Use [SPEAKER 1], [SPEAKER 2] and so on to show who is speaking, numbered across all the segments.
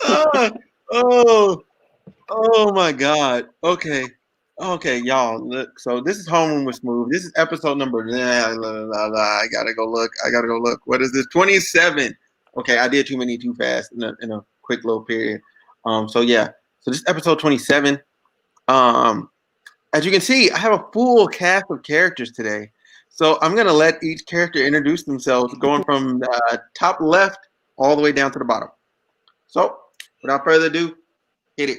[SPEAKER 1] uh, oh, oh my God. Okay. Okay, y'all. Look, so this is Homeroom with Smooth. This is episode number. I gotta go look. What is this? 27. Okay, I did too many too fast in a quick little period. So yeah. So this is episode 27. As you can see, I have a full cast of characters today. So I'm gonna let each character introduce themselves, going from the top left all the way down to the bottom. So without further ado, hit it.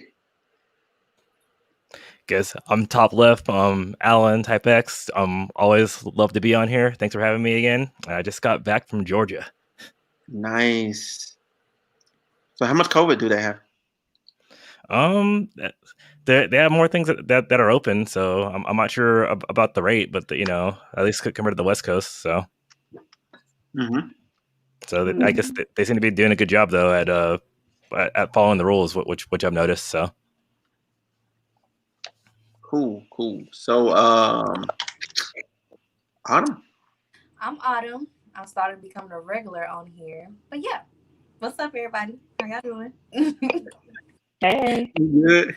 [SPEAKER 2] Guess I'm top left. Alan Type X. Always love to be on here. Thanks for having me again. I just got back from Georgia.
[SPEAKER 1] Nice. So how much COVID do they have?
[SPEAKER 2] They have more things that are open, so I'm not sure about the rate, but at least compared to the West Coast. So, so I guess they seem to be doing a good job though at following the rules, which I've noticed. So.
[SPEAKER 1] Cool. So, Autumn.
[SPEAKER 3] I'm Autumn. I'm starting to become a regular on here. But yeah, what's up, everybody? How y'all doing?
[SPEAKER 4] Hey.
[SPEAKER 1] Good.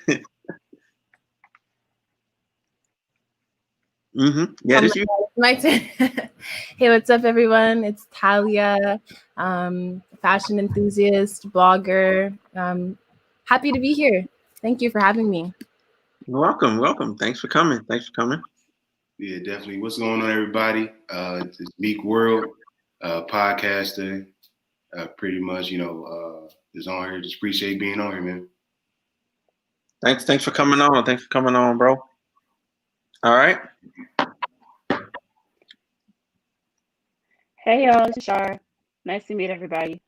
[SPEAKER 1] Yeah, this you.
[SPEAKER 4] Hey, what's up, everyone? It's Talia, fashion enthusiast, blogger. Happy to be here. Thank you for having me.
[SPEAKER 1] Welcome. Thanks for coming.
[SPEAKER 5] Yeah, definitely. What's going on, everybody? It's Meek World, podcaster. Pretty much, is on here. Just appreciate being on here, man.
[SPEAKER 1] Thanks for coming on. Bro. All right.
[SPEAKER 6] Hey, y'all. This is Shar. Nice to meet everybody.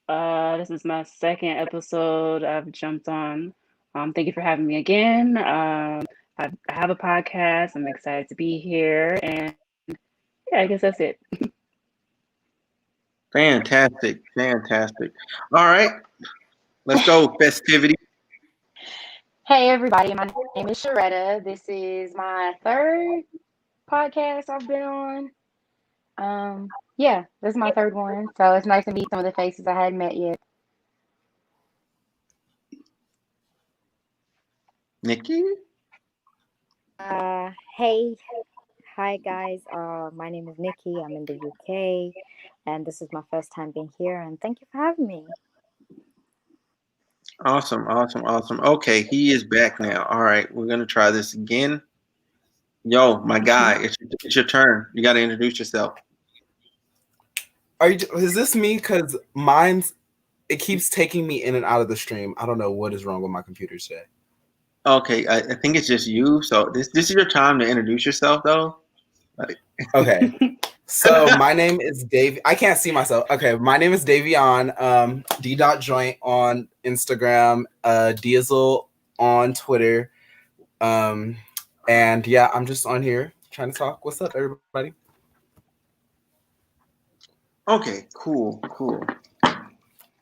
[SPEAKER 6] This is my second episode I've jumped on. Thank you for having me again. I have a podcast. I'm excited to be here. And yeah, I guess that's it.
[SPEAKER 1] Fantastic. All right. Let's go. Festivity.
[SPEAKER 7] Hey, everybody. My name is Sharetta. This is my third podcast I've been on. Yeah, this is my third one. So it's nice to meet some of the faces I hadn't met yet.
[SPEAKER 1] Nikki?
[SPEAKER 8] Hey. Hi, guys. My name is Nikki. I'm in the UK, and this is my first time being here, and thank you for having me.
[SPEAKER 1] Awesome. Okay, he is back now. All right, we're going to try this again. Yo, my guy, it's your turn. You got to introduce yourself.
[SPEAKER 9] Is this me? Because it keeps taking me in and out of the stream. I don't know what is wrong with my computer today.
[SPEAKER 1] Okay, I think it's just you. So this is your time to introduce yourself, though.
[SPEAKER 9] Okay. So my name is Dave. I can't see myself. Okay, my name is Davion. D.Joint on Instagram. Diesel on Twitter. And yeah, I'm just on here trying to talk. What's up, everybody?
[SPEAKER 1] Okay, cool.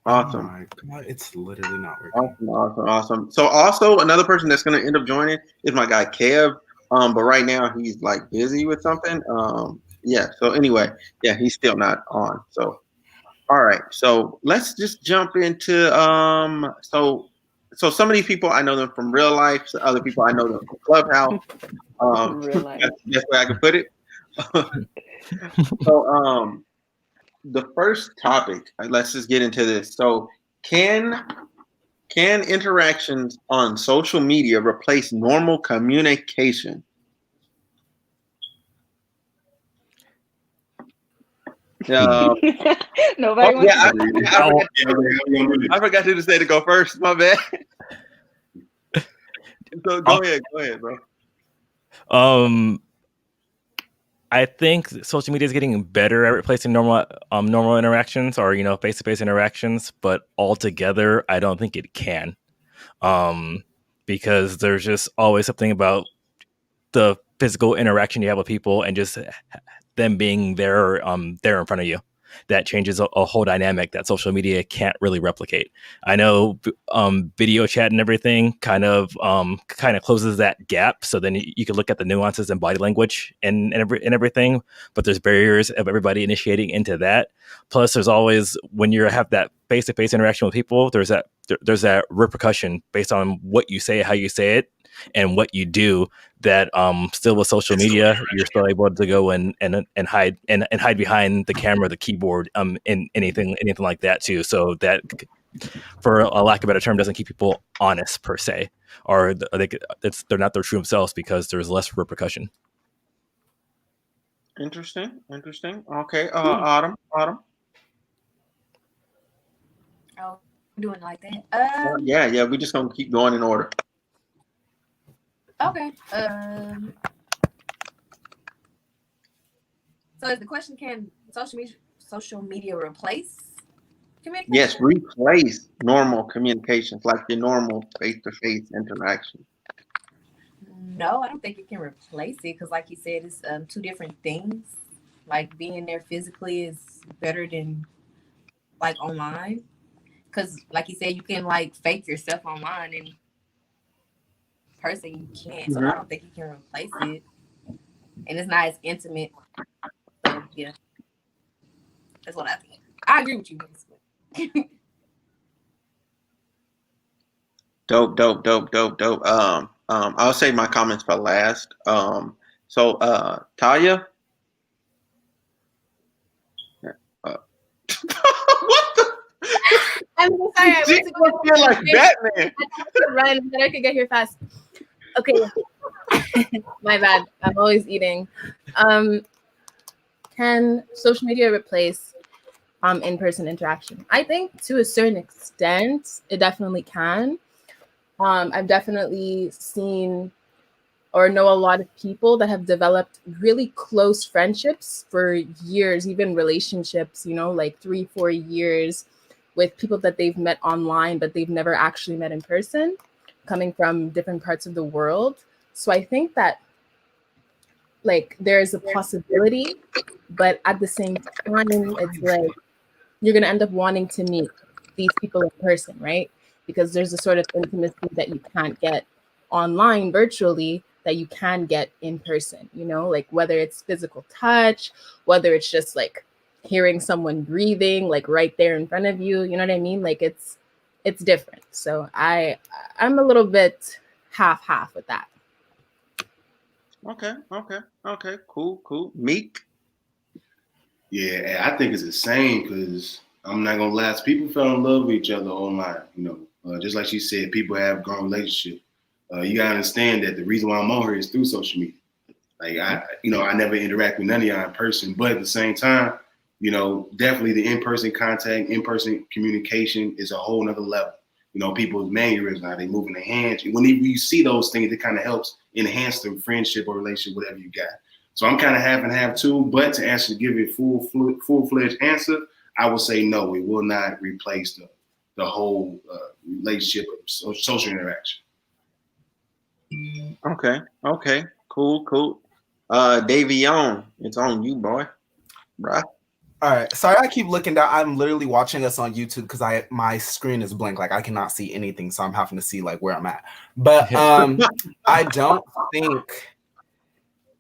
[SPEAKER 1] Awesome.
[SPEAKER 9] Oh my God, it's literally not working.
[SPEAKER 1] Awesome. So also another person that's going to end up joining is my guy Kev. But right now he's like busy with something. Yeah. So anyway, yeah, he's still not on. So, all right. So let's just jump into So some of these people I know them from real life. So other people I know them from Clubhouse.
[SPEAKER 6] Real life.
[SPEAKER 1] That's the best way I can put it. So the first topic. Let's just get into this. So can interactions on social media replace normal communication?
[SPEAKER 6] Nobody wants to.
[SPEAKER 1] I forgot to say to go first. My bad. So go ahead, bro.
[SPEAKER 2] I think social media is getting better at replacing normal interactions or face-to-face interactions, but altogether, I don't think it can, because there's just always something about the physical interaction you have with people and just them being there in front of you. that changes a whole dynamic that social media can't really replicate. I know video chat and everything kind of closes that gap, so then you can look at the nuances and body language and everything, but there's barriers of everybody initiating into that. Plus, there's always, when you have that face-to-face interaction with people, there's that repercussion based on what you say, how you say it, and what you do, that still with social media you're still able to go and hide and hide behind the camera, the keyboard, and anything like that too. So that, for a lack of a better term, doesn't keep people honest per se, or they're not their true themselves because there's less repercussion.
[SPEAKER 1] Interesting. Okay, Autumn.
[SPEAKER 3] Oh, we're doing like that.
[SPEAKER 1] Yeah. We're just gonna keep going in order.
[SPEAKER 3] Okay. So is the question, can social media replace communication?
[SPEAKER 1] Yes, replace normal communications, like your normal face-to-face interaction.
[SPEAKER 3] No, I don't think it can replace it, because like you said, it's two different things. Like, being there physically is better than like online, because like you said, you can like fake yourself online, and person you can't. So I don't think you can replace it, and it's not as intimate. So yeah, that's what I think. I agree with you, basically.
[SPEAKER 1] Dope. I'll save my comments for last. So Talia. What the?
[SPEAKER 4] I'm so sorry. I went to go
[SPEAKER 1] feel like Batman.
[SPEAKER 4] I run, but I could get here fast. Okay. My bad. I'm always eating. Can social media replace in-person interaction? I think to a certain extent, it definitely can. I've definitely seen or know a lot of people that have developed really close friendships for years, even relationships, like 3-4 years, with people that they've met online, but they've never actually met in person, coming from different parts of the world. So I think that like there is a possibility, but at the same time, it's like you're going to end up wanting to meet these people in person, right? Because there's a sort of intimacy that you can't get online virtually that you can get in person, like whether it's physical touch, whether it's just like hearing someone breathing like right there in front of you, you know what I mean? Like it's different. So I'm a little bit half with that.
[SPEAKER 1] Okay. Cool. Meek.
[SPEAKER 5] Yeah, I think it's the same, because I'm not gonna lie, people fell in love with each other online. Just like she said, people have grown relationships. You gotta understand that the reason why I'm on here is through social media. Like I never interact with none of y'all in person, but at the same time, definitely the in-person contact, in-person communication is a whole nother level. People's mannerisms, how they moving their hands. Whenever you see those things, it kind of helps enhance the friendship or relationship, whatever you got. So I'm kind of half and half too. But to actually give it full-fledged answer, I would say no. It will not replace the whole relationship of social interaction.
[SPEAKER 1] Okay. Cool. Davion, it's on you, boy. Bruh.
[SPEAKER 9] All right. Sorry, I keep looking down. I'm literally watching us on YouTube because my screen is blank. Like I cannot see anything, so I'm having to see like where I'm at. But I don't think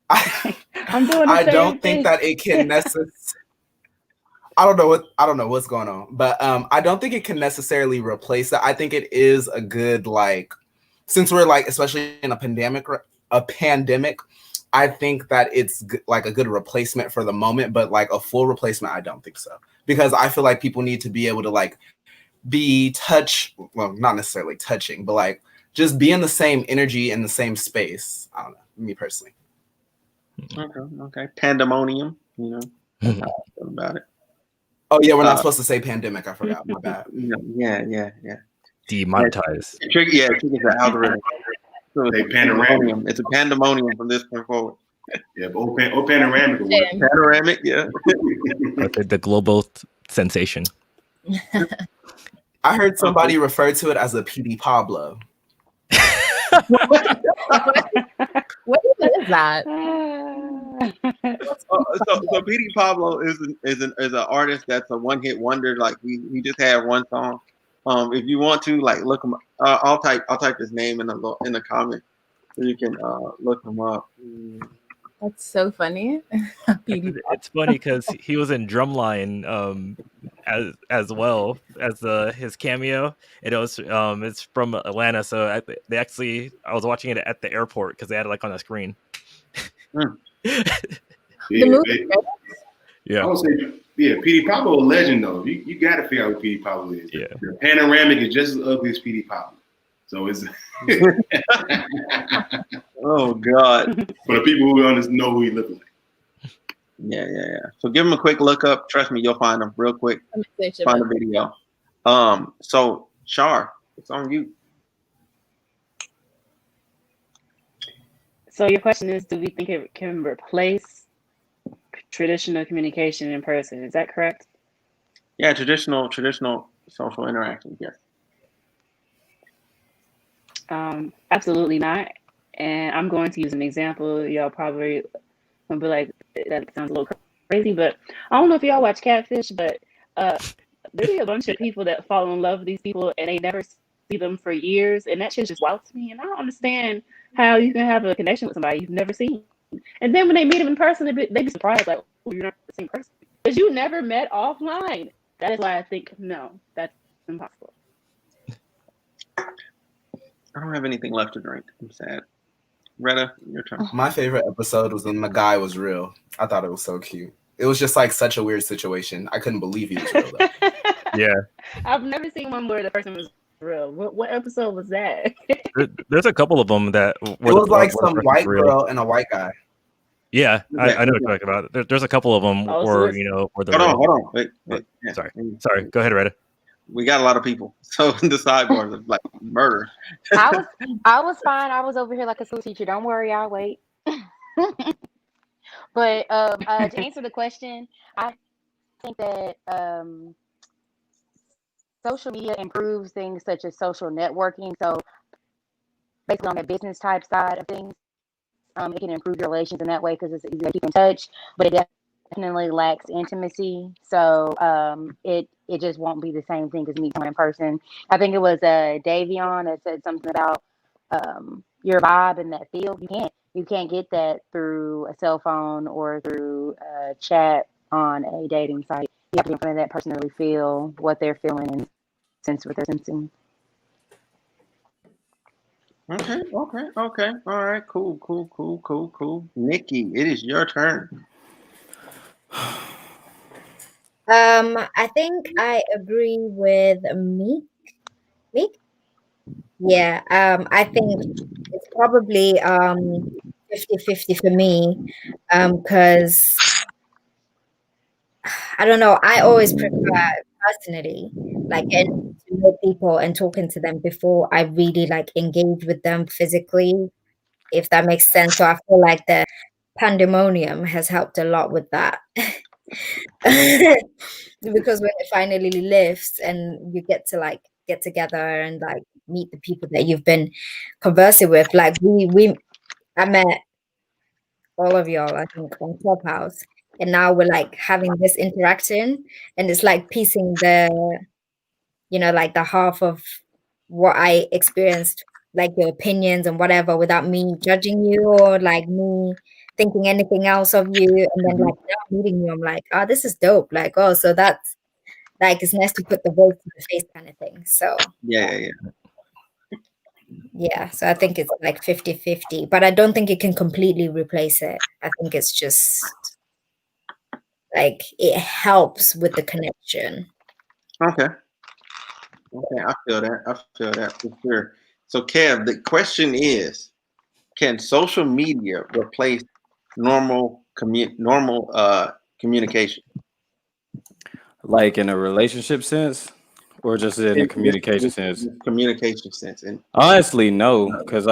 [SPEAKER 6] I'm doing the
[SPEAKER 9] I
[SPEAKER 6] same
[SPEAKER 9] don't
[SPEAKER 6] thing.
[SPEAKER 9] think that it can necessarily. I don't know what's going on, but I don't think it can necessarily replace that. I think it is a good, like, since we're like, especially in a pandemic, I think that it's like a good replacement for the moment, but like a full replacement, I don't think so, because I feel like people need to be able to like not necessarily touching, but like just be in the same energy in the same space. I don't know, me personally.
[SPEAKER 1] Okay. Pandemonium, about it.
[SPEAKER 9] Oh yeah, we're not supposed to say pandemic. I forgot. My bad.
[SPEAKER 1] Yeah.
[SPEAKER 2] Demonetize.
[SPEAKER 1] It triggers the algorithm. So it's
[SPEAKER 5] pandemonium.
[SPEAKER 1] It's a pandemonium from this point forward.
[SPEAKER 5] Yeah, or panoramic.
[SPEAKER 1] Panoramic, yeah.
[SPEAKER 2] The global sensation.
[SPEAKER 9] I heard somebody refer to it as a PD Pablo.
[SPEAKER 4] What even is that?
[SPEAKER 1] So Petey Pablo is an artist that's a one hit wonder. Like he just had one song. If you want to like look him, I'll type his name in the comment so you can look him up.
[SPEAKER 4] That's so funny.
[SPEAKER 2] It's funny because he was in Drumline as well as his cameo. It was it's from Atlanta, so I was watching it at the airport because they had it like on the screen.
[SPEAKER 5] Yeah,
[SPEAKER 4] movie,
[SPEAKER 5] I would say, Petey Pablo a legend though. You got to figure out who Petey Pablo is.
[SPEAKER 2] Yeah,
[SPEAKER 5] the panoramic is just as ugly as Petey Pablo. So it's
[SPEAKER 1] oh God.
[SPEAKER 5] For the people who know who he looks like.
[SPEAKER 1] Yeah. So give him a quick look up. Trust me, you'll find him real quick. Find the video. So Char, it's on you.
[SPEAKER 6] So your question is, do we think it can replace traditional communication in person? Is that correct?
[SPEAKER 1] Yeah, traditional social interactions. Yes.
[SPEAKER 6] Absolutely not. And I'm going to use an example. Y'all probably gonna be like, that sounds a little crazy, but I don't know if y'all watch Catfish, but there's a bunch of people that fall in love with these people and they never see them for years, and that shit just wild to me. And I don't understand how you can have a connection with somebody you've never seen, and then when they meet them in person, they be surprised, like, oh, you're not the same person because you never met offline. That is why I think no, that's impossible.
[SPEAKER 1] I don't have anything left to drink. I'm sad. Retta, your turn.
[SPEAKER 9] My favorite episode was when the guy was real. I thought it was so cute. It was just like such a weird situation. I couldn't believe he was real though.
[SPEAKER 2] Yeah.
[SPEAKER 6] I've never seen one where the person was real. What episode was that?
[SPEAKER 2] There's a couple of them that
[SPEAKER 9] it was like some white girl and a white guy.
[SPEAKER 2] Yeah, I know what you're talking about. There's a couple of them where the
[SPEAKER 1] hold on. Wait.
[SPEAKER 2] Yeah. Sorry. Go ahead, Retta.
[SPEAKER 1] We got a lot of people, so the sideboard is like murder.
[SPEAKER 7] I was fine. I was over here like a school teacher. Don't worry, I'll wait. But to answer the question, I think that social media improves things such as social networking. So basically on the business type side of things, it can improve your relations in that way because it's easy to keep in touch, but it definitely lacks intimacy. So it just won't be the same thing as meeting someone in person. I think it was Davion that said something about your vibe in that field. You can't get that through a cell phone or through a chat on a dating site. You have to be in front of that person to really feel what they're feeling and sense what they're sensing.
[SPEAKER 1] Okay. All right. Cool. Nikki, it is your turn.
[SPEAKER 8] I think I agree with Meek. Yeah, I think it's probably 50-50 for me, because I don't know, I always prefer personally, like getting to know people and talking to them before I really like engage with them physically, if that makes sense. So I feel like the pandemonium has helped a lot with that. Because when it finally lifts and you get to like get together and like meet the people that you've been conversing with, like I met all of y'all, I think, on Clubhouse, and now we're like having this interaction, and it's like piecing the, like the half of what I experienced, like your opinions and whatever, without me judging you or like me thinking anything else of you. And then like now meeting you, I'm like, oh, this is dope. Like, oh, so that's like, it's nice to put the voice to the face kind of thing. So yeah, so I think it's like 50-50, but I don't think it can completely replace it. I think it's just like it helps with the connection.
[SPEAKER 1] Okay, I feel that for sure. So Kev, the question is, can social media replace normal communication?
[SPEAKER 10] Like in a relationship sense, or just in a communication sense?
[SPEAKER 1] Communication sense. And
[SPEAKER 10] honestly, no, because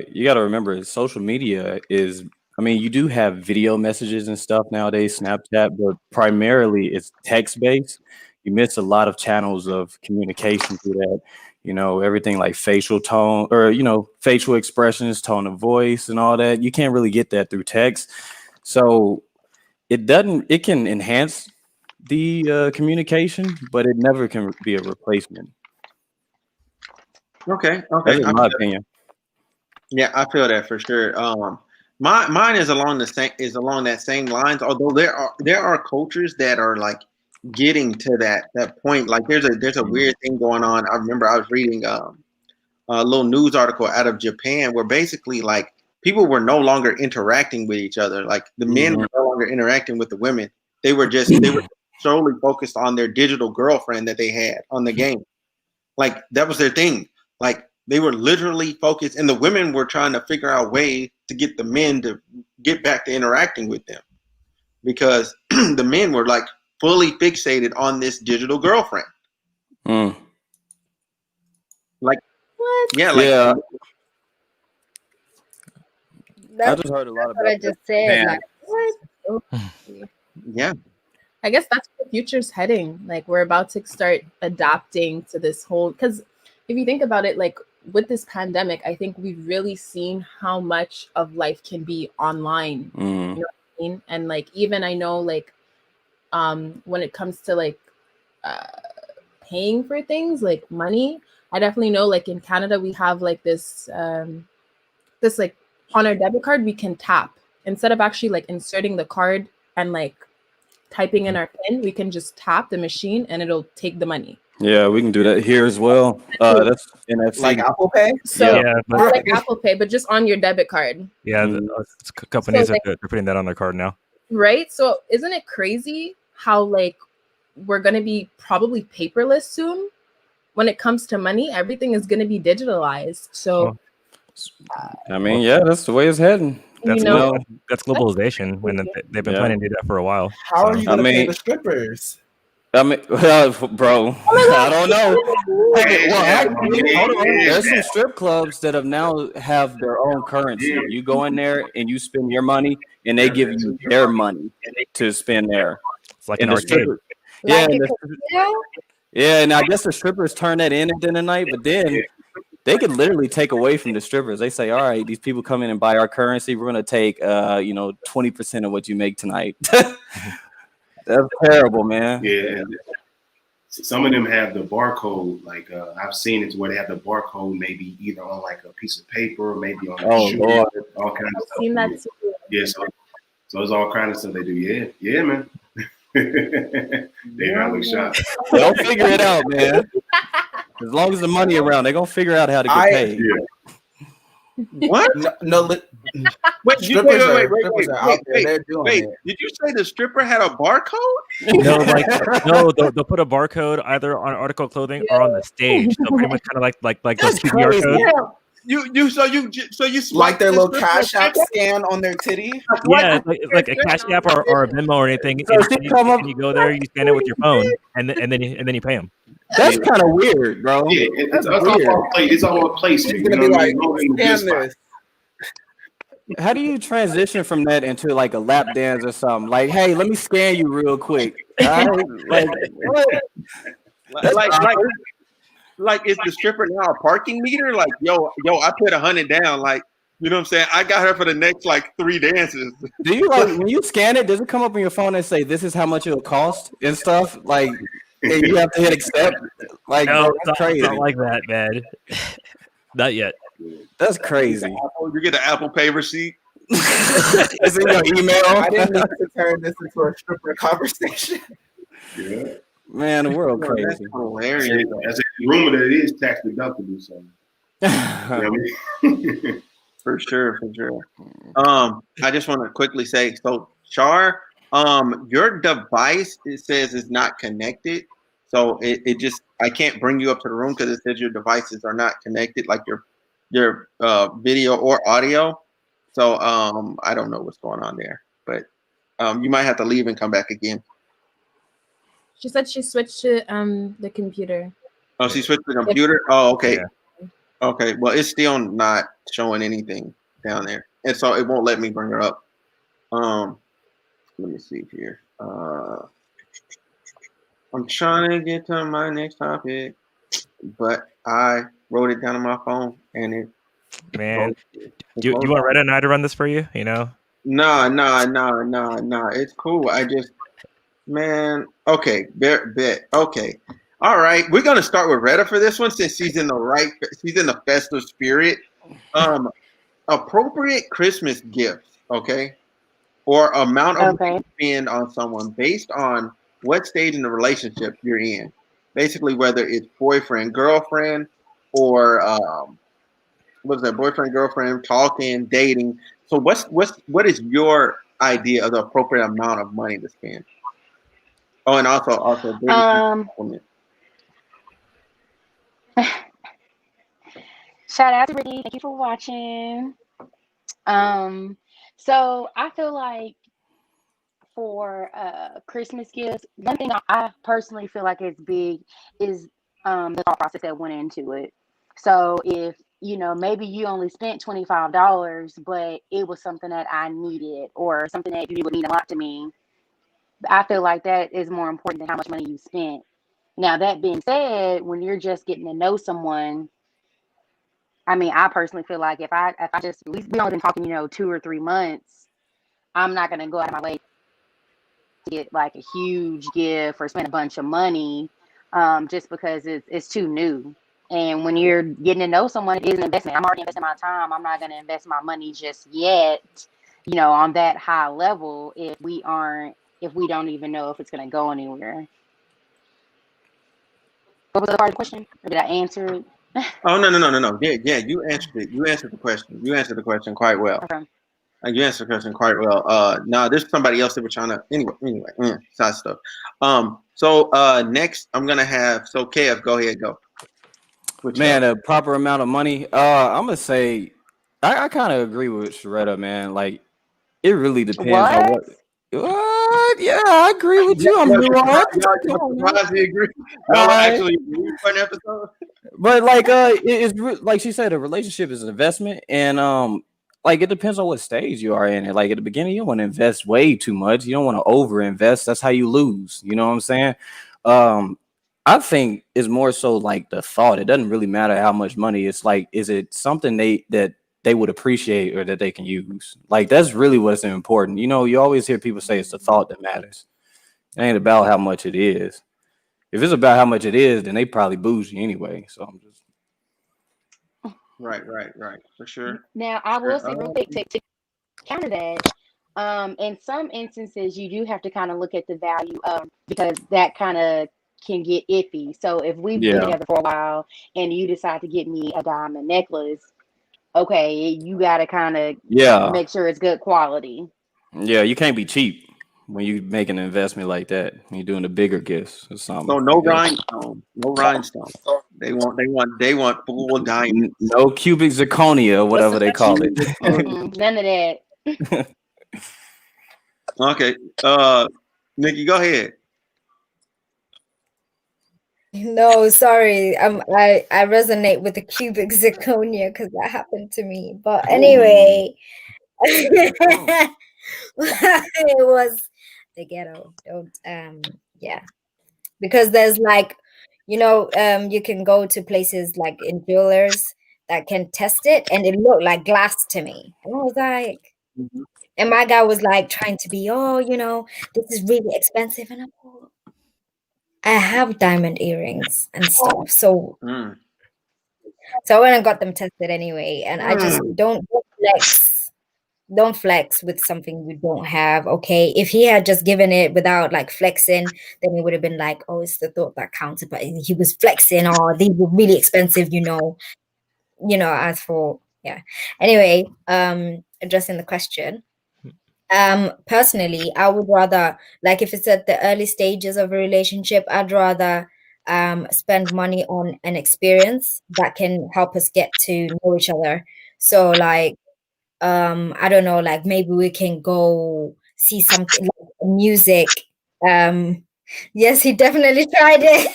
[SPEAKER 10] you got to remember, social media is, I mean, you do have video messages and stuff nowadays, Snapchat, but primarily it's text based. You miss a lot of channels of communication through that. you know, everything like facial tone or, you know, facial expressions, tone of voice and all that. You can't really get that through text. So it can enhance the communication, but it never can be a replacement.
[SPEAKER 1] Okay.
[SPEAKER 10] That's in my opinion.
[SPEAKER 1] Yeah, I feel that for sure. Mine is along that same lines. Although there are cultures that are like getting to that point. Like there's a weird thing going on. I remember I was reading a little news article out of Japan where basically like people were no longer interacting with each other. Like the men were no longer interacting with the women. They were solely focused on their digital girlfriend that they had on the game. Like that was their thing. Like they were literally focused, and the women were trying to figure out ways to get the men to get back to interacting with them because the men were like fully fixated on this digital girlfriend. Like,
[SPEAKER 4] What?
[SPEAKER 1] yeah, like
[SPEAKER 10] Yeah. I
[SPEAKER 8] That's
[SPEAKER 10] just heard a lot
[SPEAKER 8] what
[SPEAKER 10] about
[SPEAKER 8] I just said. Like,
[SPEAKER 4] What?
[SPEAKER 1] yeah.
[SPEAKER 4] I guess that's where the future's heading. Like we're about to start adapting to this whole, because if you think about it, like with this pandemic, I think we've really seen how much of life can be online. You know what I mean? And like even I know like when it comes to like paying for things like money, I definitely know like in Canada we have like this this like on our debit card we can tap instead of actually like inserting the card and like typing in our PIN, we can just tap the machine and it'll take the money.
[SPEAKER 10] Yeah, we can do that here as well. That's NFC.
[SPEAKER 9] Like Apple Pay?
[SPEAKER 4] So
[SPEAKER 2] Yeah, but-
[SPEAKER 4] not like Apple Pay, but just on your debit card.
[SPEAKER 2] Yeah, companies
[SPEAKER 4] So, like-
[SPEAKER 2] they're putting that on their card now.
[SPEAKER 4] Right? So isn't it crazy how like we're gonna be probably paperless soon? When it comes to money, everything is gonna be digitalized. So
[SPEAKER 10] I mean, yeah, that's the way it's heading.
[SPEAKER 2] That's
[SPEAKER 4] you know,
[SPEAKER 2] that's globalization, and they've been planning to do that for a while.
[SPEAKER 9] How are you going to pay
[SPEAKER 10] mean-
[SPEAKER 9] the strippers?
[SPEAKER 10] I mean, bro, I don't know. Well, actually, hold on. There's some strip clubs that have their own currency. You go in there and you spend your money, and they give you their money to spend there.
[SPEAKER 2] It's like
[SPEAKER 10] And
[SPEAKER 2] an
[SPEAKER 10] the
[SPEAKER 2] arcade.
[SPEAKER 10] stripper- yeah,
[SPEAKER 8] like
[SPEAKER 10] and
[SPEAKER 8] a
[SPEAKER 10] the-
[SPEAKER 8] casino?
[SPEAKER 10] yeah, and I guess the strippers turn that in at the end of the night, but then they could literally take away from the strippers. They say, "All right, these people come in and buy our currency. We're going to take, 20% of what you make tonight." That's terrible, man.
[SPEAKER 5] Yeah, and some of them have the barcode. Like I've seen it where they have the barcode maybe either on like a piece of paper, or maybe on a shoe,
[SPEAKER 10] Lord.
[SPEAKER 5] all kinds of
[SPEAKER 4] I've
[SPEAKER 5] stuff.
[SPEAKER 4] seen that too.
[SPEAKER 5] Yeah, so it's all kinds of stuff they do. Yeah, man. They gotta look sharp.
[SPEAKER 10] They'll figure it out, man. As long as the money around, they're gonna figure out how to get paid.
[SPEAKER 1] What?
[SPEAKER 9] No,
[SPEAKER 1] Wait,
[SPEAKER 9] strippers are out there. They're doing
[SPEAKER 1] wait.
[SPEAKER 9] it.
[SPEAKER 1] Did you say the stripper had a barcode?
[SPEAKER 2] No, they'll put a barcode either on article clothing or on the stage. So pretty much kind of like those QR
[SPEAKER 10] crazy.
[SPEAKER 2] codes.
[SPEAKER 1] You so you
[SPEAKER 9] Like
[SPEAKER 1] swipe
[SPEAKER 9] their
[SPEAKER 1] the
[SPEAKER 9] little
[SPEAKER 1] stripper
[SPEAKER 9] Cash App
[SPEAKER 1] and-
[SPEAKER 9] scan on their titty.
[SPEAKER 2] Yeah, it's like a Cash App or a Venmo or anything.
[SPEAKER 10] So
[SPEAKER 2] And
[SPEAKER 10] she come up-
[SPEAKER 2] you go there, you scan it with your phone, and then you pay them.
[SPEAKER 10] That's kind of weird, bro.
[SPEAKER 5] Yeah, it's
[SPEAKER 10] That's
[SPEAKER 5] all
[SPEAKER 10] weird.
[SPEAKER 5] about it's all about placement.
[SPEAKER 9] He's gonna be like, scan this.
[SPEAKER 10] How do you transition from that into like a lap dance or something? Like, hey, let me scan you real quick. All right? Like, what?
[SPEAKER 1] Like is the stripper now a parking meter? Like, yo, I put 100 down. Like, you know what I'm saying? I got her for the next like 3 dances.
[SPEAKER 10] Do you like when you scan it? Does it come up on your phone and say this is how much it'll cost and stuff? Like, and you have to hit accept. Like,
[SPEAKER 2] No,
[SPEAKER 10] bro, that's crazy.
[SPEAKER 2] it's not like that, man. Not yet.
[SPEAKER 10] That's crazy.
[SPEAKER 1] You get the Apple Pay receipt.
[SPEAKER 10] It's in your email.
[SPEAKER 9] I didn't mean to turn this into a stripper conversation.
[SPEAKER 5] Yeah,
[SPEAKER 10] Man, the world
[SPEAKER 1] That's
[SPEAKER 10] crazy.
[SPEAKER 1] hilarious.
[SPEAKER 5] that's a rumor that it is tax deductible. So, you know what I mean?
[SPEAKER 1] For sure. I just want to quickly say, so Char, your device it says is not connected. So it just I can't bring you up to the room because it says your devices are not connected, like your video or audio. So I don't know what's going on there, but you might have to leave and come back again.
[SPEAKER 4] She said she switched to the computer.
[SPEAKER 1] Oh, she switched to the computer. Oh, okay.
[SPEAKER 2] Yeah.
[SPEAKER 1] Okay. Well, it's still not showing anything down there, and so it won't let me bring her up. Let me see here. I'm trying to get to my next topic. but I wrote it down on my phone, and it
[SPEAKER 2] Man,
[SPEAKER 1] goes,
[SPEAKER 2] do you want Reddit and I to run this for you? You know?
[SPEAKER 1] Nah. It's cool. I just, man. Okay, bet. Okay, all right. We're gonna start with Retta for this one since she's in the festive spirit. Appropriate Christmas gifts. Okay, or amount of money
[SPEAKER 6] Okay.
[SPEAKER 1] to spend on someone based on what stage in the relationship you're in. Basically, whether it's boyfriend, girlfriend, or what's that? Boyfriend, girlfriend, talking, dating. So what is your idea of the appropriate amount of money to spend? Oh, and also dating
[SPEAKER 6] Um,
[SPEAKER 1] compliment.
[SPEAKER 6] Shout out to Brittany. Thank you for watching. Um, so I feel like for Christmas gifts, one thing I personally feel like is big is the thought process that went into it. So if maybe you only spent $25, but it was something that I needed or something that you would mean a lot to me, I feel like that is more important than how much money you spent. Now that being said, when you're just getting to know someone, I mean, I personally feel like if I just we only been talking, 2 or 3 months, I'm not gonna go out of my way to get like a huge gift or spend a bunch of money, just because it's too new. And when you're getting to know someone, it is an investment. I'm already investing my time. I'm not gonna invest my money just yet, on that high level if we don't even know if it's gonna go anywhere. What was the part of the question? Or did I answer it?
[SPEAKER 1] Oh no. Yeah. You answered it. You answered the question. You answered the question quite well.
[SPEAKER 6] Okay.
[SPEAKER 1] You answered the question quite well. Now there's somebody else that we're trying to anyway, side stuff. So next I'm gonna have Kev, go ahead, go.
[SPEAKER 10] Man, a proper amount of money. I'm gonna say I kind of agree with Sharetta, man. Like it really depends on
[SPEAKER 6] What?
[SPEAKER 10] what. Yeah, I agree with you. I'm nuanced. Come on, man.
[SPEAKER 1] Surprised you agree. Y'all actually agree for an episode.
[SPEAKER 10] But like like she said, a relationship is an investment, and like it depends on what stage you are in it. Like at the beginning, you don't want to invest way too much. You don't want to over invest. That's how you lose. You know what I'm saying? I think it's more so like the thought. It doesn't really matter how much money. It's like, is it something that they would appreciate or that they can use? Like that's really what's important. You always hear people say it's the thought that matters. It ain't about how much it is. If it's about how much it is, then they probably booze you anyway. So I'm just
[SPEAKER 1] Right, for sure.
[SPEAKER 6] Now I will say real quick to counter that. In some instances, you do have to kind of look at the value because that kind of can get iffy. So if we've been together for a while and you decide to get me a diamond necklace, okay, you got to kind of make sure it's good quality.
[SPEAKER 10] Yeah, you can't be cheap when you make an investment like that. When you're doing the bigger gifts or something.
[SPEAKER 1] So no rhinestone. They want full diamond.
[SPEAKER 10] No cubic zirconia, whatever they call it.
[SPEAKER 6] None of that.
[SPEAKER 1] Okay. Nikki, go ahead.
[SPEAKER 8] No, sorry. I resonate with the cubic zirconia because that happened to me. But anyway, it was the ghetto. Don't yeah. Because there's like, you can go to places like in jewelers that can test it and it looked like glass to me. And I was like, and my guy was like trying to be, this is really expensive. And I'm like, I have diamond earrings and stuff. So I went and got them tested anyway. And I just don't flex with something you don't have. Okay, if he had just given it without like flexing, then it would have been like, oh, it's the thought that counted. But he was flexing, or these were really expensive, as for anyway, addressing the question, personally I would rather, like, if it's at the early stages of a relationship, I'd rather spend money on an experience that can help us get to know each other. So like, I don't know, like maybe we can go see something like music. Yes, he definitely tried it.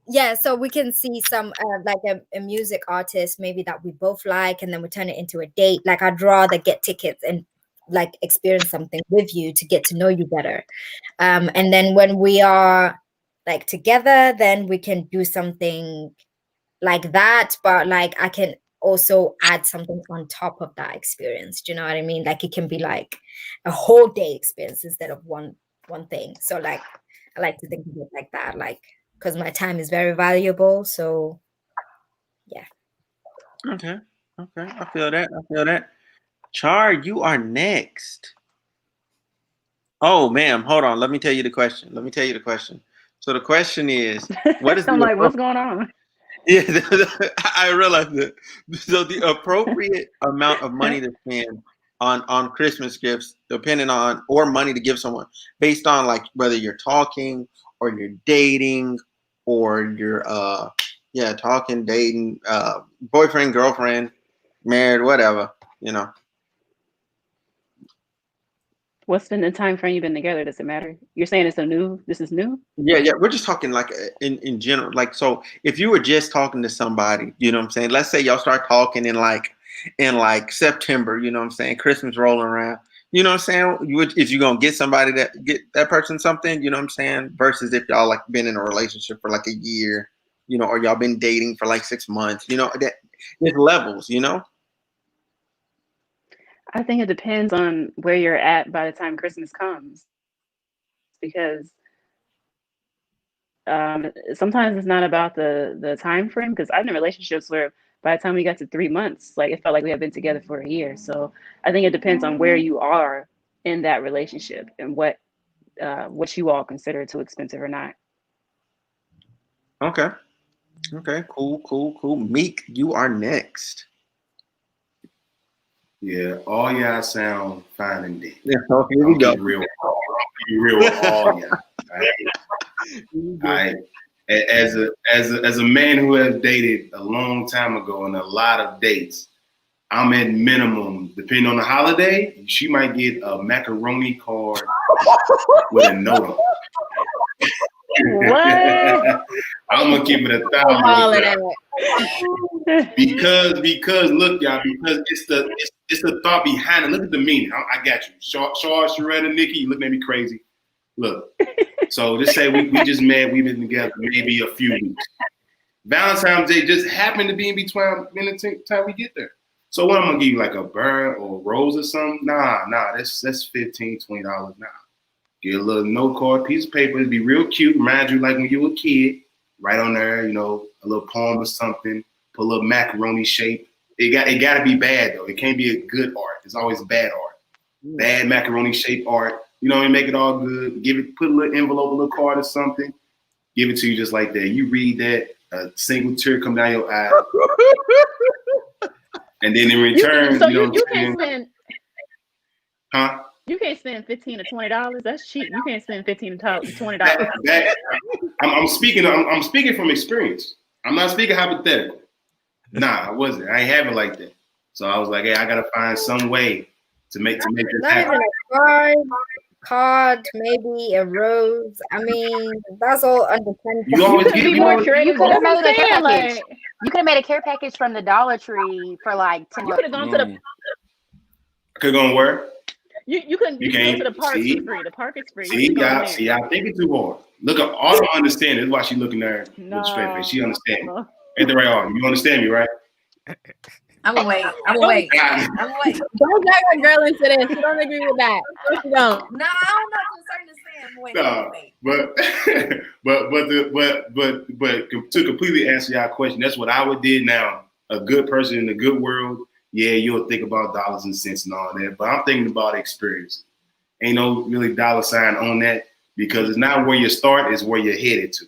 [SPEAKER 8] Yeah, so we can see some like a music artist maybe that we both like, and then we turn it into a date. Like, I'd rather get tickets and like experience something with you to get to know you better. And then when we are like together, then we can do something like that. But like I can also add something on top of that experience. Do you know what I mean? Like it can be like a whole day experience instead of one thing. So like I like to think of it like that, like because my time is very valuable. So yeah.
[SPEAKER 1] Okay. I feel that. Char, you are next. Oh, ma'am, hold on. Let me tell you the question. So the question is, what is
[SPEAKER 6] I'm
[SPEAKER 1] the
[SPEAKER 6] like, what's going on?
[SPEAKER 1] Yeah, I realized that. So the appropriate amount of money to spend on Christmas gifts, depending on or money to give someone, based on like whether you're talking or you're dating or you're talking, dating, boyfriend, girlfriend, married, whatever, you know.
[SPEAKER 6] What's been the time frame you've been together? Does it matter? You're saying this is new?
[SPEAKER 1] Yeah. We're just talking like in general. Like, so if you were just talking to somebody, you know what I'm saying? Let's say y'all start talking in like September, you know what I'm saying? Christmas rolling around. You know what I'm saying? If you're gonna get somebody that get that person something, you know what I'm saying? Versus if y'all like been in a relationship for like a year, you know, or y'all been dating for like 6 months, you know, that there's levels, you know?
[SPEAKER 6] I think it depends on where you're at by the time Christmas comes, because sometimes it's not about the time frame. Because I've been in relationships where by the time we got to 3 months, like it felt like we had been together for a year. So I think it depends on where you are in that relationship and what you all consider too expensive or not.
[SPEAKER 1] Okay. Cool. Meek, you are next.
[SPEAKER 5] Yeah, all y'all sound fine and dandy.
[SPEAKER 1] Yeah, so here we go.
[SPEAKER 5] Be real with all y'all. I as a man who has dated a long time ago and a lot of dates, I'm at minimum, depending on the holiday, she might get a macaroni card with a note on it.
[SPEAKER 6] What?
[SPEAKER 5] I'm gonna keep it 1,000 because look, y'all, because it's the thought behind it. Look at the meaning. I got you, Shaw, Sharetta, Nikki. You looking at me crazy. Look, so just say we just met. We've been together maybe a few weeks. Valentine's Day just happened to be in between the time we get there. So what, I'm gonna give you like a bird or a rose or something? Nah, that's $15, $20 now. Get a little note card, piece of paper. It'd be real cute. Remind you like when you were a kid. Right on there, you know, a little poem or something. Put a little macaroni shape. It got to be bad though. It can't be a good art. It's always bad art. Bad macaroni shape art. You know, make it all good. Put a little envelope, a little card or something. Give it to you just like that. You read that, a single tear come down your eye. And then in return,
[SPEAKER 6] you can't spend.
[SPEAKER 5] Huh?
[SPEAKER 6] You can't spend $15 to $20. That's cheap. You can't spend $15 to $20.
[SPEAKER 5] I'm speaking from experience. I'm not speaking hypothetical. Nah, I wasn't. I ain't have it like that. So I was like, hey, I gotta find some way to make this happen.
[SPEAKER 8] Not even a card, maybe a rose. I mean, that's all undependent.
[SPEAKER 5] You always get
[SPEAKER 6] be more creative.
[SPEAKER 7] You could have made a care package.
[SPEAKER 6] Like,
[SPEAKER 7] you could have made a care package from the Dollar Tree for like $10.
[SPEAKER 6] You could have gone to the.
[SPEAKER 5] Could go where?
[SPEAKER 6] You couldn't. You can go to the park for free. The park is free.
[SPEAKER 5] See, y'all thinking too hard. Look, all I understand is why she looking there with straight face. She understand me. Ain't the right arm. You understand me, right?
[SPEAKER 3] I'm gonna wait. Don't
[SPEAKER 4] drag a girl into this. She don't agree with that. No, she don't.
[SPEAKER 3] No, I'm not to a certain extent.
[SPEAKER 5] But to completely answer y'all question, that's what I would did now. A good person in the good world, yeah, you'll think about dollars and cents and all that. But I'm thinking about experience. Ain't no really dollar sign on that because it's not where you start, it's where you're headed to.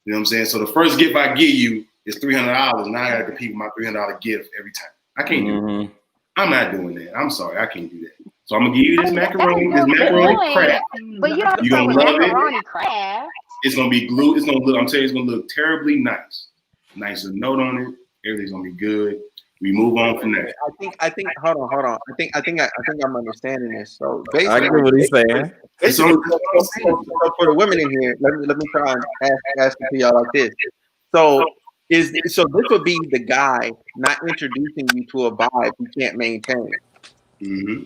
[SPEAKER 5] You know what I'm saying? So the first gift I give you is $300. Now I got to compete with my $300 gift every time. I can't do that. I'm not doing that. I'm sorry, I can't do that. So I'm gonna give you this macaroni crap.
[SPEAKER 7] But you don't
[SPEAKER 5] You're gonna love
[SPEAKER 7] macaroni crap.
[SPEAKER 5] It's gonna be glued. It's gonna look. I'm telling you, it's gonna look terribly nice. Nice a note on it. Everything's gonna be good. We move on from there.
[SPEAKER 1] I think. Hold on. I think I'm understanding this. So basically,
[SPEAKER 10] I get what he's saying.
[SPEAKER 1] So for the women in here, let me try and ask it to y'all like this. So this would be the guy not introducing you to a vibe you can't maintain.
[SPEAKER 5] Mm-hmm.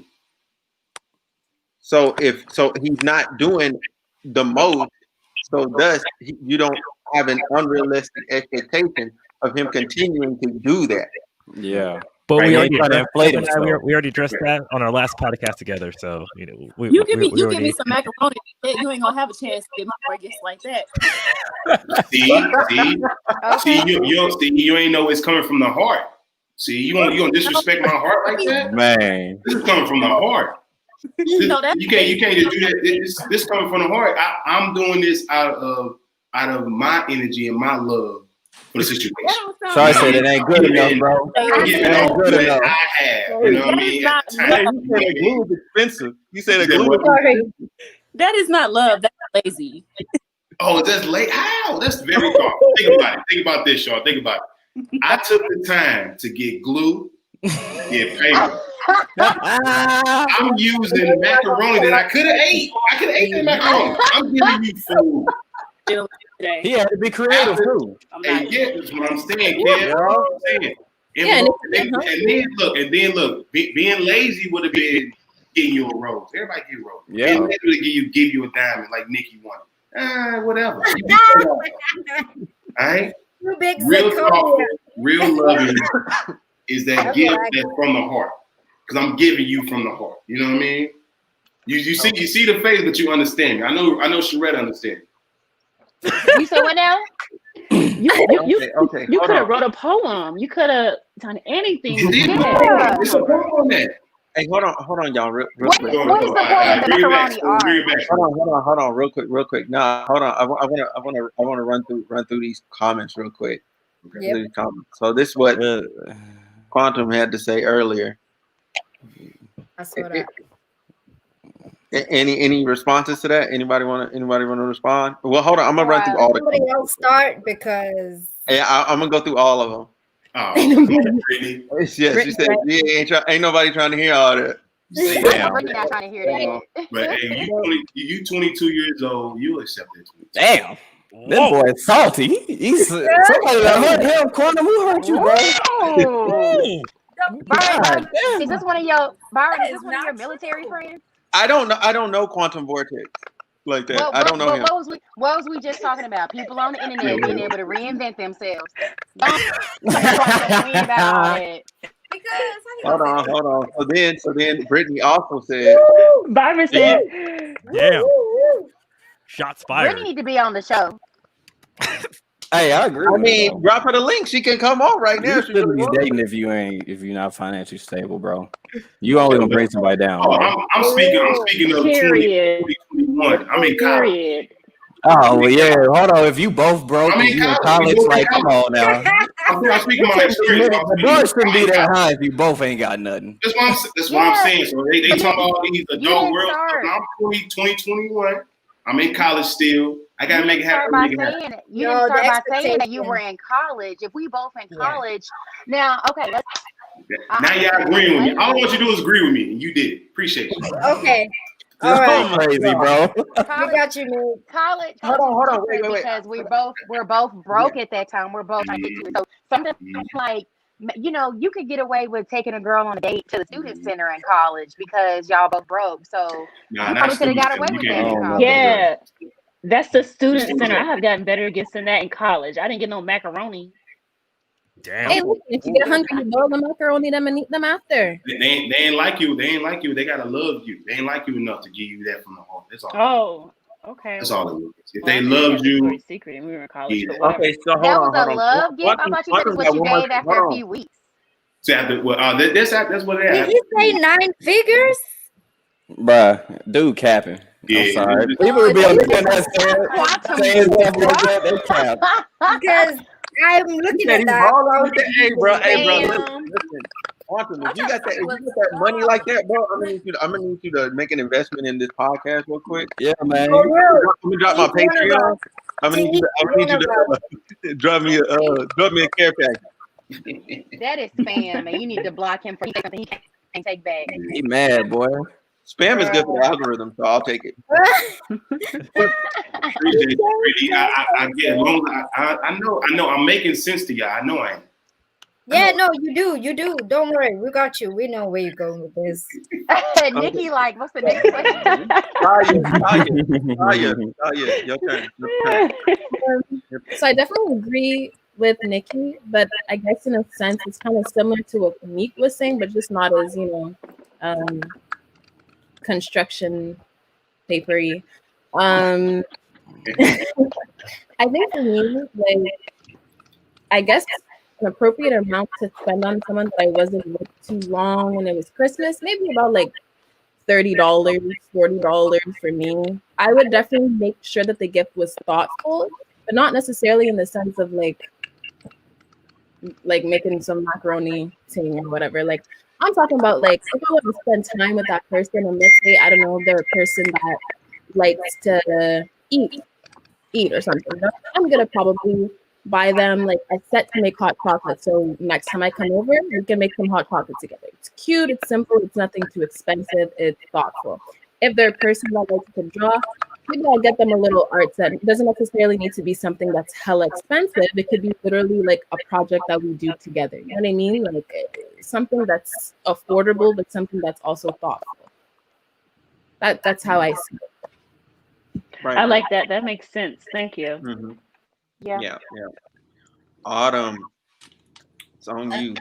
[SPEAKER 1] So he's not doing the most So thus, you don't have an unrealistic expectation of him continuing to do that.
[SPEAKER 10] Yeah.
[SPEAKER 2] But
[SPEAKER 10] Right,
[SPEAKER 2] we
[SPEAKER 10] he
[SPEAKER 2] already
[SPEAKER 10] ain't trying to
[SPEAKER 2] addressed,
[SPEAKER 10] inflate
[SPEAKER 2] Jeff and I,
[SPEAKER 10] himself.
[SPEAKER 2] we already addressed that on our last podcast together. So you know,
[SPEAKER 4] You give me
[SPEAKER 2] already,
[SPEAKER 4] some macaroni, you ain't gonna have a chance to get before it gets like that.
[SPEAKER 5] See, you ain't know it's coming from the heart. See, you gonna disrespect my heart like that?
[SPEAKER 10] Man,
[SPEAKER 5] This is coming from the heart.
[SPEAKER 4] You know that
[SPEAKER 5] You can't just do that. This coming from the heart. I'm doing this out of my energy and my love for the situation.
[SPEAKER 10] Sorry, I said it ain't good enough, bro.
[SPEAKER 5] It ain't good enough. I have, you know what I mean? At the
[SPEAKER 1] Hey,
[SPEAKER 5] time,
[SPEAKER 1] you said the glue is expensive. You said the
[SPEAKER 5] You said
[SPEAKER 1] glue
[SPEAKER 5] what?
[SPEAKER 1] is expensive.
[SPEAKER 4] that is not love. That's lazy.
[SPEAKER 5] Oh, that's late. How? That's very thoughtful. Think about it. Think about this, y'all. Think about it. I took the time to get glue, get paper. I'm using macaroni that I could have ate. I could have ate that macaroni. I'm giving you food.
[SPEAKER 10] he had to be creative too.
[SPEAKER 5] Hey, yeah, that's what I'm saying, kid. That's what I'm saying. And then look, being lazy would have been getting you a rose. Everybody get a rose.
[SPEAKER 10] Yeah.
[SPEAKER 5] Being lazy would give you a diamond like Nikki wanted. Whatever. All right. Real thoughtful, real loving is that gift that's from the heart. Because I'm giving you from the heart. You know what I mean? You see the face, but you understand me. I know Sharetta understands.
[SPEAKER 6] You said what now? You
[SPEAKER 1] Okay.
[SPEAKER 6] could have wrote a poem. You could have done anything.
[SPEAKER 5] Yeah. It's a poem on that.
[SPEAKER 1] Hey, hold on, y'all, real
[SPEAKER 7] What
[SPEAKER 1] quick.
[SPEAKER 7] is the point of the macaroni art?
[SPEAKER 1] Hold on, real quick. No, hold on. I want to run through these comments real quick.
[SPEAKER 8] Yep.
[SPEAKER 1] These comments. So this is what Quantum had to say earlier.
[SPEAKER 8] That's what I.
[SPEAKER 1] Any responses to that? Anybody want to respond? Well, hold on. I'm gonna run through all the.
[SPEAKER 8] Somebody else start because.
[SPEAKER 1] Yeah, I'm gonna go through all of them.
[SPEAKER 5] Oh, really?
[SPEAKER 1] Yes, she said, yeah, ain't nobody trying to hear all that.
[SPEAKER 7] I'm really not trying to hear that.
[SPEAKER 5] But hey, you 22 years old, you accept it.
[SPEAKER 10] Damn. This boy is salty. Somebody that hurt him. Quantum, who hurt you, bro?
[SPEAKER 7] Byron, is this one of your military friends?
[SPEAKER 1] I don't know Quantum Vortex like that. I don't know him.
[SPEAKER 7] What was we just talking about? People on the internet being able to reinvent themselves. Don't about all that.
[SPEAKER 1] Hold on. So then Brittany also said.
[SPEAKER 6] Byron said,
[SPEAKER 2] "Damn, shots fired."
[SPEAKER 7] Brittany need to be on the show.
[SPEAKER 10] Hey, I agree.
[SPEAKER 1] I mean, drop her the link. She can come on right now.
[SPEAKER 10] You shouldn't be dating if you're not financially stable, bro. You always gonna bring somebody down.
[SPEAKER 5] I'm speaking of 2021. I'm in college.
[SPEAKER 10] Oh well, yeah. Hold on. If you both broke, you in college, like come on now.
[SPEAKER 5] I'm speaking my experience.
[SPEAKER 10] The bar shouldn't be that high if you both ain't got nothing.
[SPEAKER 5] That's what I'm saying. So they talk about all these adult world stuff. I'm 2021. I'm in college still. I gotta make it happen.
[SPEAKER 7] You didn't start by saying that you were in college. If we both in college, now okay.
[SPEAKER 5] Now y'all agreeing with me. All I want you to do is agree with me, and you did. Appreciate you.
[SPEAKER 8] Okay. All right.
[SPEAKER 10] Crazy, bro.
[SPEAKER 8] We got you, man.
[SPEAKER 7] College.
[SPEAKER 1] Hold on. Wait.
[SPEAKER 7] Because we're both broke at that time. We're both trying to get to it. So something like, you could get away with taking a girl on a date to the student center in college because y'all both broke. So you probably could have got away with that in college.
[SPEAKER 6] Yeah, that's the student center. I have gotten better gifts than that in college. I didn't get no macaroni.
[SPEAKER 2] Damn.
[SPEAKER 4] Hey, look, if you get hungry, you boil the macaroni them and eat them after.
[SPEAKER 5] They ain't like you. They ain't like you. They gotta love you. They ain't like you enough to give you that from the heart. That's all.
[SPEAKER 6] Oh, okay.
[SPEAKER 5] That's all it is. If they loved you,
[SPEAKER 6] secret, and we were in college.
[SPEAKER 5] Yeah.
[SPEAKER 1] Okay, so hold
[SPEAKER 7] That
[SPEAKER 1] on.
[SPEAKER 7] was a love gift. I thought you said it's what you gave after a few weeks.
[SPEAKER 5] so after, that's what it
[SPEAKER 8] Did
[SPEAKER 5] is.
[SPEAKER 8] he say 9 figures?
[SPEAKER 10] Bruh, dude capping.
[SPEAKER 5] Yeah,
[SPEAKER 10] I'm sorry. People would be on the internet saying stuff like that. They cap.
[SPEAKER 8] Because I'm looking at that.
[SPEAKER 1] Hey, bro, listen. Quantum, if you got that money like that, bro, I'm gonna need you to make an investment in this podcast real quick.
[SPEAKER 10] Yeah, man.
[SPEAKER 8] For real.
[SPEAKER 1] I'm gonna drop my Patreon. I'm gonna need you to drop me a care package.
[SPEAKER 7] That is spam, and you need to block him for something he can't take back.
[SPEAKER 10] He mad, boy.
[SPEAKER 1] Spam is good for the algorithm, so I'll take it.
[SPEAKER 5] Appreciate it. I get it. I know I'm making sense to y'all. I know I am.
[SPEAKER 8] Yeah, no, you do. Don't worry, we got you. We know where you're going with this.
[SPEAKER 7] Nikki, like, what's the next question?
[SPEAKER 1] Talia, your turn.
[SPEAKER 4] So I definitely agree with Nikki, but I guess in a sense it's kind of similar to what Meek was saying, but just not as, construction papery. I think for me, like, I guess an appropriate amount to spend on someone that I wasn't with too long when it was Christmas, maybe about like $30, $40 for me. I would definitely make sure that the gift was thoughtful, but not necessarily in the sense of like making some macaroni thing or whatever. Like I'm talking about like if I want to spend time with that person and let's say I don't know they're a person that likes to eat or something. I'm gonna probably buy them like a set to make hot chocolate. So next time I come over, we can make some hot chocolate together. It's cute, it's simple, it's nothing too expensive, it's thoughtful. If they're a person that likes to draw, maybe I'll get them a little art set. It doesn't necessarily need to be something that's hella expensive. It could be literally like a project that we do together. You know what I mean? Like something that's affordable, but something that's also thoughtful. That's how I see it.
[SPEAKER 1] Right.
[SPEAKER 6] I like that. That makes sense. Thank you.
[SPEAKER 1] Mm-hmm.
[SPEAKER 7] Yeah.
[SPEAKER 1] Yeah. Autumn, it's on you.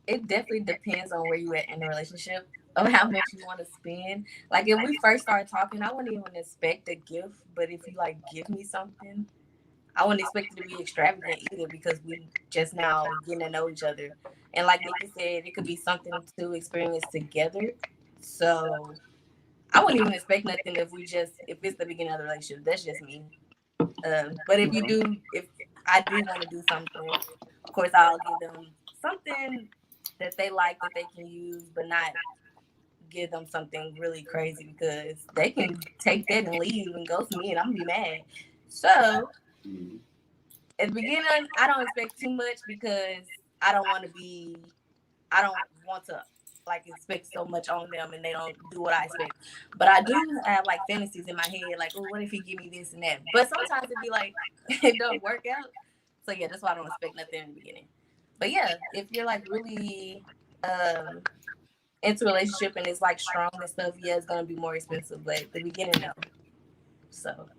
[SPEAKER 3] It definitely depends on where you at in the relationship of how much you want to spend. Like if we first started talking, I wouldn't even expect a gift, but if you like give me something, I wouldn't expect it to be extravagant either because we just now getting to know each other. And like Nikki said, it could be something to experience together. So I wouldn't even expect nothing if it's the beginning of the relationship. That's just me. But if I do want to do something, of course I'll give them something that they like that they can use, but not give them something really crazy because they can take that and leave and ghost me and I'm gonna be mad. So at the beginning, I don't expect too much because I don't want to like expect so much on them and they don't do what I expect. But I do have like fantasies in my head, like, oh, what if he give me this and that? But sometimes it'd be like it don't work out. So yeah, that's why I don't expect nothing in the beginning. But yeah, if you're like really into a relationship and it's like strong and stuff, yeah, it's gonna be more expensive. But at the beginning, no. So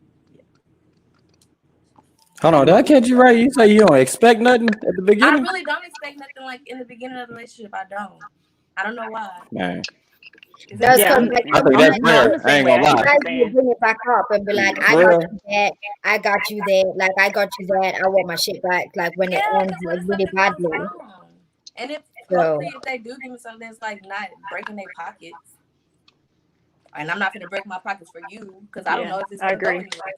[SPEAKER 10] Hold on, did I catch you right? You say you don't expect nothing at the
[SPEAKER 3] I
[SPEAKER 10] beginning?
[SPEAKER 3] really don't expect nothing like in the beginning of the relationship. I don't know why.
[SPEAKER 10] Man,
[SPEAKER 8] That's
[SPEAKER 6] Yeah,
[SPEAKER 8] because like
[SPEAKER 10] I think that's
[SPEAKER 6] no, I'm
[SPEAKER 10] fair.
[SPEAKER 6] the
[SPEAKER 10] I
[SPEAKER 6] same
[SPEAKER 10] ain't
[SPEAKER 6] way.
[SPEAKER 10] gonna
[SPEAKER 6] I get
[SPEAKER 10] lie.
[SPEAKER 6] what
[SPEAKER 8] you
[SPEAKER 6] you're saying.
[SPEAKER 8] bring it back up and be like, I
[SPEAKER 10] For
[SPEAKER 8] got
[SPEAKER 10] real.
[SPEAKER 8] you that, I got you that, like I got you that, I want my shit back. Like when it
[SPEAKER 3] Yeah,
[SPEAKER 8] ends
[SPEAKER 3] because
[SPEAKER 8] like
[SPEAKER 3] what if
[SPEAKER 8] really
[SPEAKER 3] something goes
[SPEAKER 8] badly.
[SPEAKER 3] wrong? And if
[SPEAKER 8] So
[SPEAKER 3] hopefully if they do give me something that's like not breaking their pockets, and I'm not gonna break my pockets for you because I don't know if it's
[SPEAKER 6] I
[SPEAKER 3] gonna go
[SPEAKER 6] agree.
[SPEAKER 3] anywhere.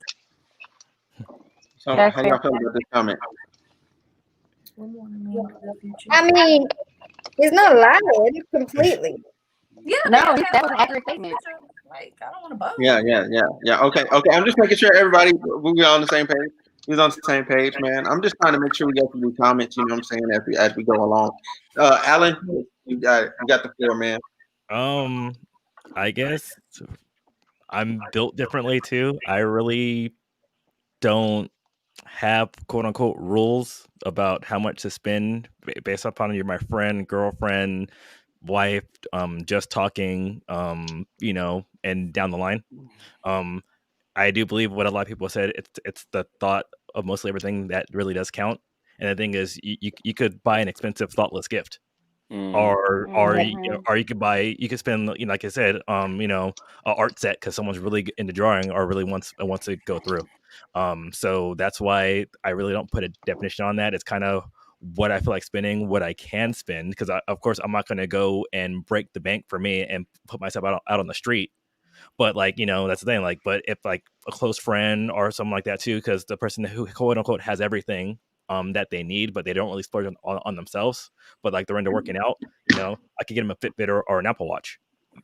[SPEAKER 1] So
[SPEAKER 7] That's
[SPEAKER 1] how
[SPEAKER 7] fair.
[SPEAKER 1] y'all feel about this comment?
[SPEAKER 8] I mean, it's not lying completely.
[SPEAKER 3] Yeah,
[SPEAKER 7] No,
[SPEAKER 3] yeah,
[SPEAKER 7] that was an accurate statement.
[SPEAKER 3] like I don't want to bug.
[SPEAKER 1] Yeah. Okay. I'm just making sure everybody we're on the same page. We're on the same page, man. I'm just trying to make sure we get some good comments. You know what I'm saying as we go along. Alan, you got the floor, man.
[SPEAKER 2] I guess I'm built differently too. I really don't have quote unquote rules about how much to spend based upon you're my friend, girlfriend, wife, just talking, and down the line. I do believe what a lot of people said. It's the thought of mostly everything that really does count. And the thing is, you could buy an expensive, thoughtless gift, or you could spend, like I said, a art set because someone's really into drawing or really wants to go through. So that's why I really don't put a definition on that. It's kind of what I feel like spending, what I can spend, because of course I'm not going to go and break the bank for me and put myself out on the street. But that's the thing. Like, but if like a close friend or something like that too, because the person who quote unquote has everything that they need, but they don't really splurge on themselves, but like they're into working out, I could get them a Fitbit or an Apple Watch,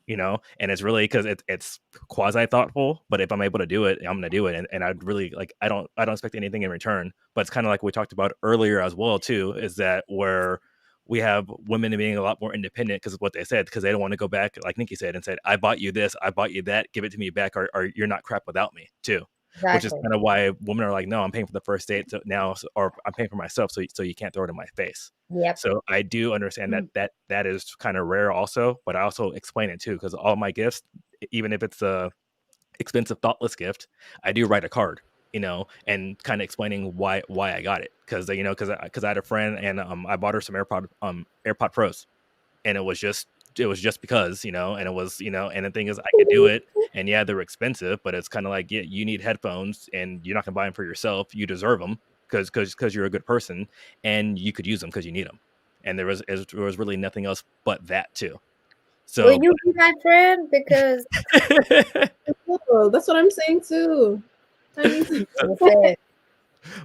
[SPEAKER 2] and it's really because it's quasi thoughtful. But if I'm able to do it, I'm gonna do it, and I'd really like I don't expect anything in return. But it's kind of like we talked about earlier as well too, is that where we have women being a lot more independent because of what they said, because they don't want to go back, like Nikki said, and said, I bought you this, I bought you that, give it to me back, or you're not crap without me too. which is
[SPEAKER 8] Exactly.
[SPEAKER 2] kind of why women are like, no, I'm paying for the first date now, or I'm paying for myself, so you can't throw it in my face.
[SPEAKER 8] Yep.
[SPEAKER 2] So I do understand that is kind of rare also, but I also explain it too, because all my gifts, even if it's a expensive thoughtless gift, I do write a card, and kind of explaining why I got it, because I had a friend, and I bought her some AirPod Pros, and it was just because, and it was, and the thing is, I could do it, and yeah, they're expensive, but it's kind of like, yeah, you need headphones, and you're not gonna buy them for yourself, you deserve them because you're a good person, and you could use them because you need them, and there was really nothing else but that too. So
[SPEAKER 8] Will you be my friend? Because
[SPEAKER 4] Oh, that's what I'm saying too. I need to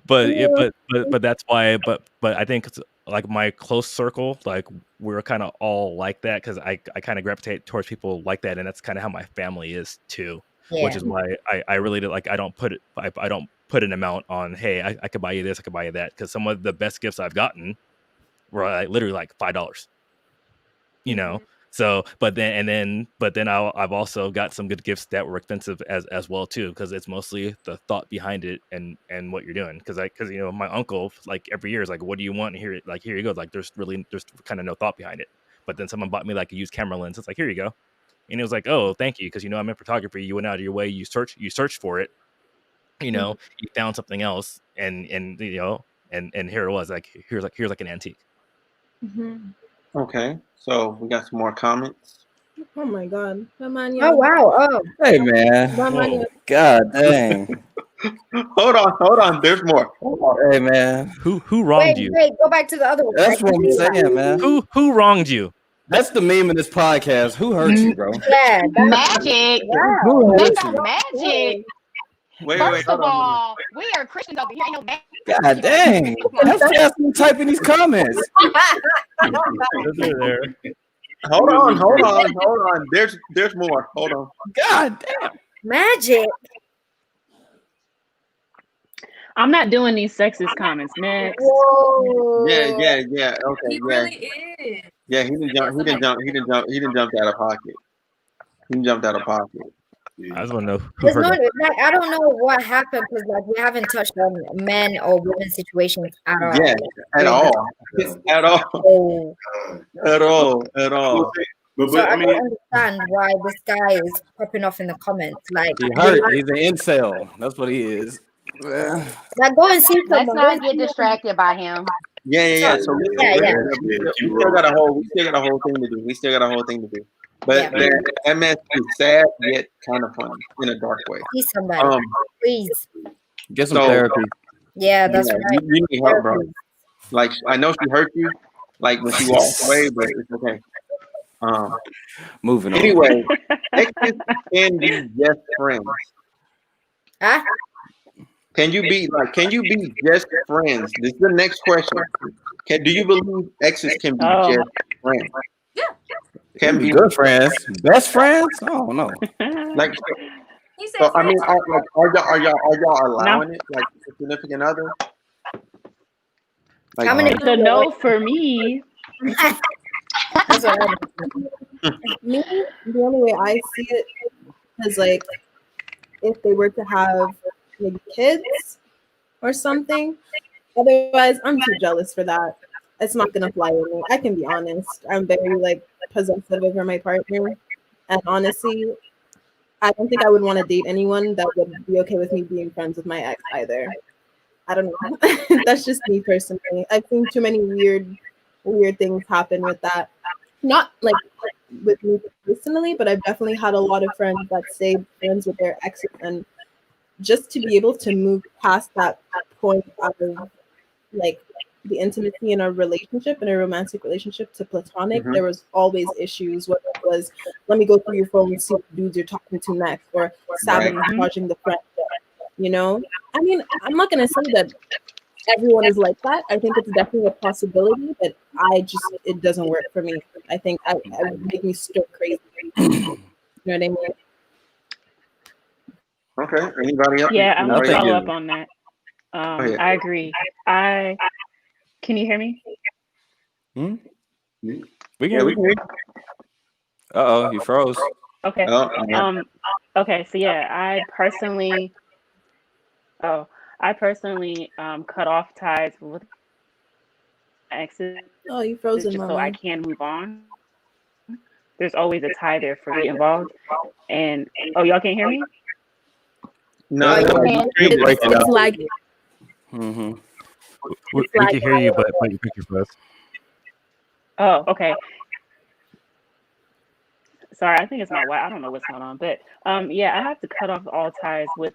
[SPEAKER 2] but that's why, but I think it's like my close circle, like we're kind of all like that, because I kind of gravitate towards people like that, and that's kind of how my family is too. Which is why I really do, like, I don't put an amount on, hey, I could buy you this, I could buy you that, because some of the best gifts I've gotten were like literally like $5, So, but then I've also got some good gifts that were expensive as well too, because it's mostly the thought behind it and what you're doing. Because my uncle, like, every year is like, what do you want? Here you go. Like, there's kind of no thought behind it. But then someone bought me like a used camera lens. It's like, here you go, and it was like, oh, thank you, because I'm in photography. You went out of your way. You searched for it. You found something else, and here it was. Like, here's like an antique.
[SPEAKER 4] Mm-hmm.
[SPEAKER 1] Okay, so we got some more comments.
[SPEAKER 4] Oh my god.
[SPEAKER 8] Oh wow. Oh.
[SPEAKER 10] Hey man. God dang.
[SPEAKER 1] Hold on. There's more.
[SPEAKER 10] Hey man.
[SPEAKER 2] Who wronged you?
[SPEAKER 8] Wait, go back to the other one.
[SPEAKER 10] That's what I'm saying, man.
[SPEAKER 2] Who wronged you?
[SPEAKER 10] That's the meme in this podcast. Who hurt you, bro?
[SPEAKER 7] Yeah, magic.
[SPEAKER 10] Who
[SPEAKER 7] They
[SPEAKER 10] hurt
[SPEAKER 7] got
[SPEAKER 10] you?
[SPEAKER 7] magic.
[SPEAKER 1] Wait,
[SPEAKER 7] First of
[SPEAKER 1] hold on.
[SPEAKER 7] all, we are Christians over here. Ain't no magic.
[SPEAKER 10] God dang. That's fast when you type in these comments.
[SPEAKER 1] Hold on. There's more. Hold on.
[SPEAKER 10] God damn.
[SPEAKER 8] Magic.
[SPEAKER 6] I'm not doing these sexist comments. Next.
[SPEAKER 8] Whoa.
[SPEAKER 1] Yeah. Okay.
[SPEAKER 3] He really is.
[SPEAKER 1] Yeah, he didn't jump out of pocket. He jumped out of pocket.
[SPEAKER 2] I just want to know who
[SPEAKER 8] There's
[SPEAKER 2] hurt
[SPEAKER 8] no,
[SPEAKER 2] him.
[SPEAKER 8] like, I don't know what happened, because like we haven't touched on men or women situations at all.
[SPEAKER 1] Yeah, at all. At all. At all.
[SPEAKER 5] But
[SPEAKER 8] So I
[SPEAKER 5] I mean,
[SPEAKER 8] don't understand why this guy is popping off in the comments. Like,
[SPEAKER 10] He hurt. He's an incel. That's what he is.
[SPEAKER 8] like, go and see
[SPEAKER 7] Let's
[SPEAKER 8] someone.
[SPEAKER 7] not get distracted by him.
[SPEAKER 1] Yeah. So we still got a whole thing to do. But that mess is sad yet kind of funny in a dark way.
[SPEAKER 8] See somebody, please.
[SPEAKER 10] Get some therapy.
[SPEAKER 8] Yeah, that's right.
[SPEAKER 1] You need help, bro. Like, I know she hurt you, like when she walked away, but it's okay.
[SPEAKER 10] Moving on.
[SPEAKER 1] Anyway, exes can be just friends.
[SPEAKER 8] Huh?
[SPEAKER 1] Can you be just friends? This is the next question. Do you believe exes can be just friends?
[SPEAKER 3] Yeah.
[SPEAKER 1] Can be
[SPEAKER 10] good friends. Best friends? Oh no.
[SPEAKER 1] Like,
[SPEAKER 3] He said
[SPEAKER 1] so I mean,
[SPEAKER 3] friends.
[SPEAKER 1] are y'all allowing it, like a significant other? Like,
[SPEAKER 8] How many
[SPEAKER 6] It's a no for me.
[SPEAKER 8] That's what
[SPEAKER 4] Me, the only way I see it is like if they were to have maybe kids or something. Otherwise, I'm too jealous for that. It's not gonna fly with me. I can be honest. I'm very like possessive over my partner, and honestly, I don't think I would want to date anyone that would be okay with me being friends with my ex either. I don't know. That's just me personally. I've seen too many weird things happen with that. Not like with me personally, but I've definitely had a lot of friends that stayed friends with their exes, and just to be able to move past that point of like the intimacy in a relationship, in a romantic relationship, to platonic, there was always issues, whether it was, let me go through your phone and see what dudes you're talking to next, or sabotaging the friendship, you know? I mean, I'm not going to say that everyone is like that. I think it's definitely a possibility, but it doesn't work for me. I think it would make me stir crazy. You know what I mean?
[SPEAKER 1] okay. Anybody else?
[SPEAKER 6] Yeah, I'm
[SPEAKER 1] Anybody
[SPEAKER 6] gonna follow
[SPEAKER 1] else?
[SPEAKER 6] up on that.
[SPEAKER 1] ahead.
[SPEAKER 6] I agree. Can you hear me?
[SPEAKER 10] We
[SPEAKER 1] Yeah,
[SPEAKER 10] can.
[SPEAKER 1] we can hear you.
[SPEAKER 10] You froze.
[SPEAKER 6] Okay.
[SPEAKER 1] Oh, yeah.
[SPEAKER 6] Okay. So yeah, I personally Oh, I personally cut off ties with my exes
[SPEAKER 4] Oh, you frozen,
[SPEAKER 6] just so I
[SPEAKER 4] mama.
[SPEAKER 6] can move on. There's always a tie there for me involved. And oh, y'all can't hear me?
[SPEAKER 1] No,
[SPEAKER 8] Oh,
[SPEAKER 1] no,
[SPEAKER 8] you
[SPEAKER 1] you
[SPEAKER 8] can.
[SPEAKER 1] streamed
[SPEAKER 10] You're
[SPEAKER 1] it.
[SPEAKER 10] breaking
[SPEAKER 4] It's
[SPEAKER 10] up.
[SPEAKER 4] like
[SPEAKER 10] Mm-hmm.
[SPEAKER 2] We
[SPEAKER 4] like
[SPEAKER 2] can hear you, but your picture froze.
[SPEAKER 6] Oh, okay. Sorry, I think it's my wife. I don't know what's going on, but yeah, I have to cut off all ties with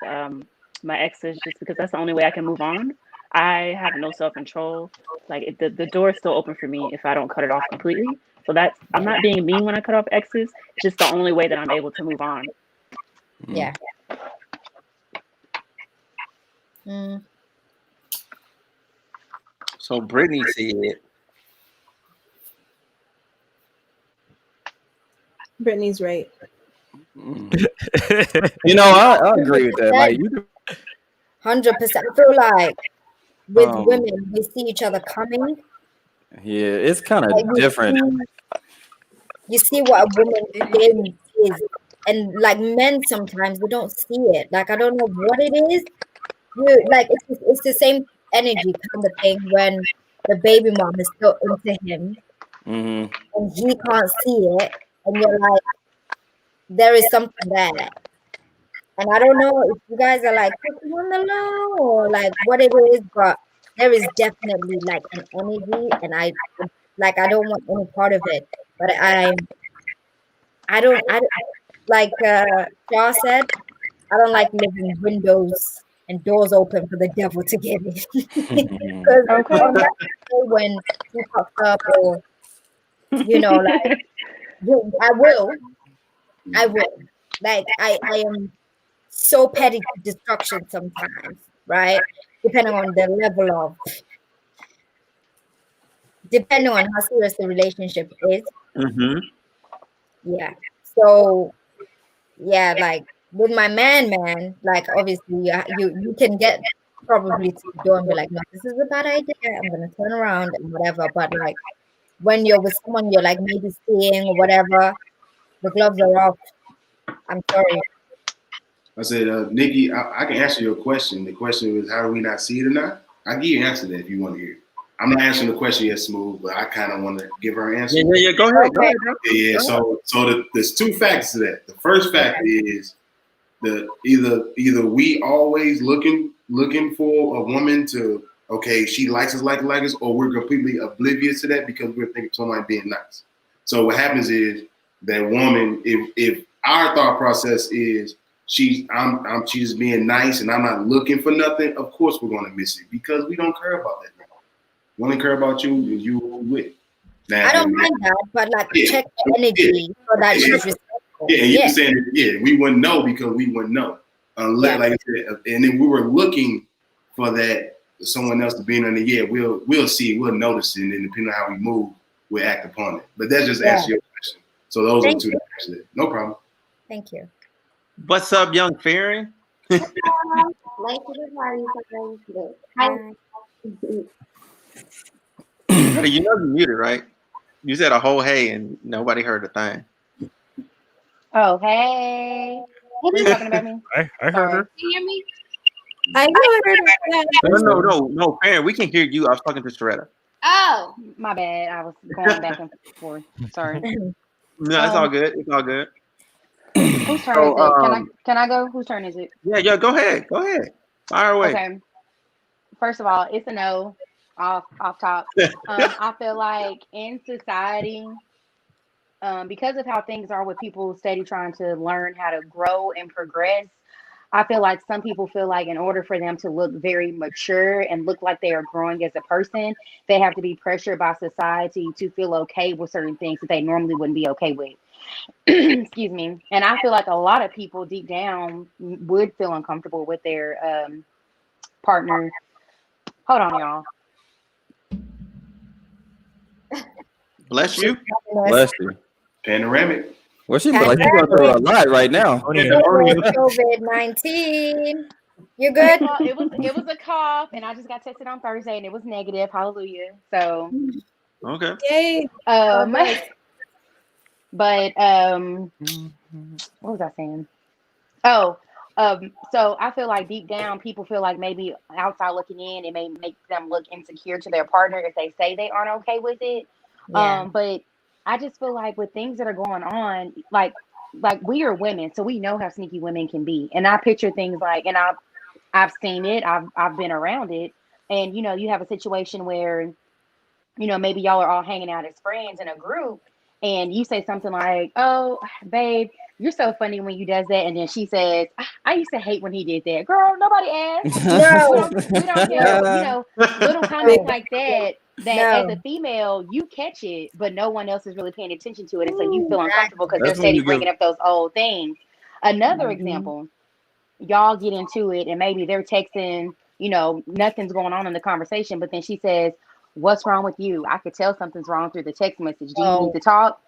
[SPEAKER 6] my exes just because that's the only way I can move on. I have no self control. Like the door is still open for me if I don't cut it off completely. So that's I'm not being mean when I cut off exes. It's just the only way that I'm able to move on.
[SPEAKER 8] Yeah. Mm.
[SPEAKER 1] So Brittany said,
[SPEAKER 4] Brittany's right.
[SPEAKER 10] You know, I agree with that. Like you,
[SPEAKER 8] 100%. I feel like with
[SPEAKER 10] um,
[SPEAKER 8] women, we see each other coming.
[SPEAKER 10] yeah, it's kind
[SPEAKER 8] Like
[SPEAKER 10] of different.
[SPEAKER 8] you see what a woman game is, and like men sometimes they don't see it. Like I don't know what it is. You like it's the same energy kind of thing when the baby mom is still into him
[SPEAKER 10] Mm-hmm.
[SPEAKER 8] and he can't see it, and you're like, there is something there. And I don't know if you guys are like cooking on the low or like what it is, but there is definitely like an energy, and I don't want any part of it. But I don't like Shaw said, I don't like leaving windows and doors open for the devil to get in. Because
[SPEAKER 6] Okay.
[SPEAKER 8] on that day when he pops up, or like I will. Like I am so petty to destruction sometimes, right? Depending on the level of, depending on how serious the relationship is.
[SPEAKER 1] mm-hmm.
[SPEAKER 8] Yeah. So yeah, like with my man, like obviously you can get probably to the door and be like, no, this is a bad idea. I'm gonna turn around and whatever. But like when you're with someone you're like maybe seeing or whatever, the gloves are off. I'm sorry.
[SPEAKER 5] I said, Nikki, I can answer your question. The question was, how do we not see it or not? I will give you an answer to that if you want to hear it. I'm not answering the question yet, Smooth, but I kind of want to give her an answer.
[SPEAKER 1] Yeah. Go ahead. Go ahead.
[SPEAKER 5] Yeah. So there's two facts to that. The first fact is either we always looking for a woman to, okay, she likes us like us, or we're completely oblivious to that because we're thinking somebody being nice. So what happens is that woman, if our thought process is she's just being nice and I'm not looking for nothing, of course we're gonna miss it because we don't care about that. We only care about you and you with. Now,
[SPEAKER 8] I don't mind that, but like check the energy so that she's respectful.
[SPEAKER 5] Yeah, and you were saying we wouldn't know because we wouldn't know. Unless, like I said, and then we were looking for that someone else to be in the we'll see, we'll notice it, and then depending on how we move, we'll act upon it. But that just answers your question. So those are two answers. No problem.
[SPEAKER 8] Thank you.
[SPEAKER 1] What's up, young fairy? Hey, you know you're muted, right? You said a whole hey and nobody heard a thing.
[SPEAKER 7] Oh, hey. Were you talking about me?
[SPEAKER 2] I heard her.
[SPEAKER 7] Can you hear me?
[SPEAKER 4] I heard her.
[SPEAKER 1] No, Farron, we can hear you. I was talking to Sharetta.
[SPEAKER 7] Oh, my bad. I was going back and forth. Sorry.
[SPEAKER 1] No, it's all good. It's all good.
[SPEAKER 7] Whose turn is it? Can I go? Whose turn is it?
[SPEAKER 1] Yeah, go ahead. Fire away.
[SPEAKER 7] Okay. First of all, it's a no off top. I feel like in society, because of how things are with people steady trying to learn how to grow and progress, I feel like some people feel like in order for them to look very mature and look like they are growing as a person, they have to be pressured by society to feel okay with certain things that they normally wouldn't be okay with. Excuse me. And I feel like a lot of people deep down would feel uncomfortable with their partner. Hold on, y'all.
[SPEAKER 1] Bless you.
[SPEAKER 10] Bless you.
[SPEAKER 5] Panoramic.
[SPEAKER 10] Well, she like she's going through a lot right now.
[SPEAKER 8] COVID-19. You good?
[SPEAKER 7] Well, it was a cough, and I just got tested on Thursday, and it was negative. Hallelujah. So
[SPEAKER 1] okay.
[SPEAKER 4] Yay.
[SPEAKER 7] But what was I saying? Oh, So I feel like deep down, people feel like maybe outside looking in, it may make them look insecure to their partner if they say they aren't okay with it.
[SPEAKER 8] Yeah.
[SPEAKER 7] But I just feel like with things that are going on, like we are women, so we know how sneaky women can be. And I picture things like, and I've seen it, I've been around it, and you have a situation where maybe y'all are all hanging out as friends in a group, and you say something like, "Oh, babe, you're so funny when you does that," and then she says, "I used to hate when he did that." Girl, nobody asked.
[SPEAKER 8] No,
[SPEAKER 7] We don't care. Little comments like that. That as a
[SPEAKER 8] no.
[SPEAKER 7] female, you catch it, but no one else is really paying attention to it, and so you feel uncomfortable
[SPEAKER 8] Exactly.
[SPEAKER 7] because they're
[SPEAKER 10] That's when
[SPEAKER 7] steady
[SPEAKER 10] you give.
[SPEAKER 7] bringing up those old things. Another
[SPEAKER 4] Mhm.
[SPEAKER 7] example, y'all get into it and maybe they're texting, nothing's going on in the conversation, but then she says, "What's wrong with you? I could tell something's wrong through the text message. Do you need
[SPEAKER 8] Oh,
[SPEAKER 7] to talk?"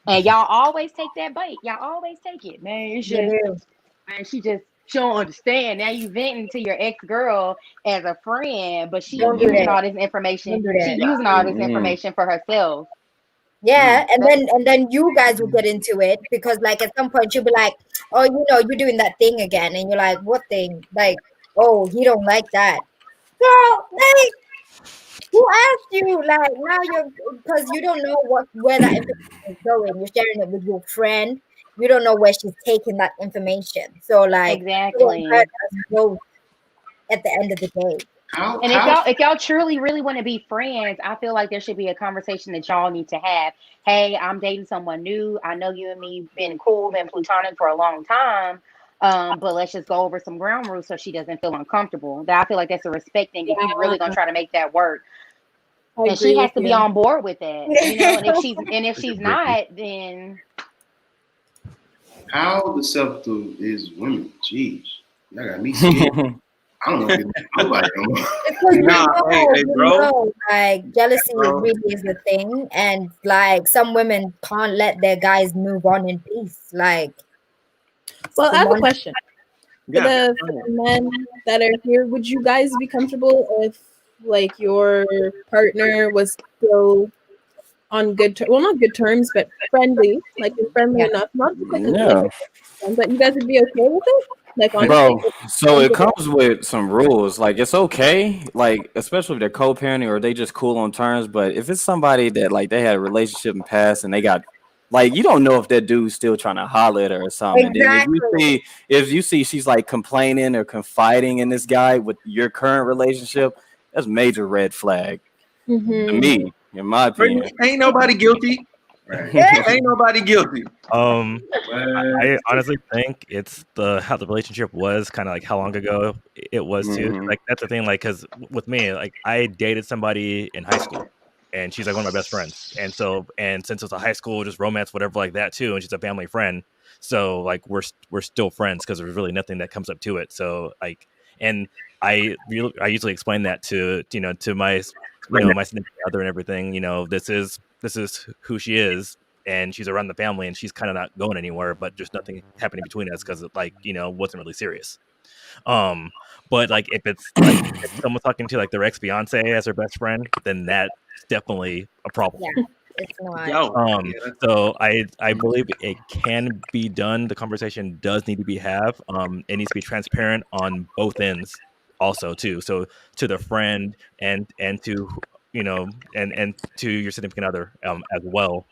[SPEAKER 7] And y'all always take that bait. Y'all always take it. Man, it's
[SPEAKER 8] you
[SPEAKER 7] just,
[SPEAKER 8] do.
[SPEAKER 7] man, she don't understand. Now you venting to your ex-girl as a friend, but she
[SPEAKER 8] Don't do
[SPEAKER 7] using
[SPEAKER 8] that.
[SPEAKER 7] all this information.
[SPEAKER 8] Don't do
[SPEAKER 7] She
[SPEAKER 8] that.
[SPEAKER 7] using all this
[SPEAKER 10] Mm.
[SPEAKER 7] information for herself.
[SPEAKER 8] Yeah, and
[SPEAKER 7] That,
[SPEAKER 8] then you guys will get into it because like at some point you'll be like, oh, you're doing that thing again, and you're like, what thing? Like, oh, he don't like that. Girl, like, who asked you? Like now you're because you don't know where that information is going. You're sharing it with your friend. You don't know where she's taking that information. So like it will hurt
[SPEAKER 7] exactly.
[SPEAKER 8] us both at the end of the day.
[SPEAKER 5] How
[SPEAKER 7] And
[SPEAKER 5] how
[SPEAKER 7] if y'all truly really want to be friends, I feel like there should be a conversation that y'all need to have. Hey, I'm dating someone new. I know you and me been cool, been platonic for a long time. But let's just go over some ground rules so she doesn't feel uncomfortable. That I feel like that's a respect thing if you really gonna
[SPEAKER 4] Yeah,
[SPEAKER 7] try to make that work.
[SPEAKER 4] I
[SPEAKER 7] And she
[SPEAKER 4] agree
[SPEAKER 7] has
[SPEAKER 4] with
[SPEAKER 7] to be
[SPEAKER 4] you.
[SPEAKER 7] on board with that, And if
[SPEAKER 2] Look
[SPEAKER 7] she's
[SPEAKER 2] at Brittany.
[SPEAKER 7] not, then
[SPEAKER 5] how deceptive is women? Jeez, that got me scared. I don't want to get nobody no more.
[SPEAKER 8] Because
[SPEAKER 1] Nah, hey, bro,
[SPEAKER 8] like jealousy
[SPEAKER 1] bro.
[SPEAKER 8] really is a thing, and like some women can't let their guys move on in peace. Like
[SPEAKER 4] Well, I have a
[SPEAKER 8] someone,
[SPEAKER 4] question for
[SPEAKER 1] Yeah,
[SPEAKER 4] the men that are here. Would you guys be comfortable if like your partner was still on good terms? Well, not good terms, but friendly, like you're friendly
[SPEAKER 8] yeah,
[SPEAKER 4] enough, not just like
[SPEAKER 10] Yeah,
[SPEAKER 4] friends, but you guys would be okay with it? Like honestly,
[SPEAKER 10] bro. So it comes with some rules. Like it's okay, like especially if they're co-parenting or they just cool on terms. But if it's somebody that like they had a relationship in past and they got like you don't know if that dude's still trying to holler at her or something. And then
[SPEAKER 8] exactly.
[SPEAKER 10] if you see she's like complaining or confiding in this guy with your current relationship, that's major red flag to
[SPEAKER 4] Mm-hmm.
[SPEAKER 10] me, in my opinion.
[SPEAKER 1] Brittany, ain't nobody guilty.
[SPEAKER 5] Right.
[SPEAKER 1] Ain't nobody guilty.
[SPEAKER 2] Um,
[SPEAKER 5] What?
[SPEAKER 2] I honestly think it's how the relationship was, kind of like how long ago it was too.
[SPEAKER 10] Mhm.
[SPEAKER 2] Like that's the thing. Like, because with me, like I dated somebody in high school, and she's like one of my best friends. And since it's a high school, just romance, whatever, like that too. And she's a family friend, so like we're still friends because there's really nothing that comes up to it. So like, and I usually explain that to to my my significant other and everything. This is who she is, and she's around the family, and she's kind of not going anywhere, but just nothing happening between us because like wasn't really serious. um but like if it's like if someone's talking to like their ex-fiance as their best friend, then that's definitely a problem.
[SPEAKER 8] Yeah, it's not.
[SPEAKER 1] Yo,
[SPEAKER 2] So I believe it can be done. The conversation does need to be it needs to be transparent on both ends also too, so to the friend and to and to your significant other as well,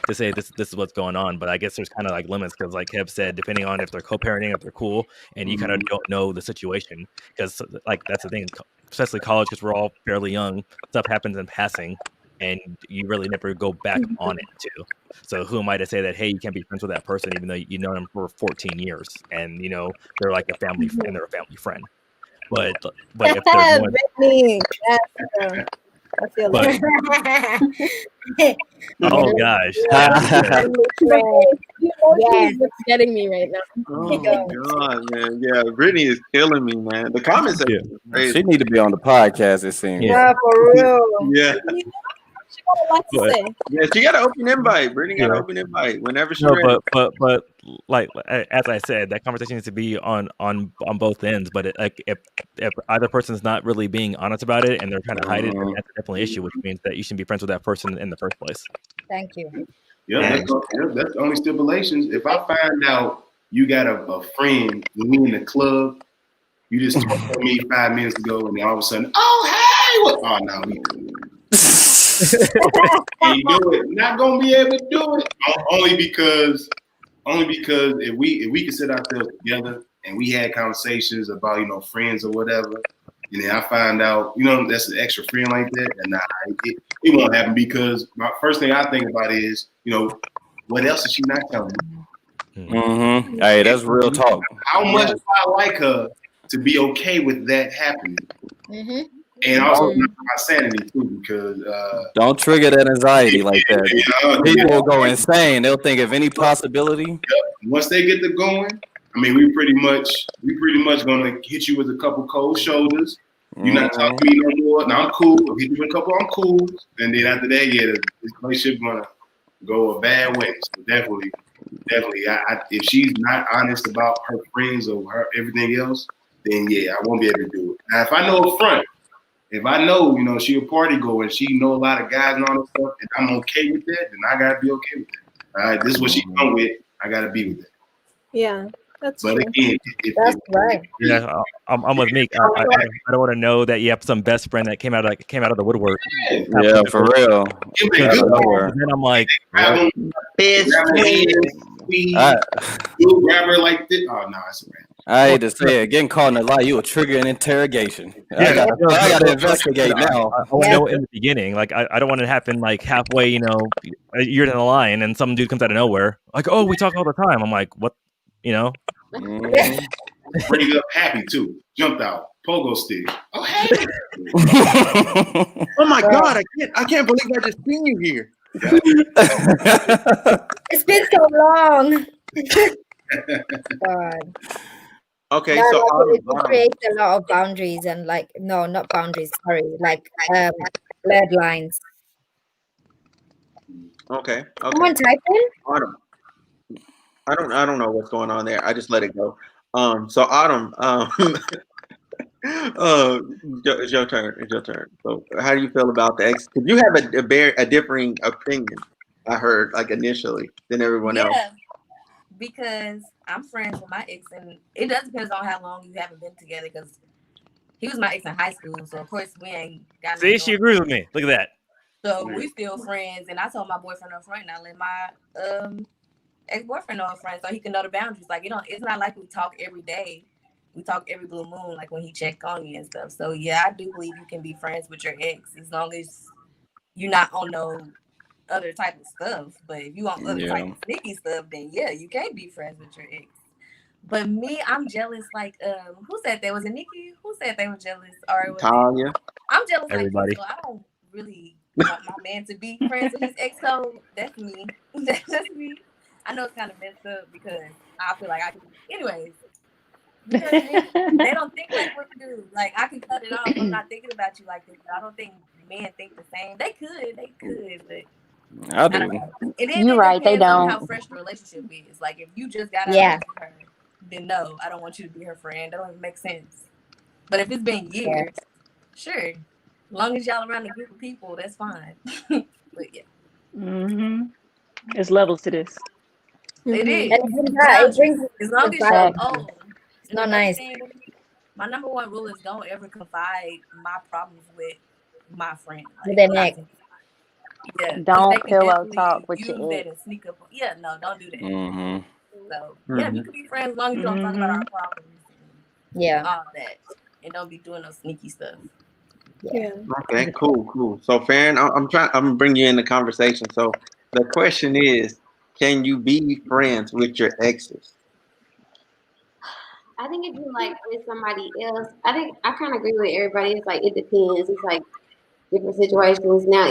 [SPEAKER 2] to say this is what's going on. But I guess there's kind of like limits because, like Kev said, depending on if they're co-parenting, if they're cool, and you kind of don't know the situation, because like that's the thing, especially college, because we're all fairly young. Stuff happens in passing, and you really never go back on it too. So who am I to say that hey, you can't be friends with that person even though you know them for 14 years and they're like a family and they're a family friend. But if they're doing
[SPEAKER 4] Brittany, yes, I feel
[SPEAKER 2] but
[SPEAKER 4] it.
[SPEAKER 2] oh gosh,
[SPEAKER 8] Yes,
[SPEAKER 4] What's getting me right now?
[SPEAKER 1] oh my god, man. Yeah, Brittany is killing me, man. The comment
[SPEAKER 2] yeah,
[SPEAKER 1] section is crazy.
[SPEAKER 10] She need to be on the podcast. It seems.
[SPEAKER 2] yeah.
[SPEAKER 8] yeah, for real.
[SPEAKER 1] Yeah,
[SPEAKER 4] She got a lot to
[SPEAKER 2] But
[SPEAKER 4] say.
[SPEAKER 1] yeah. She got an open invite. Brittany got an
[SPEAKER 2] yeah.
[SPEAKER 1] open invite whenever she's
[SPEAKER 2] No,
[SPEAKER 1] ready.
[SPEAKER 2] but like as I said, that conversation needs to be on both ends. But like if either person's not really being honest about it and they're trying to hide it, then that's definitely an issue, which means that you shouldn't be friends with that person in the first place.
[SPEAKER 8] Thank you.
[SPEAKER 5] Yeah,
[SPEAKER 2] And
[SPEAKER 5] that's the only stipulations. If I find out you got a friend when we in the club, you just talked to me 5 minutes ago, and then all of a sudden, oh hey, what? Oh no, we can't do it. Not gonna be able to do it. Only because if we could sit ourselves together and we had conversations about friends or whatever, and then I find out that's an extra friend like that, and it won't happen because my first thing I think about is what else is she not telling me?
[SPEAKER 10] Mm-hmm. Hey, that's real talk.
[SPEAKER 5] How much do I like her to be okay with that happening?
[SPEAKER 8] Mm-hmm.
[SPEAKER 5] And also my sanity too, because
[SPEAKER 10] don't trigger that anxiety like that. People will go insane. They'll think of any possibility.
[SPEAKER 5] Once they get to going, I mean, we pretty much gonna hit you with a couple cold shoulders. You're not talking to me no more. Now I'm cool. I'll hit you with a couple. I'm cool. And then after that, this relationship gonna go a bad way. So definitely. If she's not honest about her friends or her everything else, then I won't be able to do it. Now, if I know up front, if I know, she a party goer and she know a lot of guys and all that stuff, and I'm okay with that, then I gotta be okay with that. All right, this is what she come with. I gotta be with it.
[SPEAKER 4] Yeah, that's
[SPEAKER 5] but
[SPEAKER 4] true.
[SPEAKER 5] again,
[SPEAKER 8] That's right.
[SPEAKER 2] Yeah, I'm with Meek. I don't want to know that you have some best friend that came out of the woodwork.
[SPEAKER 10] Yeah, for real. Out of nowhere.
[SPEAKER 2] And then I'm like,
[SPEAKER 1] Best
[SPEAKER 5] you grab her like this. Oh no, it's right.
[SPEAKER 10] I hate to say it, getting caught in a lie, you will trigger an interrogation. I gotta investigate now.
[SPEAKER 2] I want to know in the beginning. Like, I don't want to happen like halfway, a year down the line, and some dude comes out of nowhere, like, oh, we talk all the time. I'm like, what,
[SPEAKER 5] Bring up happy too. Jumped out. Pogo stick. Oh hey.
[SPEAKER 1] Oh my God! I can't believe I just seen you here.
[SPEAKER 8] It's been so long. God.
[SPEAKER 1] Okay,
[SPEAKER 8] No,
[SPEAKER 1] so
[SPEAKER 8] it creates a lot of boundaries and no, not boundaries. Sorry, blurred lines.
[SPEAKER 1] Okay.
[SPEAKER 8] Someone type in?
[SPEAKER 1] Autumn. I don't know what's going on there. I just let it go. So Autumn, it's your turn. It's your turn. So how do you feel about the ex? Because you have a differing opinion. I heard initially than everyone else.
[SPEAKER 3] Yeah, because I'm friends with my ex, and it does depend on how long you haven't been together. Because he was my ex in high school, so of course we ain't got.
[SPEAKER 2] See, she agrees with me. Look at that.
[SPEAKER 3] So we still friends, and I told my boyfriend up front, and I let my ex-boyfriend know up front, so he can know the boundaries. Like it's not like we talk every day. We talk every blue moon, like when he check on you and stuff. So yeah, I do believe you can be friends with your ex as long as you're not on no other type of stuff. But if you on other type of sneaky stuff, then yeah, you can't be friends with your ex. But me, I'm jealous. Like who said that? Was it Nikki? Who said they were jealous? Or was
[SPEAKER 1] Tanya.
[SPEAKER 3] I'm jealous.
[SPEAKER 2] Everybody.
[SPEAKER 3] Like you, so I don't really want my man to be friends with his ex. So that's me. That's just me. I know it's kind of messed up because I feel like I can. Anyways, because they don't think like what you do. Like I can cut it off. I'm not thinking about you like this. I don't think men think the same. They could, but
[SPEAKER 10] I do.
[SPEAKER 7] You're right. They don't.
[SPEAKER 3] How fresh the relationship is. Like if you just got out with her, then no, I don't want you to be her friend. That don't even make sense. But if it's been years, sure. As long as y'all around a group of people, that's fine. But yeah.
[SPEAKER 6] Mm-hmm. There's levels to this.
[SPEAKER 3] It is.
[SPEAKER 8] It brings
[SPEAKER 3] as long as you're old.
[SPEAKER 8] It's not nice.
[SPEAKER 3] My number one rule is don't ever confide my problems with my friend.
[SPEAKER 8] With their neck.
[SPEAKER 3] Yeah.
[SPEAKER 7] Don't pillow talk with your ex.
[SPEAKER 3] And sneak up. Yeah, no, don't do that.
[SPEAKER 10] Mm-hmm.
[SPEAKER 3] So yeah, you can be friends as long as you don't talk about our problems.
[SPEAKER 8] Yeah.
[SPEAKER 3] All that. And don't be doing no sneaky stuff.
[SPEAKER 8] Yeah.
[SPEAKER 1] Okay, cool. So Farron, I'm gonna bring you in the conversation. So the question is, can you be friends with your exes?
[SPEAKER 11] I think if you with somebody else, I think I kind of agree with everybody. It's it depends. It's different situations. Now,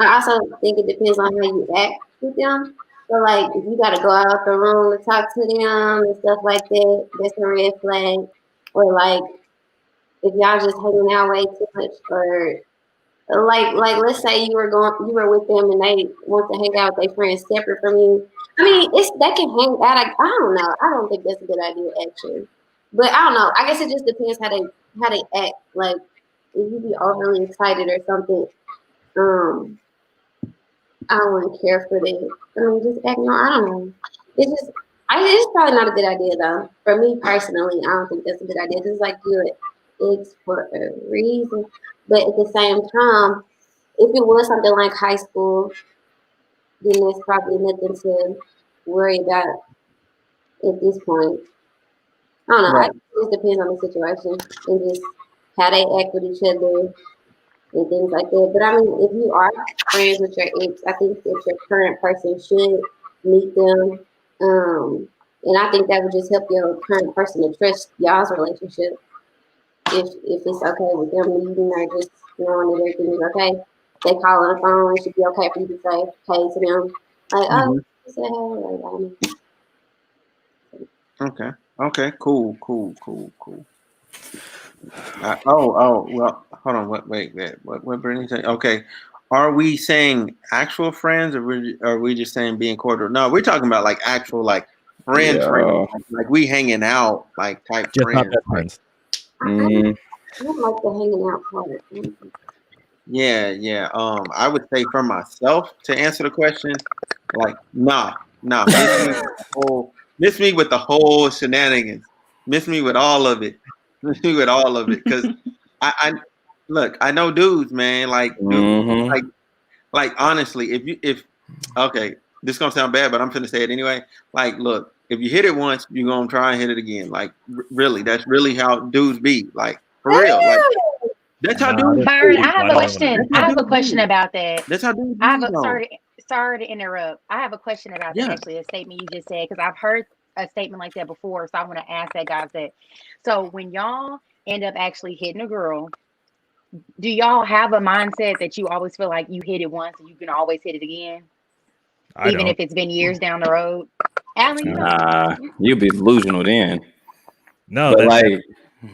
[SPEAKER 11] I also think it depends on how you act with them. So if you got to go out the room and talk to them and stuff like that, that's a red flag. Or if y'all just hanging out way too much, or let's say you were with them and they want to hang out with their friends separate from you. I mean, that can hang out. I don't know. I don't think that's a good idea actually. But I don't know. I guess it just depends how they act. Like if you be overly excited or something, I wouldn't care for that. I mean, just act. No, I don't know. It's just It's probably not a good idea though. For me personally, I don't think that's a good idea. Just like you, it's for a reason. But at the same time, if it was something like high school, then there's probably nothing to worry about at this point. I don't know. I
[SPEAKER 1] Right.
[SPEAKER 11] think it just depends on the situation and just how they act with each other and things like that. But I mean, if you are friends with your ex, I think that your current person should meet them. And I think that would just help your current person to trust y'all's relationship. If it's okay with them meeting or just knowing that everything is okay. They call on the phone, it should be okay for you to say hey to them. Like,
[SPEAKER 1] Hmm.
[SPEAKER 11] oh, you say hey.
[SPEAKER 1] Okay. Okay. Cool. Cool. Cool. Cool. Well, hold on. Wait. What Brittany saying? Okay. Are we saying actual friends, or are we just saying being cordial? No, we're talking about like actual, like friends,
[SPEAKER 10] Yeah.
[SPEAKER 1] like we hanging out, like type
[SPEAKER 2] Just not
[SPEAKER 1] friends.
[SPEAKER 2] best friends.
[SPEAKER 10] Mhm.
[SPEAKER 11] I don't like the hanging out part.
[SPEAKER 1] Yeah. I would say for myself to answer the question, like, nah. Miss me with the whole shenanigans. Miss me with all of it. Miss me with all of it. Cause I look, I know dudes, man. Like,
[SPEAKER 10] Mhm.
[SPEAKER 1] like honestly, if okay, this gonna sound bad, but I'm gonna say it anyway. Like, look, if you hit it once, you're gonna try and hit it again. Like, really, that's really how dudes be. Like, for real. Like, that's how
[SPEAKER 2] Nah,
[SPEAKER 1] dudes
[SPEAKER 2] there's
[SPEAKER 6] Bird,
[SPEAKER 2] some
[SPEAKER 6] I
[SPEAKER 1] be.
[SPEAKER 2] people
[SPEAKER 6] have
[SPEAKER 2] I
[SPEAKER 6] a
[SPEAKER 2] don't even
[SPEAKER 6] question.
[SPEAKER 1] That's
[SPEAKER 6] I
[SPEAKER 1] how
[SPEAKER 6] have a
[SPEAKER 1] dudes
[SPEAKER 6] question
[SPEAKER 1] be.
[SPEAKER 6] about that.
[SPEAKER 1] That's how dudes
[SPEAKER 6] I have
[SPEAKER 1] be,
[SPEAKER 6] a
[SPEAKER 1] though.
[SPEAKER 6] sorry to interrupt. I have a question about that
[SPEAKER 1] Yeah.
[SPEAKER 6] actually, a statement you just said, because I've heard a statement like that before. So I want to ask that guys that. So when y'all end up actually hitting a girl, do y'all have a mindset that you always feel like you hit it once and you can always hit it again,
[SPEAKER 2] I
[SPEAKER 6] even
[SPEAKER 2] don't.
[SPEAKER 6] if it's been years down the road? Alan, you don't.
[SPEAKER 10] Nah, you'll be delusional then.
[SPEAKER 2] No,
[SPEAKER 10] But
[SPEAKER 2] that
[SPEAKER 10] like,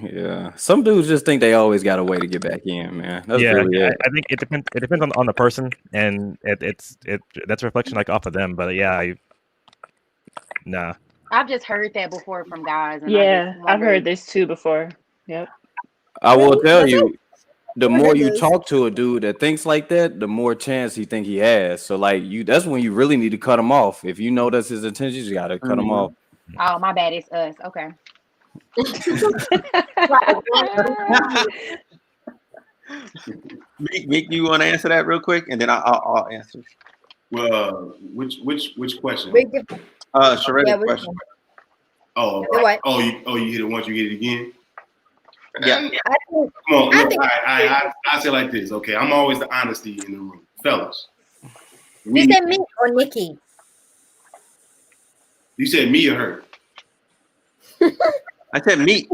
[SPEAKER 10] yeah, some dudes just think they always got a way to get back in, man. That's
[SPEAKER 2] yeah.
[SPEAKER 10] really it.
[SPEAKER 2] I think it depends. It depends on the person, and it's that's a reflection like off of them. But yeah, nah.
[SPEAKER 6] I've just heard that before from guys, and I just
[SPEAKER 12] Yeah, I've heard
[SPEAKER 6] wondered.
[SPEAKER 12] this too before. Yep.
[SPEAKER 10] I will tell
[SPEAKER 8] That's
[SPEAKER 10] you, the
[SPEAKER 8] I
[SPEAKER 10] more
[SPEAKER 8] heard
[SPEAKER 10] you
[SPEAKER 8] those.
[SPEAKER 10] talk to a dude that thinks like that, the more chance he think he has. So like that's when you really need to cut him off. If you know that's his intentions, you gotta cut him off.
[SPEAKER 6] Oh, my bad. It's us. Okay.
[SPEAKER 1] Meek, you want to answer that real quick, and then I'll answer.
[SPEAKER 5] Well, which question?
[SPEAKER 8] Break it-
[SPEAKER 1] Sharetta's
[SPEAKER 8] yeah, which
[SPEAKER 1] question.
[SPEAKER 8] one?
[SPEAKER 5] Oh,
[SPEAKER 8] The what?
[SPEAKER 5] you hit it once, you hit it again.
[SPEAKER 1] Yeah.
[SPEAKER 8] I think,
[SPEAKER 5] Come on,
[SPEAKER 8] I
[SPEAKER 5] look,
[SPEAKER 8] think
[SPEAKER 5] I say like this. Okay, I'm always the honesty in the room, fellas.
[SPEAKER 8] you said me or Nikki.
[SPEAKER 5] You said me or her?
[SPEAKER 1] I said meat.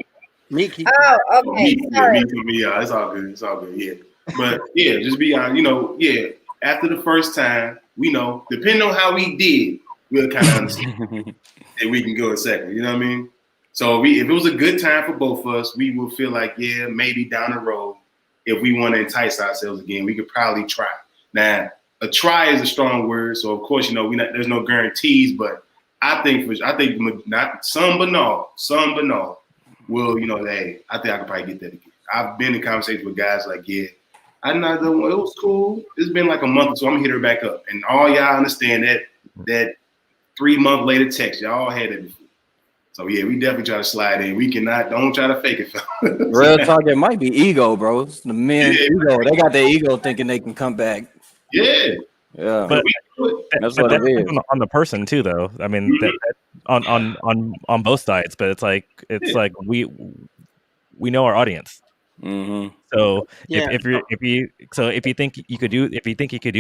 [SPEAKER 1] Meat.
[SPEAKER 8] Oh,
[SPEAKER 5] Oh,
[SPEAKER 8] okay.
[SPEAKER 5] me, yeah,
[SPEAKER 8] Sorry.
[SPEAKER 5] me. Yeah, it's all good. It's all good. Yeah, but yeah, just be honest. You know, yeah. After the first time, we know, depending on how we did, we'll kind of understand, and we can go a second. You know what I mean? So if it was a good time for both of us, we would feel like, yeah, maybe down the road, if we want to entice ourselves again, we could probably try. Now, a try is a strong word, so of course, you know, there's no guarantees, but I think not some, but no, will, you know, hey, I think I could probably get that again. I've been in conversations with guys like, yeah, I know it was cool. It's been like a month or so. I'm gonna hit her back up, and all y'all understand that 3 month later text, y'all had it before. So yeah, we definitely try to slide in. We don't try to fake it, fellas.
[SPEAKER 10] Real talk, it might be ego, bro. It's the men's
[SPEAKER 5] Yeah.
[SPEAKER 10] ego. They got their ego thinking they can come back.
[SPEAKER 5] Yeah.
[SPEAKER 10] Yeah,
[SPEAKER 2] But
[SPEAKER 10] that's
[SPEAKER 2] but
[SPEAKER 10] what
[SPEAKER 2] that
[SPEAKER 10] it
[SPEAKER 2] depends
[SPEAKER 10] is.
[SPEAKER 2] on the person too, though. I mean, that on both sides. But it's like we know our audience.
[SPEAKER 10] Mm-hmm.
[SPEAKER 2] So
[SPEAKER 1] Yeah.
[SPEAKER 2] if you think you could do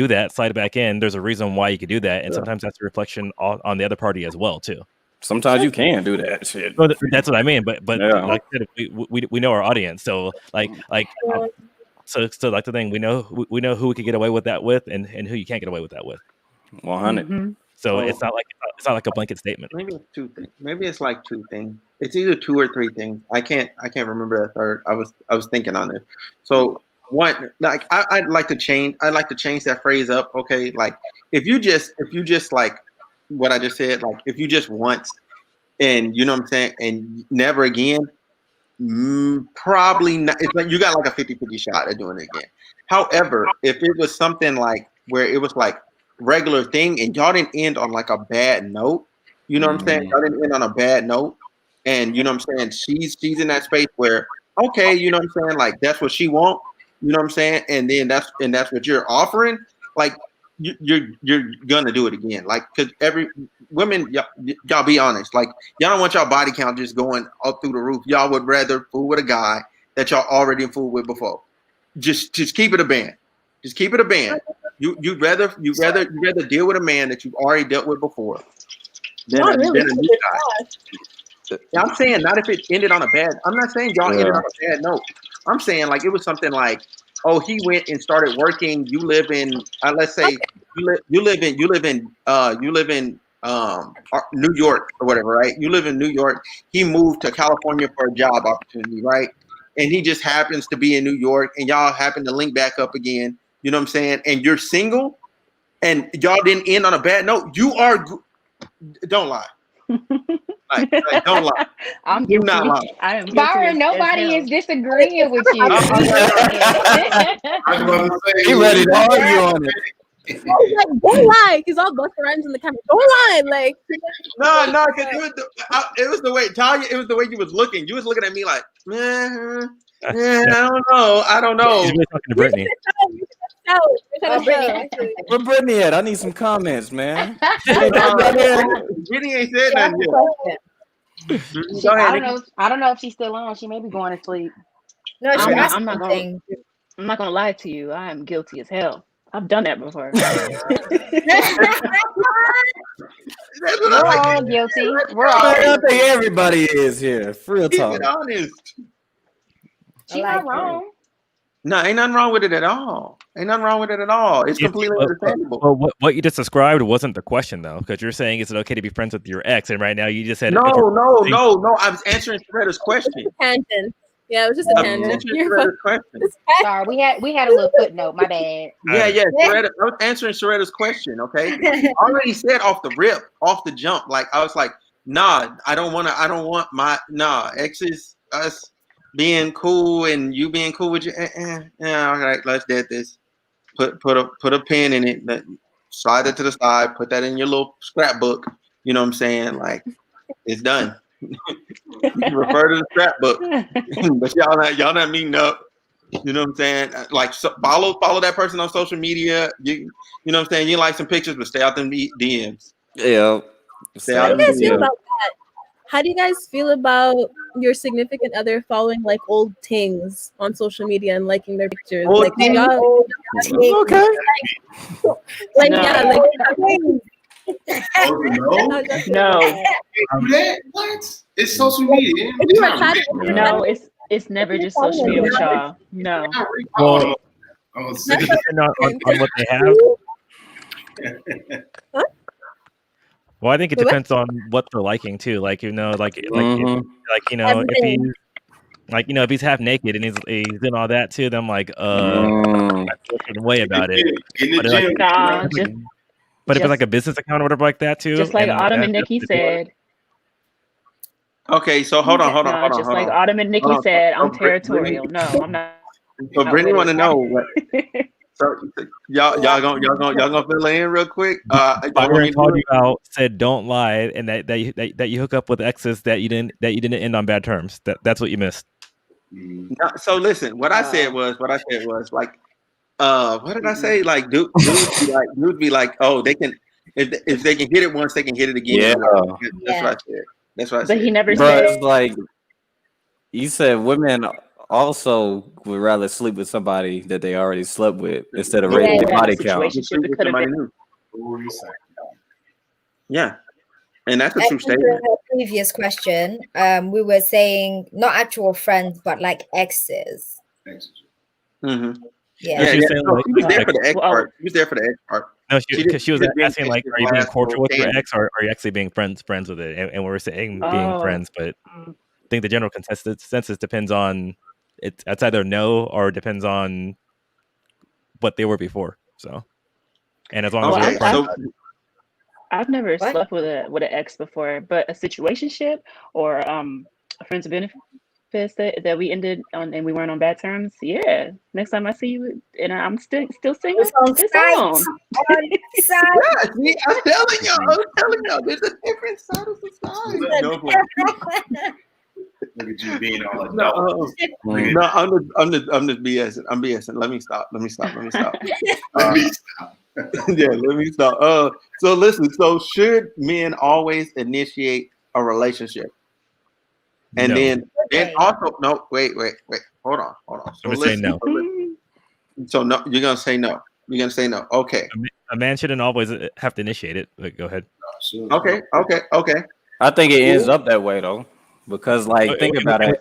[SPEAKER 2] that, slide it back in. There's a reason why you could do that, and
[SPEAKER 10] Yeah.
[SPEAKER 2] sometimes that's a reflection on the other party as well too.
[SPEAKER 10] Sometimes you can do that shit.
[SPEAKER 2] So that's what I mean. But
[SPEAKER 10] Yeah.
[SPEAKER 2] like I said, we know our audience. So so like the thing we know who we can get away with that with, and who you can't get away with that with.
[SPEAKER 10] 100.
[SPEAKER 12] Mm-hmm.
[SPEAKER 2] So
[SPEAKER 1] Oh.
[SPEAKER 2] it's not like a blanket statement.
[SPEAKER 1] Maybe it's two things. Maybe it's like two things. It's either two or three things. I can't remember the third. I was thinking on it. So one, like I'd like to change that phrase up. Okay, like if you just like what I just said, like if you just once and you know what I'm saying, and never again, probably not. It's like you got like a 50-50 shot at doing it again. However, if it was something like where it was like regular thing and y'all didn't end on like a bad note, You know what I'm saying? Y'all didn't end on a bad note. And you know what I'm saying? She's in that space where, okay, you know what I'm saying? Like that's what she want. You know what I'm saying? And then that's what you're offering. Like you're gonna do it again. Like because every women, y'all be honest. Like y'all don't want y'all body count just going up through the roof. Y'all would rather fool with a guy that y'all already fooled with before. Just keep it a band. Just keep it a band. You'd rather deal with a man that you've already dealt with before than a new guy. Yeah, I'm saying not if it ended on a bad. I'm not saying y'all ended on a bad note. I'm saying like it was something like, oh, he went and started working. You live in, let's say, you live in New York or whatever, right? You live in New York. He moved to California for a job opportunity, right? And he just happens to be in New York, and y'all happen to link back up again. You know what I'm saying? And you're single, and y'all didn't end on a bad note. You are. Don't lie. Like, don't lie.
[SPEAKER 6] I'm
[SPEAKER 1] Do
[SPEAKER 6] guilty.
[SPEAKER 1] not lie.
[SPEAKER 6] I am guilty.
[SPEAKER 7] Byron, nobody is disagreeing with you.
[SPEAKER 5] I was about to say,
[SPEAKER 10] He ready to argue on it.
[SPEAKER 4] I was like, don't lie, because I'll bust rhymes in the camera. Don't lie, like.
[SPEAKER 1] No, because it was the way Talia. It was the way you was looking. You was looking at me like, I don't know.
[SPEAKER 2] He's really talking to Brittany.
[SPEAKER 10] Where Brittany at? I need some comments, man.
[SPEAKER 1] Brittany ain't said nothing yet. Go ahead.
[SPEAKER 7] I don't know if she's still on. She may be going to sleep.
[SPEAKER 8] No,
[SPEAKER 6] I'm not gonna lie to you. I am guilty as hell. I've done that before.
[SPEAKER 7] We're all guilty. We're all
[SPEAKER 10] I think everybody is here. For real talk.
[SPEAKER 1] Keep it honest.
[SPEAKER 7] She's not wrong.
[SPEAKER 1] No, ain't nothing wrong with it at all. It's completely understandable.
[SPEAKER 2] Well, what you just described wasn't the question, though, because you're saying, is it okay to be friends with your ex? And right now you just said,
[SPEAKER 1] no. I was answering Sharetta's question.
[SPEAKER 4] Tangent. Yeah, it was just a tangent.
[SPEAKER 7] Sorry, we had a little footnote. My bad.
[SPEAKER 1] Yeah. Sharetta, I was answering Sharetta's question. Okay, I already said off the jump. Like I was like, nah, I don't want exes, us being cool and you being cool with you. Yeah, all right, let's dead this. Put a pen in it. Slide it to the side. Put that in your little scrapbook. You know what I'm saying? Like it's done. You can refer to the scrapbook, but y'all not meeting up. You know what I'm saying? Like follow that person on social media. You know what I'm saying? You like some pictures, but stay out them DMs.
[SPEAKER 10] Yeah.
[SPEAKER 4] How do you guys feel about that? How do you guys feel about your significant other following like old things on social media and liking their pictures?
[SPEAKER 1] Old
[SPEAKER 4] like y'all,
[SPEAKER 10] okay.
[SPEAKER 4] like
[SPEAKER 6] No.
[SPEAKER 4] yeah, like
[SPEAKER 6] No.
[SPEAKER 5] What? It's social media.
[SPEAKER 6] No, it's never just social media with y'all. No.
[SPEAKER 2] Well, depending on what they have. Well, I think it depends on what they're liking too. Like if he's half naked and he's doing all that too, then I'm like, I feel a way about it. But if it's like a business account or whatever like that too,
[SPEAKER 6] just like Autumn and Nikki said.
[SPEAKER 1] Okay, so hold on.
[SPEAKER 6] Like Autumn and Nikki said, I'm territorial. No, I'm not.
[SPEAKER 1] So Brittany want to know what. So y'all gonna fill in real quick.
[SPEAKER 2] Byron called you out, said don't lie, and that you hook up with exes that you didn't end on bad terms. That's what you missed.
[SPEAKER 1] So listen, what I said was like, what did I say? Like dudes be like, oh, they can if they can hit it once, they can hit it again.
[SPEAKER 10] Yeah.
[SPEAKER 1] That's what I said.
[SPEAKER 6] But he never
[SPEAKER 10] said.
[SPEAKER 6] said.
[SPEAKER 10] Like you said, women also would rather sleep with somebody that they already slept with instead of raising their body count.
[SPEAKER 1] Yeah. And that's a true statement.
[SPEAKER 8] The previous question, we were saying not actual friends, but like exes.
[SPEAKER 1] Mm-hmm.
[SPEAKER 8] Yeah.
[SPEAKER 1] She was there for the ex part. She was there for the ex part.
[SPEAKER 2] No, she was asking like, are you being cordial with your ex, or are you actually being friends with it? And we were saying being friends, but I think the general consensus depends on it's either no or it depends on what they were before. So, and as long as
[SPEAKER 6] I've never slept with an ex before, but a situationship or a friends of benefits pissed that we ended on and we weren't on bad terms, yeah. Next time I see you and I'm still single,
[SPEAKER 8] It's on
[SPEAKER 6] it's
[SPEAKER 8] site.
[SPEAKER 6] on.
[SPEAKER 8] On site.
[SPEAKER 1] Yeah, see, I'm telling y'all, there's a different side of society. No,
[SPEAKER 5] Look at you being all
[SPEAKER 1] no,
[SPEAKER 5] adult.
[SPEAKER 1] no, I'm just BSing. I'm BSing. Let me stop.
[SPEAKER 5] Let me stop.
[SPEAKER 1] Yeah, let me stop. So listen. So should men always initiate a relationship? And
[SPEAKER 2] No.
[SPEAKER 1] then also no. Wait. Hold on. So
[SPEAKER 2] I'm gonna say no.
[SPEAKER 1] So no, you're gonna say no. You're gonna say no. Okay.
[SPEAKER 2] A man shouldn't always have to initiate it. But go ahead.
[SPEAKER 1] Okay.
[SPEAKER 10] I think it ends up that way though, because like think about it.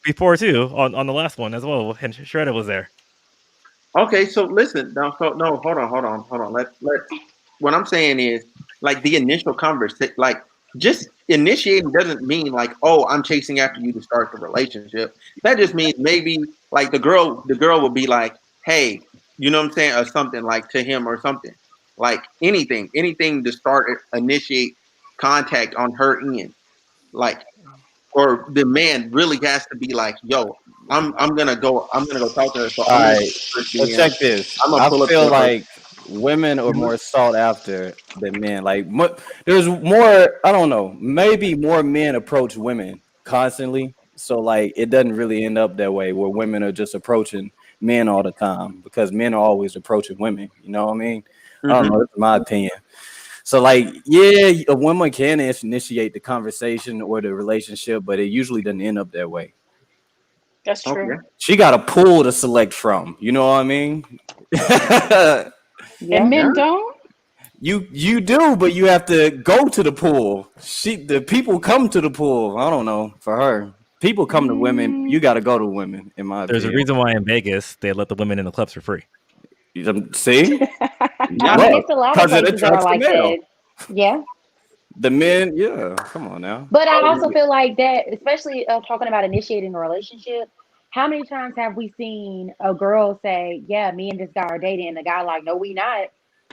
[SPEAKER 2] Before too on the last one as well, and Shredder was there.
[SPEAKER 1] Okay. So listen. Now, hold on. Let. What I'm saying is like the initial conversation, like just initiating doesn't mean like, oh, I'm chasing after you to start the relationship. That just means maybe like the girl will be like, hey, you know what I'm saying, or something like to him or something, like anything to start initiate contact on her end, like, or the man really has to be like, yo, I'm gonna go talk to her. So
[SPEAKER 10] All right, so check this. I feel like women are more sought after than men. Like there's more. I don't know. Maybe more men approach women constantly. So like it doesn't really end up that way where women are just approaching men all the time because men are always approaching women. You know what I mean? I don't know. That's my opinion. So like, yeah, a woman can initiate the conversation or the relationship, but it usually doesn't end up that way.
[SPEAKER 6] That's true.
[SPEAKER 1] Okay.
[SPEAKER 10] She got a pool to select from. You know what I mean?
[SPEAKER 6] And men don't.
[SPEAKER 10] You do, but you have to go to the pool. The people come to the pool. I don't know for her. People come to women. You got to go to women. In my
[SPEAKER 2] There's
[SPEAKER 10] opinion.
[SPEAKER 2] a reason why in Vegas they let the women in the clubs for free.
[SPEAKER 10] See?
[SPEAKER 7] I mean, it's a lot of places that are like that. Yeah.
[SPEAKER 10] The men, yeah. Come on now.
[SPEAKER 7] But I also feel like that, especially talking about initiating a relationship. How many times have we seen a girl say, "Yeah, me and this guy are dating," and the guy like, "No, we not."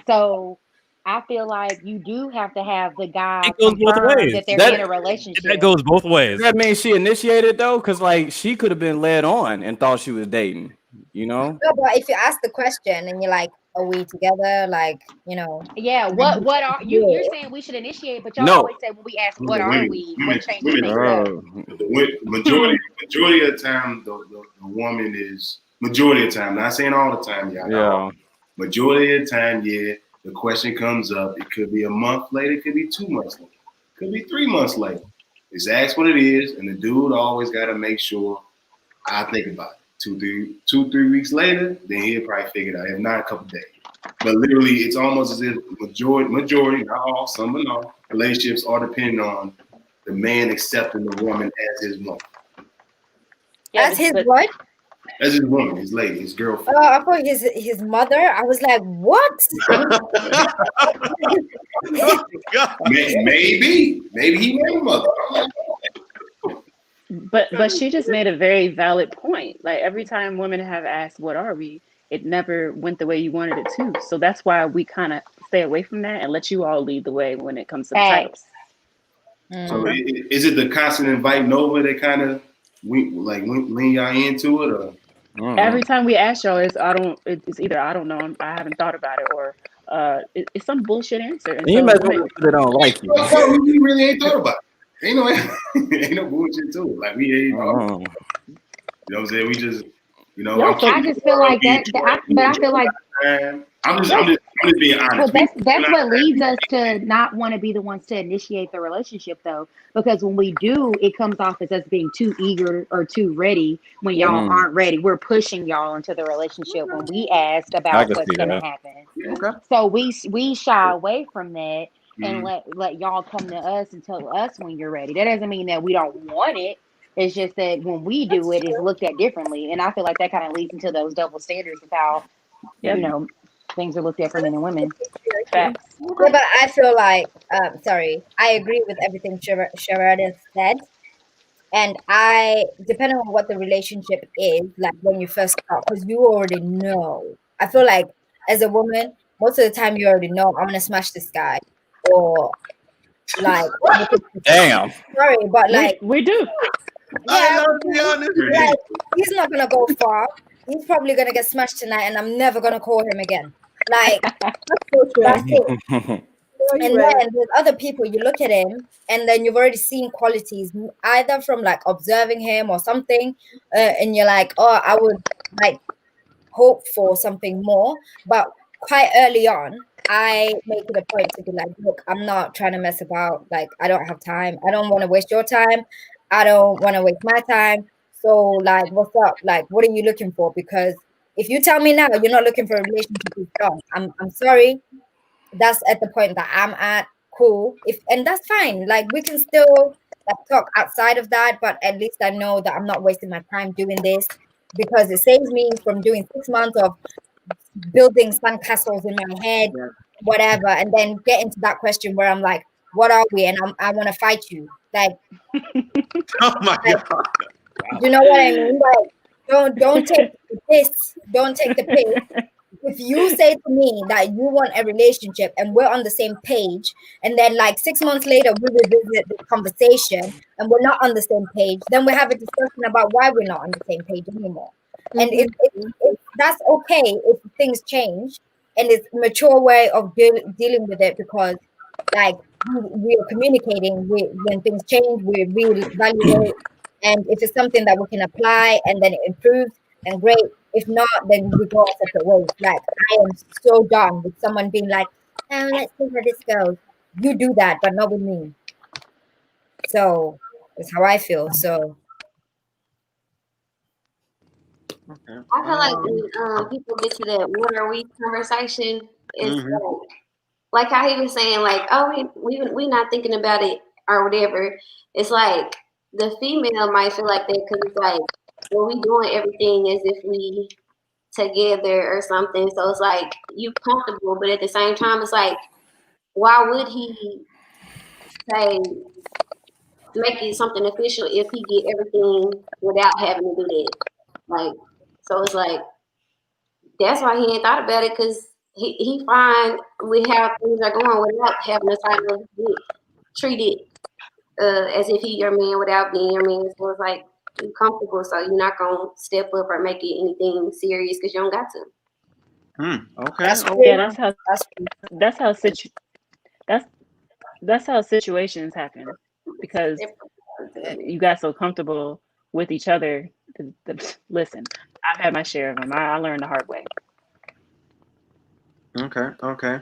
[SPEAKER 7] So I feel like you do have to have the guy
[SPEAKER 2] It goes both
[SPEAKER 7] confirm
[SPEAKER 2] ways.
[SPEAKER 7] that they're in a relationship.
[SPEAKER 2] That goes both ways.
[SPEAKER 10] That means she initiated though, because like she could have been led on and thought she was dating. You know?
[SPEAKER 8] No, but if you ask the question and you're like, "Are we together?" Like, you know.
[SPEAKER 7] Yeah. What are you? You're saying we should initiate, but y'all
[SPEAKER 10] No.
[SPEAKER 7] always say when we ask, "What are we?" What changes things up?
[SPEAKER 5] The majority of the time, the woman is majority of the time. Not saying all the time, y'all.
[SPEAKER 10] Yeah.
[SPEAKER 5] Majority of the time, yeah. The question comes up. It could be a month later. It could be 2 months later. It could be 3 months later. It's asked what it is, and the dude always got to make sure I think about it. 2-3 weeks later, then he'll probably figure it out. If not, a couple days. But literally, it's almost as if majority, not all, some but all, relationships are dependent on the man accepting the woman as his woman.
[SPEAKER 8] As his what?
[SPEAKER 5] As his woman, his lady, his girlfriend.
[SPEAKER 8] Oh, I thought his mother. I was like, what?
[SPEAKER 5] Maybe he made a mother.
[SPEAKER 6] But she just made a very valid point. Like every time women have asked, "What are we?" it never went the way you wanted it to. So that's why we kind of stay away from that and let you all lead the way when it comes to the titles.
[SPEAKER 5] So is it the constant inviting over that kind of lean y'all into it, or
[SPEAKER 6] every time we ask y'all, it's either I don't know, I haven't thought about it, or it's some bullshit answer. And
[SPEAKER 10] you might they don't like you.
[SPEAKER 5] We really ain't thought about it. Ain't no bullshit to it. Like we ain't. You know what I'm saying? We just,
[SPEAKER 7] I just feel like that. But I feel like
[SPEAKER 5] I'm just being honest.
[SPEAKER 7] Well, that's what leads us to not want to be the ones to initiate the relationship, though, because when we do, it comes off as us being too eager or too ready when y'all aren't ready. We're pushing y'all into the relationship when we ask about what's going to happen.
[SPEAKER 1] Okay.
[SPEAKER 7] So we shy away from that and let y'all come to us and tell us when you're ready. That doesn't mean that we don't want it. It's just that when we do it, it's looked at differently, and I feel like that kind of leads into those double standards of how things are looked at for men and women.
[SPEAKER 6] Facts.
[SPEAKER 8] Yeah, but I feel like, I agree with everything Sharada said. And depending on what the relationship is, like when you first start, because you already know. I feel like as a woman, most of the time you already know, I'm going to smash this guy. Or like,
[SPEAKER 10] damn.
[SPEAKER 8] Sorry, but like.
[SPEAKER 6] We do.
[SPEAKER 1] I
[SPEAKER 8] Yeah,
[SPEAKER 1] love to be honest.
[SPEAKER 8] like he's not gonna go far. He's probably gonna get smashed tonight, and I'm never gonna call him again. Like
[SPEAKER 4] That's so true.
[SPEAKER 8] that's it.
[SPEAKER 4] No, you're
[SPEAKER 8] And
[SPEAKER 4] right.
[SPEAKER 8] then there's other people, you look at him and then you've already seen qualities either from like observing him or something, and you're like, oh, I would like hope for something more. But quite early on, I make it a point to be like, look, I'm not trying to mess about. Like, I don't have time. I don't want to waste your time. I don't want to waste my time. So, like, what's up? Like, what are you looking for? Because if you tell me now you're not looking for a relationship with John, I'm sorry. That's at the point that I'm at. Cool. And that's fine. Like, we can still like talk outside of that, but at least I know that I'm not wasting my time doing this, because it saves me from doing 6 months of building sandcastles in my head,
[SPEAKER 1] Yeah.
[SPEAKER 8] whatever, and then get into that question where I'm like, what are we? And I want to fight you. Like,
[SPEAKER 1] Oh my
[SPEAKER 8] like,
[SPEAKER 1] god.
[SPEAKER 8] you know what I mean? Like, don't take the piss. Don't take the piss. If you say to me that you want a relationship and we're on the same page, and then like 6 months later we revisit the conversation and we're not on the same page, then we have a discussion about why we're not on the same page anymore. And that's okay if things change, and it's a mature way of dealing with it, because like we are communicating. When things change, we reevaluate, and if it's something that we can apply and then it improves, then great. If not, then we go our separate ways. Like, I am so done with someone being like, oh, let's see where this goes. You do that, but not with me. So that's how I feel. So
[SPEAKER 1] Okay.
[SPEAKER 11] I feel like when people get to that "what are we" conversation, it's like how he was saying, like, oh, we not thinking about it or whatever. It's like the female might feel like that because it's like, well, we doing everything as if we together or something. So it's like you comfortable, but at the same time, it's like, why would he say make it something official if he get everything without having to do that? Like, so it's like that's why he ain't thought about it, because he fine with how things are going without having the title of get treated as if he your man without being your man. So it's like you comfortable, so you're not gonna step up or make it anything serious because you don't got to.
[SPEAKER 1] Okay.
[SPEAKER 8] that's
[SPEAKER 1] Okay.
[SPEAKER 6] Yeah,
[SPEAKER 8] true.
[SPEAKER 6] that's how that's how situations happen, because you got so comfortable with each other. Listen, I've had my share of them. I learned the hard way.
[SPEAKER 1] Okay. Okay.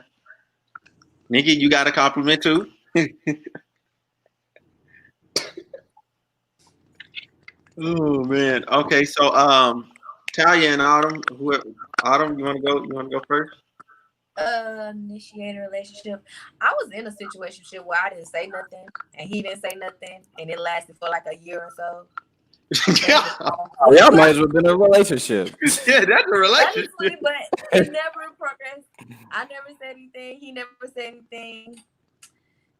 [SPEAKER 1] Nikki, you got a compliment too? Oh man. Okay, so Talia and Autumn, Autumn, you wanna go? You wanna go first?
[SPEAKER 3] Initiate a relationship. I was in a situation where I didn't say nothing and he didn't say nothing, and it lasted for like a year or so.
[SPEAKER 1] Yeah.
[SPEAKER 10] Oh, y'all might as well been in a relationship.
[SPEAKER 1] Yeah, that's a relationship.
[SPEAKER 3] Honestly, but it never progressed. I never said anything. He never said anything.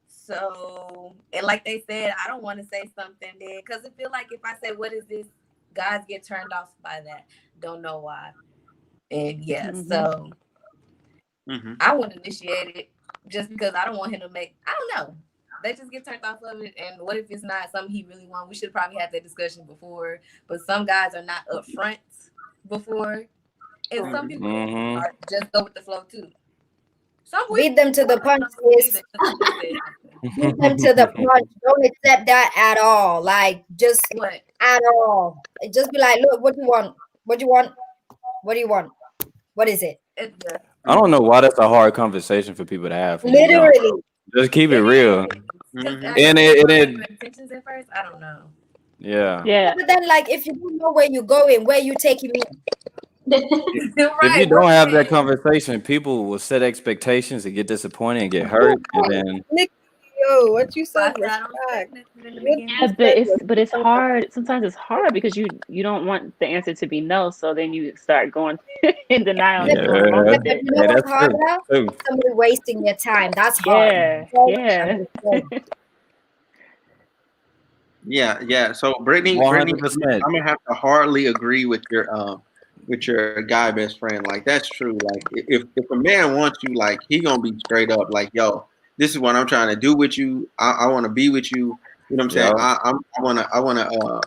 [SPEAKER 3] So, and like they said, I don't want to say something then, because I feel like if I say, what is this, guys get turned off by that. Don't know why. And yeah, so I want to initiate it just because I don't want him to make, I don't know. They just get turned off of it. And what if it's not something he really wants? We should probably have that discussion before. But some guys are not upfront before. And some people are just go with the flow too.
[SPEAKER 8] Beat them to the punch, sis. Beat them to the punch. Don't accept that at all. Like, just at all. Just be like, look, what do you want? What do you want? What do you want? What is it?
[SPEAKER 10] I don't know why that's a hard conversation for people to have.
[SPEAKER 8] Literally.
[SPEAKER 10] Just keep it real. And
[SPEAKER 3] intentions at first, I don't know.
[SPEAKER 10] Yeah.
[SPEAKER 8] But then, like, if you don't know where you're going, where you taking me?
[SPEAKER 10] If you don't have that conversation, people will set expectations and get disappointed and get hurt, and then
[SPEAKER 4] Yo, what you said was
[SPEAKER 6] Yeah, but it's hard. Sometimes it's hard because you don't want the answer to be no, so then you start going in denial.
[SPEAKER 8] But you know what's harder? Somebody wasting your time. That's hard.
[SPEAKER 1] Yeah. So Brittany,
[SPEAKER 10] 100%.
[SPEAKER 1] I'm gonna have to hardly agree with your guy best friend. Like, that's true. Like, if a man wants you, like, he gonna be straight up like, yo, this is what I'm trying to do with you. I want to be with you. You know what I'm saying? I want to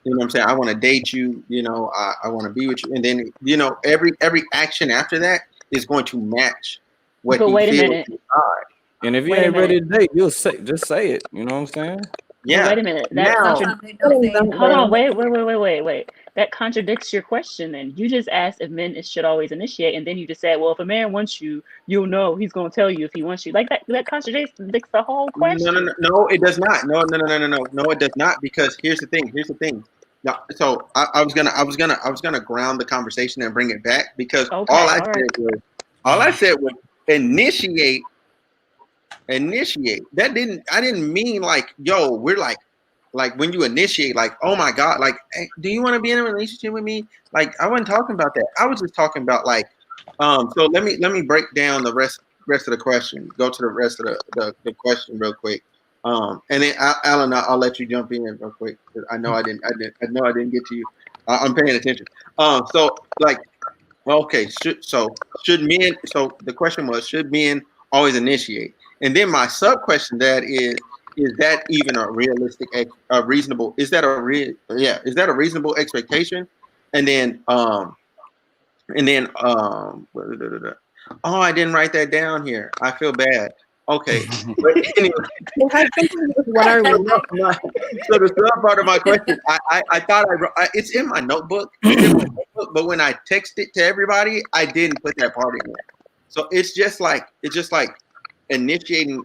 [SPEAKER 1] You know what I'm saying? I want to date you. You know, I want to be with you. And then, you know, every action after that is going to match what
[SPEAKER 6] But
[SPEAKER 1] he
[SPEAKER 6] wait a
[SPEAKER 1] feels
[SPEAKER 6] minute.
[SPEAKER 1] inside.
[SPEAKER 10] And if you
[SPEAKER 6] Wait a
[SPEAKER 10] ain't ready
[SPEAKER 6] minute.
[SPEAKER 10] to date, you'll just say it. You know what I'm saying?
[SPEAKER 6] But
[SPEAKER 1] Yeah.
[SPEAKER 6] wait a minute. That
[SPEAKER 1] Now,
[SPEAKER 3] Sometimes they don't say it.
[SPEAKER 6] Hold on. Wait. That contradicts your question. Then you just asked if men should always initiate, and then you just said, "Well, if a man wants you, you'll know he's going to tell you if he wants you." Like that. That contradicts the whole question.
[SPEAKER 1] no, it does not. No, it does not. Because here's the thing. No, so I was gonna ground the conversation and bring it back because
[SPEAKER 6] Okay. All right.
[SPEAKER 1] all I said was initiate. That I didn't mean like, yo, we're like when you initiate, like, oh my God, like, hey, do you want to be in a relationship with me? Like, I wasn't talking about that. I was just talking about like, so let me break down the rest of the question. Go to the rest of the question real quick. And then Alan, I'll let you jump in real quick. I know I didn't get to you. I'm paying attention. So like, okay, should men? So the question was, should men always initiate? And then my sub question that is that even a realistic, a reasonable? Is that a Is that a reasonable expectation? And then oh, I didn't write that down here. I feel bad. Okay, but anyway,
[SPEAKER 4] It has something to do with what are we?
[SPEAKER 1] so the sub part of my question, I thought it's in my notebook. It's in my notebook, but when I text it to everybody, I didn't put that part in there. So it's just like initiating.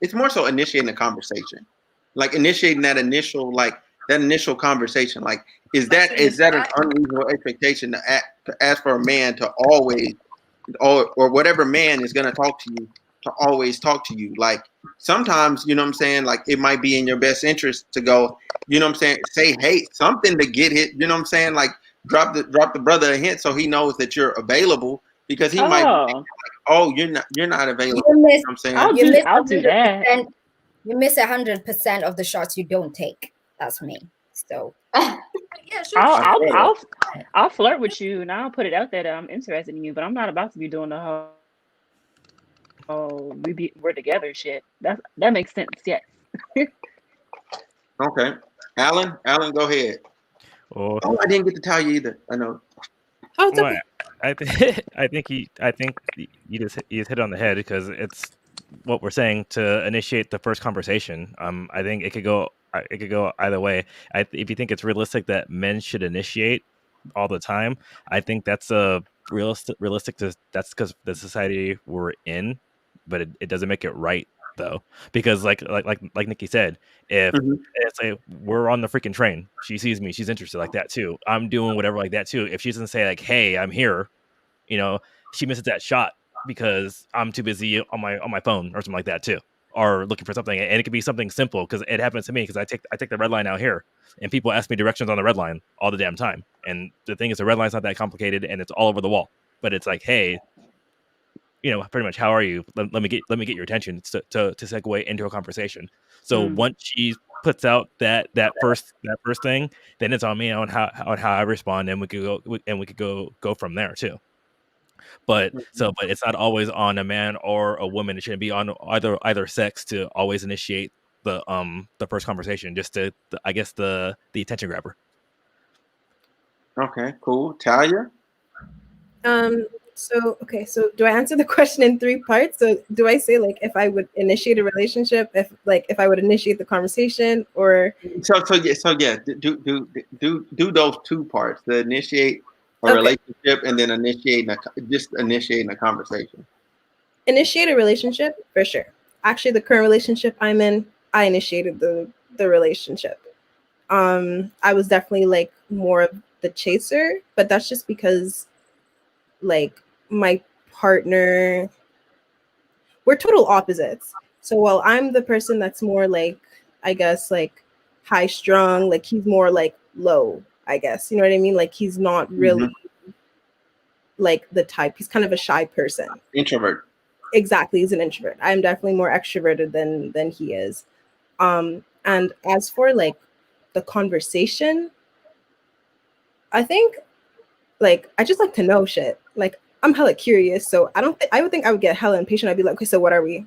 [SPEAKER 1] It's more so initiating a conversation, like initiating that initial conversation. Like, is that an unreasonable expectation to ask for a man to always or whatever man is going to talk to you to always talk to you? Like, sometimes, you know what I'm saying, like, it might be in your best interest to go, you know what I'm saying, say, hey, something to get hit, you know what I'm saying, like, drop the brother a hint so he knows that you're available, because he might be thinking,
[SPEAKER 6] Oh,
[SPEAKER 1] like, oh, you're not available,
[SPEAKER 8] You
[SPEAKER 1] you know
[SPEAKER 8] miss,
[SPEAKER 1] what I'm saying?
[SPEAKER 6] I'll do that.
[SPEAKER 8] 100%. You miss 100% of the shots you don't take. That's me. So
[SPEAKER 3] Yeah, sure.
[SPEAKER 6] I'll
[SPEAKER 8] I
[SPEAKER 6] I'll
[SPEAKER 8] feel
[SPEAKER 6] I'll flirt with you and I'll put it out there that I'm interested in you, but I'm not about to be doing the whole we're together shit. That makes sense. Yes.
[SPEAKER 1] Okay, Alan, go ahead.
[SPEAKER 2] Or
[SPEAKER 1] Oh, I didn't get to tell you either. I know.
[SPEAKER 4] Oh, it's
[SPEAKER 2] well,
[SPEAKER 4] okay.
[SPEAKER 2] I think you just hit on the head, because it's what we're saying to initiate the first conversation. I think it could go either way. If you think it's realistic that men should initiate all the time, I think that's a realistic that's because the society we're in, but it doesn't make it right though, because like Nikki said, if
[SPEAKER 1] Mhm.
[SPEAKER 2] it's like we're on the freaking train, she sees me, she's interested like that too, I'm doing whatever like that too. If she doesn't say like, hey, I'm here, you know, she misses that shot because I'm too busy on my phone or something like that too, or looking for something. And it could be something simple, because it happens to me, because I take the red line out here, and people ask me directions on the red line all the damn time. And the thing is, the red line's not that complicated, and it's all over the wall. But it's like, hey, you know, pretty much, how are you? Let me get your attention to segue into a conversation. So
[SPEAKER 6] Mm.
[SPEAKER 2] once she puts out that first thing, then it's on me on how I respond, and we could go from there too. But it's not always on a man or a woman. It shouldn't be on either sex to always initiate the first conversation, just to I guess the attention grabber.
[SPEAKER 1] Okay, cool. Talia?
[SPEAKER 4] So okay, so do I answer the question in three parts? So do I say like if I would initiate a relationship, if I would initiate the conversation, or
[SPEAKER 1] So yeah, do those two parts: the initiate a
[SPEAKER 4] okay,
[SPEAKER 1] relationship, and then initiating a conversation.
[SPEAKER 4] initiate a relationship for sure. Actually, the current relationship I'm in, I initiated the relationship. I was definitely like more of the chaser, but that's just because like my partner, we're total opposites. So while I'm the person that's more like, I guess, like high strung, like he's more like low, I guess. You know what I mean? Like he's not really like the type. He's kind of a shy person.
[SPEAKER 1] Introvert.
[SPEAKER 4] Exactly, he's an introvert. I'm definitely more extroverted than he is. And as for like the conversation, I think like I just like to know shit. Like I'm hella curious, so I would think I would get hella impatient. I'd be like, okay, so what are we?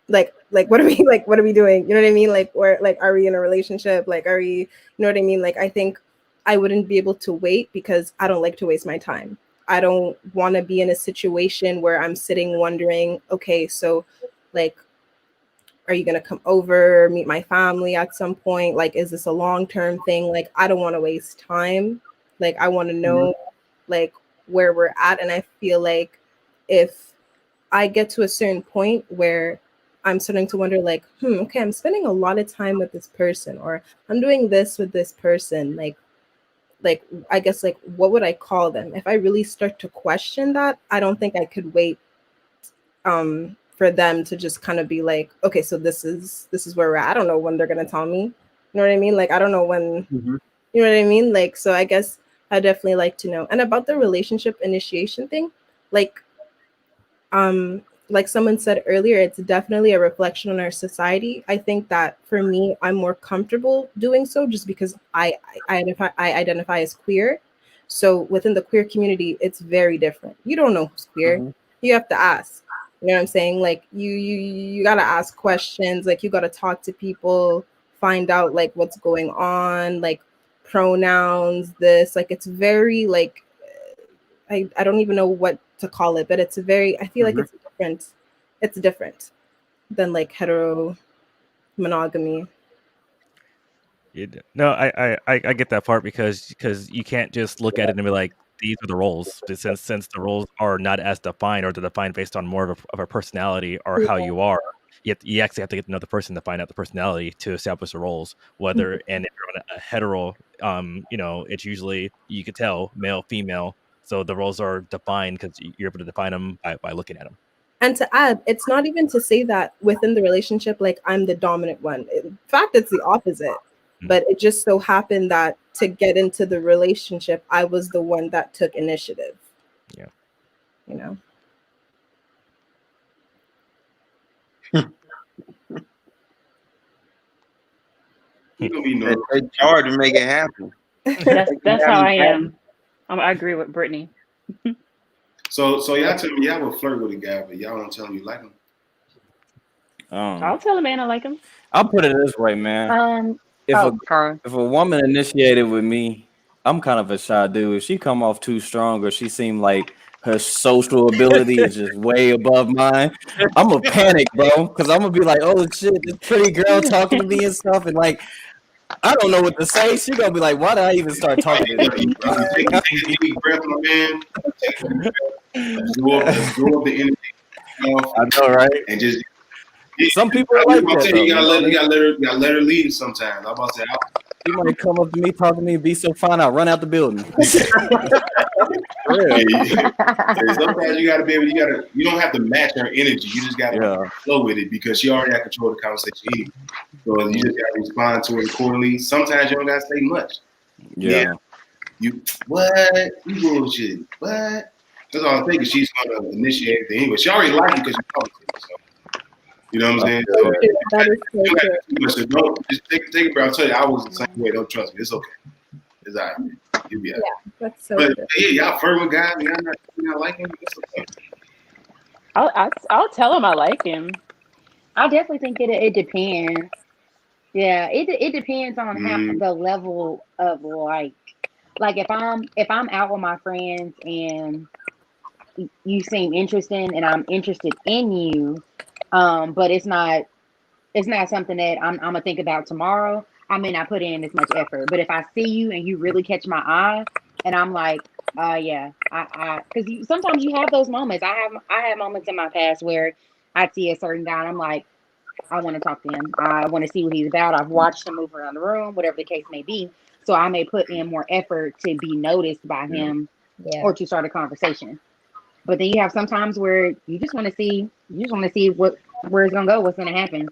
[SPEAKER 4] like what are we what are we doing? You know what I mean? Like, or like, are we in a relationship? Like, are we, you know what I mean? Like, I think I wouldn't be able to wait because I don't like to waste my time. I don't want to be in a situation where I'm sitting wondering, okay, so like, are you going to come over, meet my family at some point? Like, is this a long-term thing? Like, I don't want to waste time. Like, I want to know like where we're at. And I feel like if I get to a certain point where I'm starting to wonder, like, okay, I'm spending a lot of time with this person, or I'm doing this with this person, like I guess, like, what would I call them? If I really start to question that, I don't think I could wait for them to just kind of be like, okay, so this is where we're at. I don't know when they're gonna tell me. You know what I mean? Like, I don't know when. You know what I mean? Like, so I guess I definitely like to know. And about the relationship initiation thing, like like someone said earlier, it's definitely a reflection on our society. I think that for me, I'm more comfortable doing so just because I identify as queer. So within the queer community, it's very different. You don't know who's queer. You have to ask. You know what I'm saying? Like, you gotta ask questions, like you gotta talk to people, find out like what's going on, like pronouns, this, like it's very like I don't even know what to call it, but it's a very, I feel like it's different than like hetero monogamy.
[SPEAKER 2] No, I get that part because you can't just look at it and be like, these are the roles. But since the roles are not as defined, or they're defined based on more of a personality or how you are, you actually have to get to know the person to find out the personality to establish the roles. Whether and if you're on a hetero, it's usually, you could tell, male, female. So the roles are defined because you're able to define them by looking at them.
[SPEAKER 4] And to add, it's not even to say that within the relationship, like I'm the dominant one. In fact, it's the opposite. But it just so happened that to get into the relationship, I was the one that took initiative.
[SPEAKER 2] Yeah.
[SPEAKER 4] You know?
[SPEAKER 1] It's hard to make it happen.
[SPEAKER 6] That's how I am. I agree with Brittany.
[SPEAKER 5] So y'all tell me y'all will flirt with a guy, but y'all don't tell him you like him.
[SPEAKER 6] I'll tell a man I like him.
[SPEAKER 10] I'll put it this way, man. If a woman initiated with me, I'm kind of a shy dude. If she come off too strong, or she seem like her social ability is just way above mine, I'm gonna panic, bro, because I'm gonna be like, oh shit, this pretty girl talking to me and stuff, and like, I don't know what to say. She gonna be like, why did I even start talking to you?
[SPEAKER 5] Take a deep breath, my man. Absorb the energy.
[SPEAKER 10] I know, right?
[SPEAKER 5] And just
[SPEAKER 10] some people are like that.
[SPEAKER 5] You gotta let her lead sometimes. I'm about to say,
[SPEAKER 10] you might come up to me, talk to me, be so fine, I'll run out the building.
[SPEAKER 5] Sometimes you gotta be able. You don't have to match her energy. You just gotta flow with it, because she already has control of the conversation anyway. So you just gotta respond to it accordingly. Sometimes you don't gotta say much.
[SPEAKER 10] Yeah.
[SPEAKER 5] You bullshit. What? That's all I'm thinking. She's gonna initiate the anyway. She already liked you because you talked to her. So. You know what I'm saying? So,
[SPEAKER 4] that is so true.
[SPEAKER 5] Don't just take a breath. I'll tell you, I was the same way. Don't trust me. It's okay. It's all right. You'll be all right.
[SPEAKER 4] Yeah, that's so
[SPEAKER 5] but
[SPEAKER 4] true.
[SPEAKER 5] yeah, y'all flirt with guys. Y'all not like him. It's okay.
[SPEAKER 6] I'll tell him I like him. I definitely think it depends. Yeah, it depends on how the level of like if I'm out with my friends and you seem interesting and I'm interested in you, but it's not something that I'm gonna think about tomorrow. I may not put in as much effort. But if I see you and you really catch my eye, and I'm like, yeah, because sometimes you have those moments. I have moments in my past where I see a certain guy and I'm like, I want to talk to him. I want to see what he's about. I've watched him move around the room, whatever the case may be. So I may put in more effort to be noticed by him or to start a conversation. But then you have sometimes where you just want to see where it's gonna go, what's gonna happen.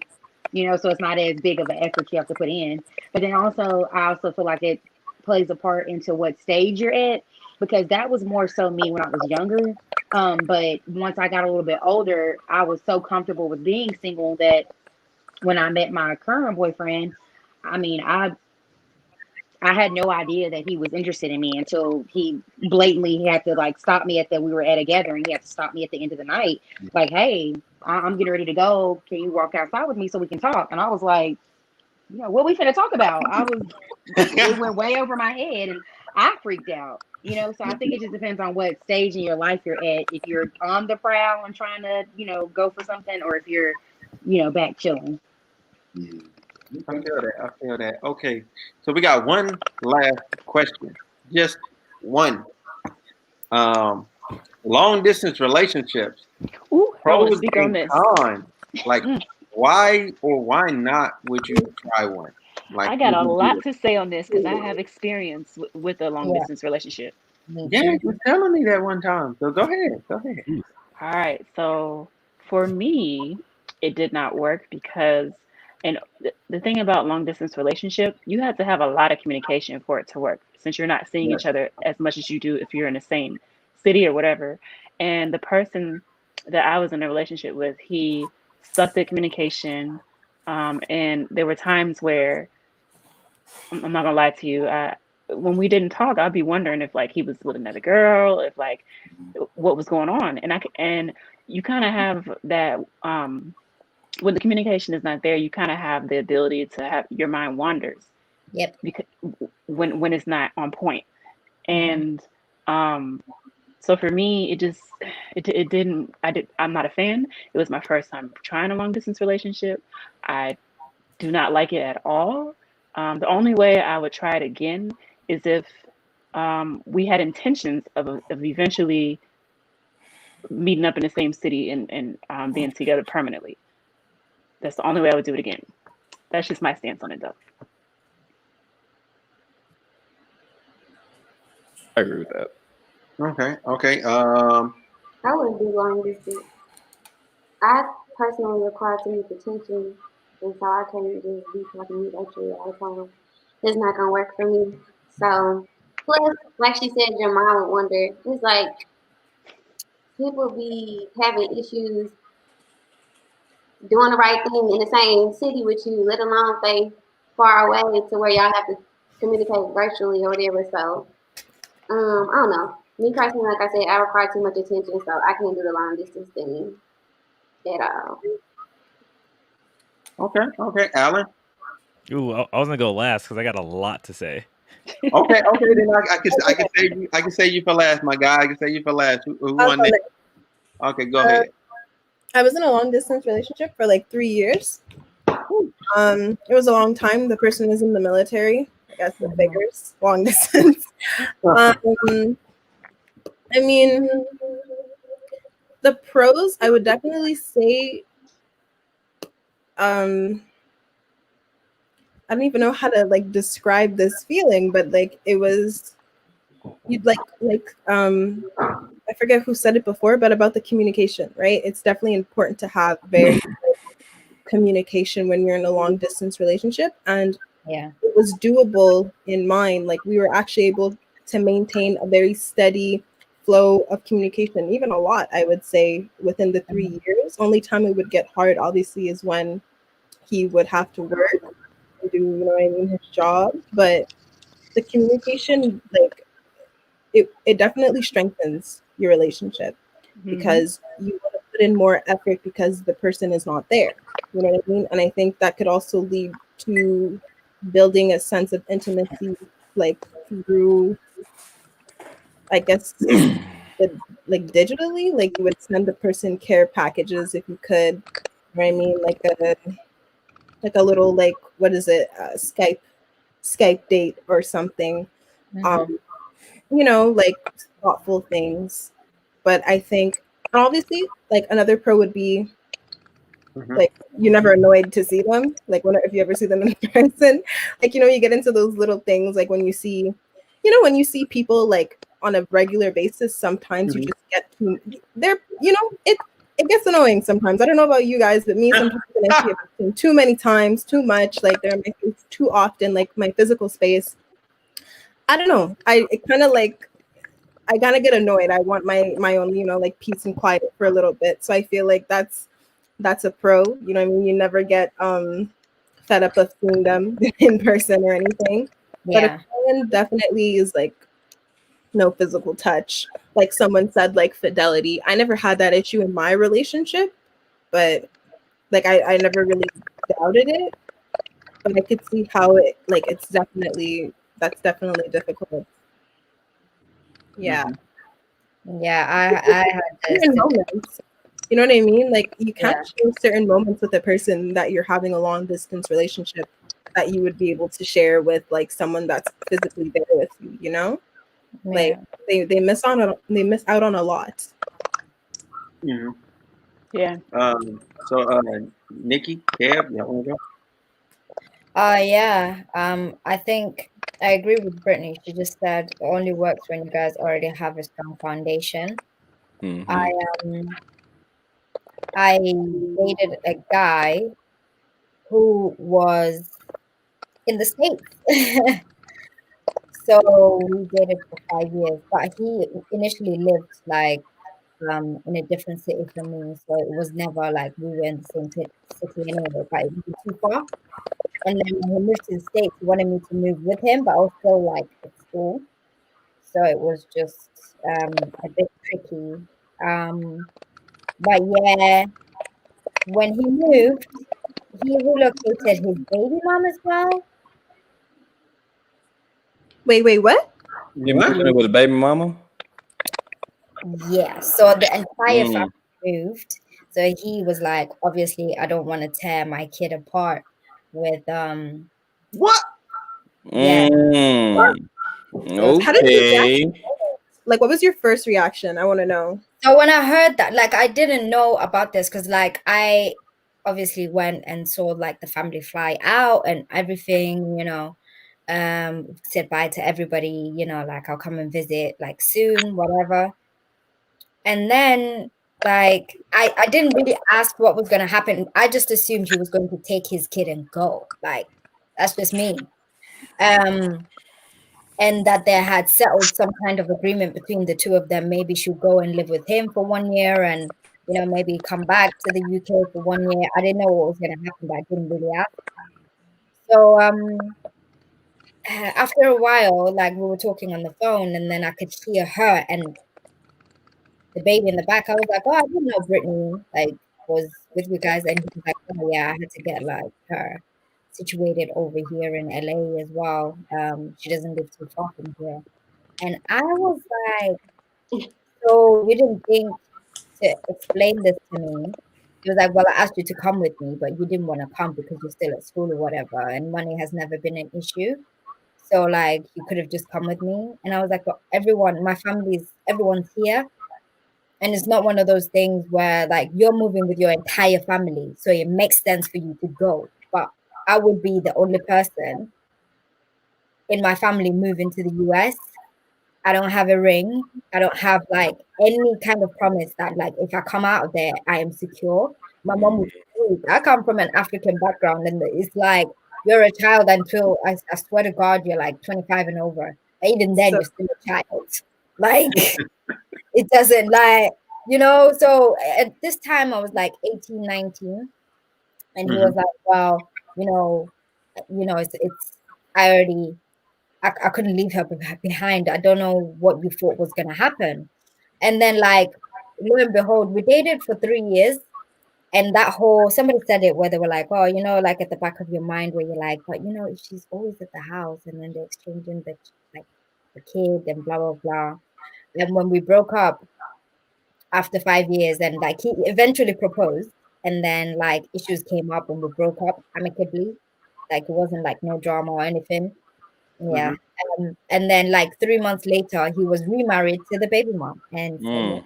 [SPEAKER 6] So it's not as big of an effort you have to put in. But then I also feel like it plays a part into what stage you're at, because that was more so me when I was younger. But once I got a little bit older, I was so comfortable with being single that when I met my current boyfriend, I mean, I
[SPEAKER 7] I had no idea that he was interested in me until he blatantly had to like stop me at we were at a gathering. He had to stop me at the end of the night. Like, hey, I'm getting ready to go. Can you walk outside with me so we can talk? And I was like, what we finna talk about? It went way over my head and I freaked out. So I think it just depends on what stage in your life you're at. If you're on the prowl and trying to, go for something, or if you're, back chilling.
[SPEAKER 1] I feel that. Okay, so we got one last question. Just one. Long distance relationships.
[SPEAKER 6] Ooh, I want to
[SPEAKER 1] Pros
[SPEAKER 6] speak on
[SPEAKER 1] and
[SPEAKER 6] this.
[SPEAKER 1] cons. Like, why or why not would you try one? Like,
[SPEAKER 6] I got a
[SPEAKER 1] would you do
[SPEAKER 6] lot
[SPEAKER 1] it?
[SPEAKER 6] to say on this because I have experience with a long
[SPEAKER 8] Yeah.
[SPEAKER 6] distance relationship.
[SPEAKER 1] Yeah, you were telling me that one time. So go ahead. Go ahead.
[SPEAKER 6] All right. So for me, it did not work because, and the thing about long distance relationship, you have to have a lot of communication for it to work since you're not seeing
[SPEAKER 1] Yeah.
[SPEAKER 6] each other as much as you do if you're in the same city or whatever. And the person that I was in a relationship with, he sucked at communication. And there were times where I'm not gonna lie to you. When we didn't talk, I'd be wondering if like he was with another girl, if like what was going on, and you kind of have that when the communication is not there, you kind of have the ability to have your mind wanders.
[SPEAKER 8] Yep.
[SPEAKER 6] Because when it's not on point, and so for me, it didn't. I'm not a fan. It was my first time trying a long distance relationship. I do not like it at all. The only way I would try it again is if we had intentions of eventually meeting up in the same city and being together permanently. That's the only way I would do it again. That's just my stance on it, though.
[SPEAKER 10] I agree with that.
[SPEAKER 1] Okay.
[SPEAKER 11] I wouldn't do long distance. I personally require too much attention, and so I can't just be talking to you actually all the time. It's not gonna work for me. So, plus, like she said, your mom would wonder. It's like people be having issues doing the right thing in the same city with you, let alone if they far away to where y'all have to communicate virtually or whatever. So, I don't know. Me personally, like I said, I require too much attention, so I can't do the long distance thing at all.
[SPEAKER 1] Okay, Alan.
[SPEAKER 2] Ooh, I was gonna go last because I got a lot to say.
[SPEAKER 1] Okay. Then I can say you for last, my guy. I can say you for last. Who
[SPEAKER 4] I'll
[SPEAKER 1] on
[SPEAKER 4] go
[SPEAKER 1] next?
[SPEAKER 4] next.
[SPEAKER 1] Okay, go ahead.
[SPEAKER 4] I was in a long distance relationship for like 3 years. It was a long time. The person was in the military. I guess the figures long distance. I mean, the pros, I would definitely say, I don't even know how to like describe this feeling, but like it was, you'd I forget who said it before, but about the communication, right? It's definitely important to have very good communication when you're in a long distance relationship, and
[SPEAKER 8] Yeah.
[SPEAKER 4] it was doable in mine. Like we were actually able to maintain a very steady flow of communication, even a lot, I would say, within the 3 years. Only time it would get hard, obviously, is when he would have to work and do, his job. But the communication, like, it definitely strengthens your relationship because you want to put in more effort because the person is not there. You know what I mean? And I think that could also lead to building a sense of intimacy, like through, I guess, like digitally. Like you would send the person care packages if you could. You know what I mean? Like a little, like, what is it? Skype date or something. Like thoughtful things. But I think obviously, like another pro would be like you're never annoyed to see them. Like if you ever see them in person, like you get into those little things. Like when you see people like on a regular basis, sometimes you just get to it gets annoying sometimes. I don't know about you guys, but me sometimes when I see a person too many times, too much, like they're in my face too often, like my physical space. I don't know. I kind of get annoyed. I want my own, like peace and quiet for a little bit. So I feel like that's a pro. You know what I mean? You never get fed up of seeing them in person or anything. But
[SPEAKER 8] Yeah.
[SPEAKER 4] Italian definitely is like no physical touch. Like someone said, like fidelity. I never had that issue in my relationship, but like I never really doubted it. But I could see how it like it's definitely that's definitely difficult. Yeah.
[SPEAKER 8] Yeah, I had this.
[SPEAKER 4] Certain moments. You know what I mean? Like you can't
[SPEAKER 8] Yeah.
[SPEAKER 4] share certain moments with a person that you're having a long distance relationship that you would be able to share with like someone that's physically there with you, you know? Like
[SPEAKER 8] Yeah.
[SPEAKER 4] they miss out on a lot.
[SPEAKER 1] Mhm.
[SPEAKER 6] Yeah.
[SPEAKER 1] So, Nikki, Kev, y'all want to go?
[SPEAKER 8] Yeah. I think I agree with Brittany. She just said it only works when you guys already have a strong foundation. I
[SPEAKER 10] Mm-hmm.
[SPEAKER 8] I dated a guy who was in the States. So we dated for 5 years, but he initially lived like in a different city from me. So it was never like we were in the same city anyway, but it was too far. And then when he moved to the States, he wanted me to move with him, but I was still like at school. So it was just a bit tricky. But yeah, when he moved, he relocated his baby mom as well.
[SPEAKER 4] Wait, what?
[SPEAKER 10] You moving in with a baby mama?
[SPEAKER 8] Yeah, so the entire
[SPEAKER 10] Mm.
[SPEAKER 8] family moved. So he was like, obviously, I don't want to tear my kid apart with
[SPEAKER 1] What?
[SPEAKER 8] yeah.
[SPEAKER 10] Mm.
[SPEAKER 4] How did you react?
[SPEAKER 10] Okay.
[SPEAKER 4] Like what was your first reaction? I want to know.
[SPEAKER 8] So when I heard that, like I didn't know about this because like I obviously went and saw like the family fly out and everything, said bye to everybody, like I'll come and visit like soon, whatever. And then like I didn't really ask what was gonna happen. I just assumed he was going to take his kid and go. Like that's just me. Um and that they had settled some kind of agreement between the two of them. Maybe she'd go and live with him for 1 year and maybe come back to the UK for 1 year. I didn't know what was gonna happen, but I didn't really ask. So after a while, like we were talking on the phone and then I could hear her and the baby in the back. I was like, oh, I didn't know Brittany like was with you guys. And he was like, oh yeah, I had to get like her situated over here in LA as well. She doesn't live too far from here. And I was like, so you didn't think to explain this to me? He was like, well, I asked you to come with me, but you didn't want to come because you're still at school or whatever, and money has never been an issue. So like you could have just come with me. And I was like, well, everyone's here. And it's not one of those things where like you're moving with your entire family. So it makes sense for you to go. But I would be the only person in my family moving to the US. I don't have a ring. I don't have like any kind of promise that like if I come out of there, I am secure. My mom was weak. I come from an African background, and it's like you're a child until I swear to God, you're like 25 and over. Even then,
[SPEAKER 4] So
[SPEAKER 8] you're still a child. Like it doesn't like So at this time, I was like 18, 19, and he was
[SPEAKER 1] Mm-hmm.
[SPEAKER 8] like, "Well, it's I already." I couldn't leave her behind. I don't know what you thought was gonna happen. And then, like, lo and behold, we dated for 3 years. And that whole somebody said it where they were like, oh, like at the back of your mind where you're like, but she's always at the house, and then they're exchanging like the kid and blah blah blah. And when we broke up after 5 years, and like he eventually proposed, and then like issues came up and we broke up amicably. Like it wasn't like no drama or anything. Yeah.
[SPEAKER 1] Mm-hmm.
[SPEAKER 8] And then like 3 months later, he was remarried to the baby mom. And so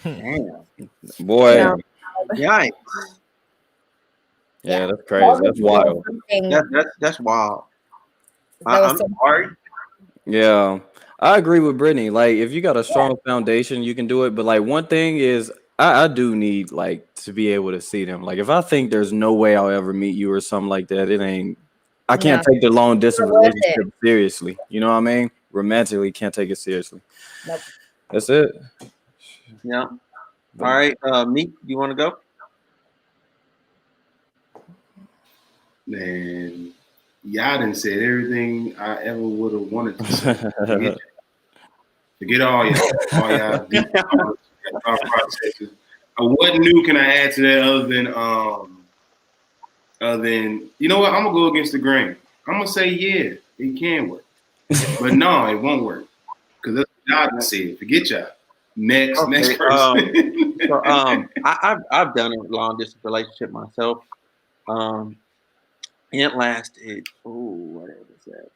[SPEAKER 8] yeah.
[SPEAKER 1] Damn.
[SPEAKER 10] Boy.
[SPEAKER 4] no.
[SPEAKER 1] Yikes.
[SPEAKER 8] Yeah.
[SPEAKER 10] Yeah, that's
[SPEAKER 8] So
[SPEAKER 10] crazy. That's
[SPEAKER 8] obviously there was
[SPEAKER 10] wild.
[SPEAKER 8] something
[SPEAKER 1] That's wild.
[SPEAKER 8] there was
[SPEAKER 1] I'm
[SPEAKER 8] some
[SPEAKER 1] sorry.
[SPEAKER 10] Yeah, I agree with Brittany. Like, if you got a strong foundation, you can do it. But like, one thing is, I do need like to be able to see them. Like, if I think there's no way I'll ever meet you or something like that, it ain't. I can't
[SPEAKER 8] yeah,
[SPEAKER 10] take the long distance
[SPEAKER 8] not worth it.
[SPEAKER 10] relationship seriously. You know what I mean? Romantically, can't take it seriously.
[SPEAKER 8] Nope.
[SPEAKER 10] That's it.
[SPEAKER 1] Yeah. All
[SPEAKER 10] But
[SPEAKER 1] right. Meek, you want to go?
[SPEAKER 5] Man, y'all done said everything I ever would have wanted to say. Forget all y'all deep thought processes. What new can I add to that other than you know what? I'm gonna go against the grain. I'm gonna say yeah, it can work, but no, it won't work because that's what y'all done said. Forget y'all. Next person.
[SPEAKER 1] I've done a long distance relationship myself. It lasted. What was that?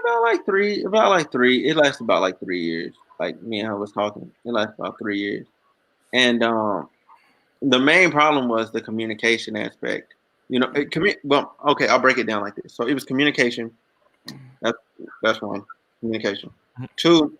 [SPEAKER 1] About like three. It lasted about like 3 years. Like me and her was talking. It lasted about 3 years, and the main problem was the communication aspect. You know, well, okay, I'll break it down like this. So it was communication. That's one, communication. Two,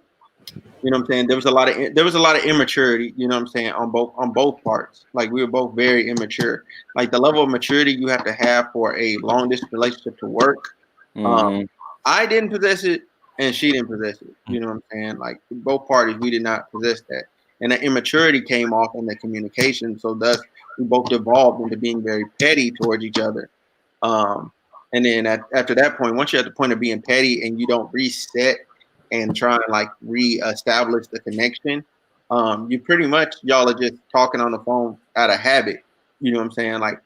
[SPEAKER 1] you know what I'm saying? There was a lot of immaturity, you know what I'm saying, on both parts. Like we were both very immature. Like the level of maturity you have to have for a long distance relationship to work. I didn't possess it and she didn't possess it. You know what I'm saying? Like both parties, we did not possess that. And the immaturity came off in the communication. So thus we both devolved into being very petty towards each other. And then after that point, once you're at the point of being petty and you don't reset and try and like reestablish the connection, you pretty much y'all are just talking on the phone out of habit. You know what I'm saying? Like,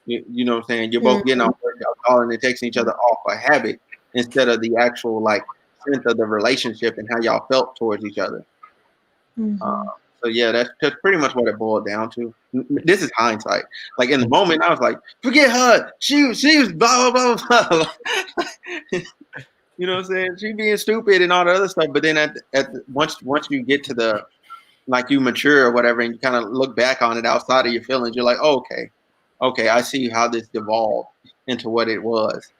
[SPEAKER 1] you know what I'm saying? You're both getting off work, y'all calling and texting each other off a habit instead of the actual like sense of the relationship and how y'all felt towards each other. So yeah, that's pretty much what it boiled down to. This is hindsight. Like in the moment, I was like, forget her. She was blah blah blah blah. You know what I'm saying? She being stupid and all the other stuff. But then once you get to the like you mature or whatever, and you kind of look back on it outside of your feelings, you're like, oh, okay, I see how this devolved into what it was.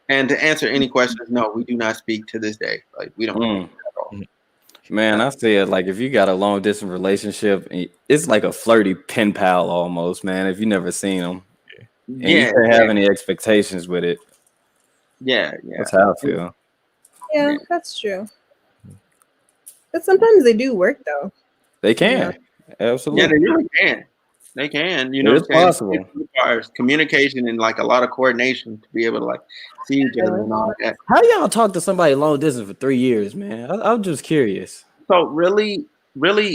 [SPEAKER 1] And to answer any questions, no, we do not speak to this day. Like we don't.
[SPEAKER 10] Man, I said like if you got a long distance relationship, it's like a flirty pen pal almost, man. If you never seen them, and you can't have any expectations with it.
[SPEAKER 1] Yeah.
[SPEAKER 10] That's how I feel.
[SPEAKER 4] Yeah, that's true. But sometimes they do work though.
[SPEAKER 10] They can. Absolutely.
[SPEAKER 1] Yeah, they really can. They can. You know
[SPEAKER 10] it's
[SPEAKER 1] what I'm
[SPEAKER 10] possible.
[SPEAKER 1] It requires communication and like a lot of coordination to be able to like see each other and all that.
[SPEAKER 10] How y'all talk to somebody long distance for 3 years, man? I'm just curious.
[SPEAKER 1] So really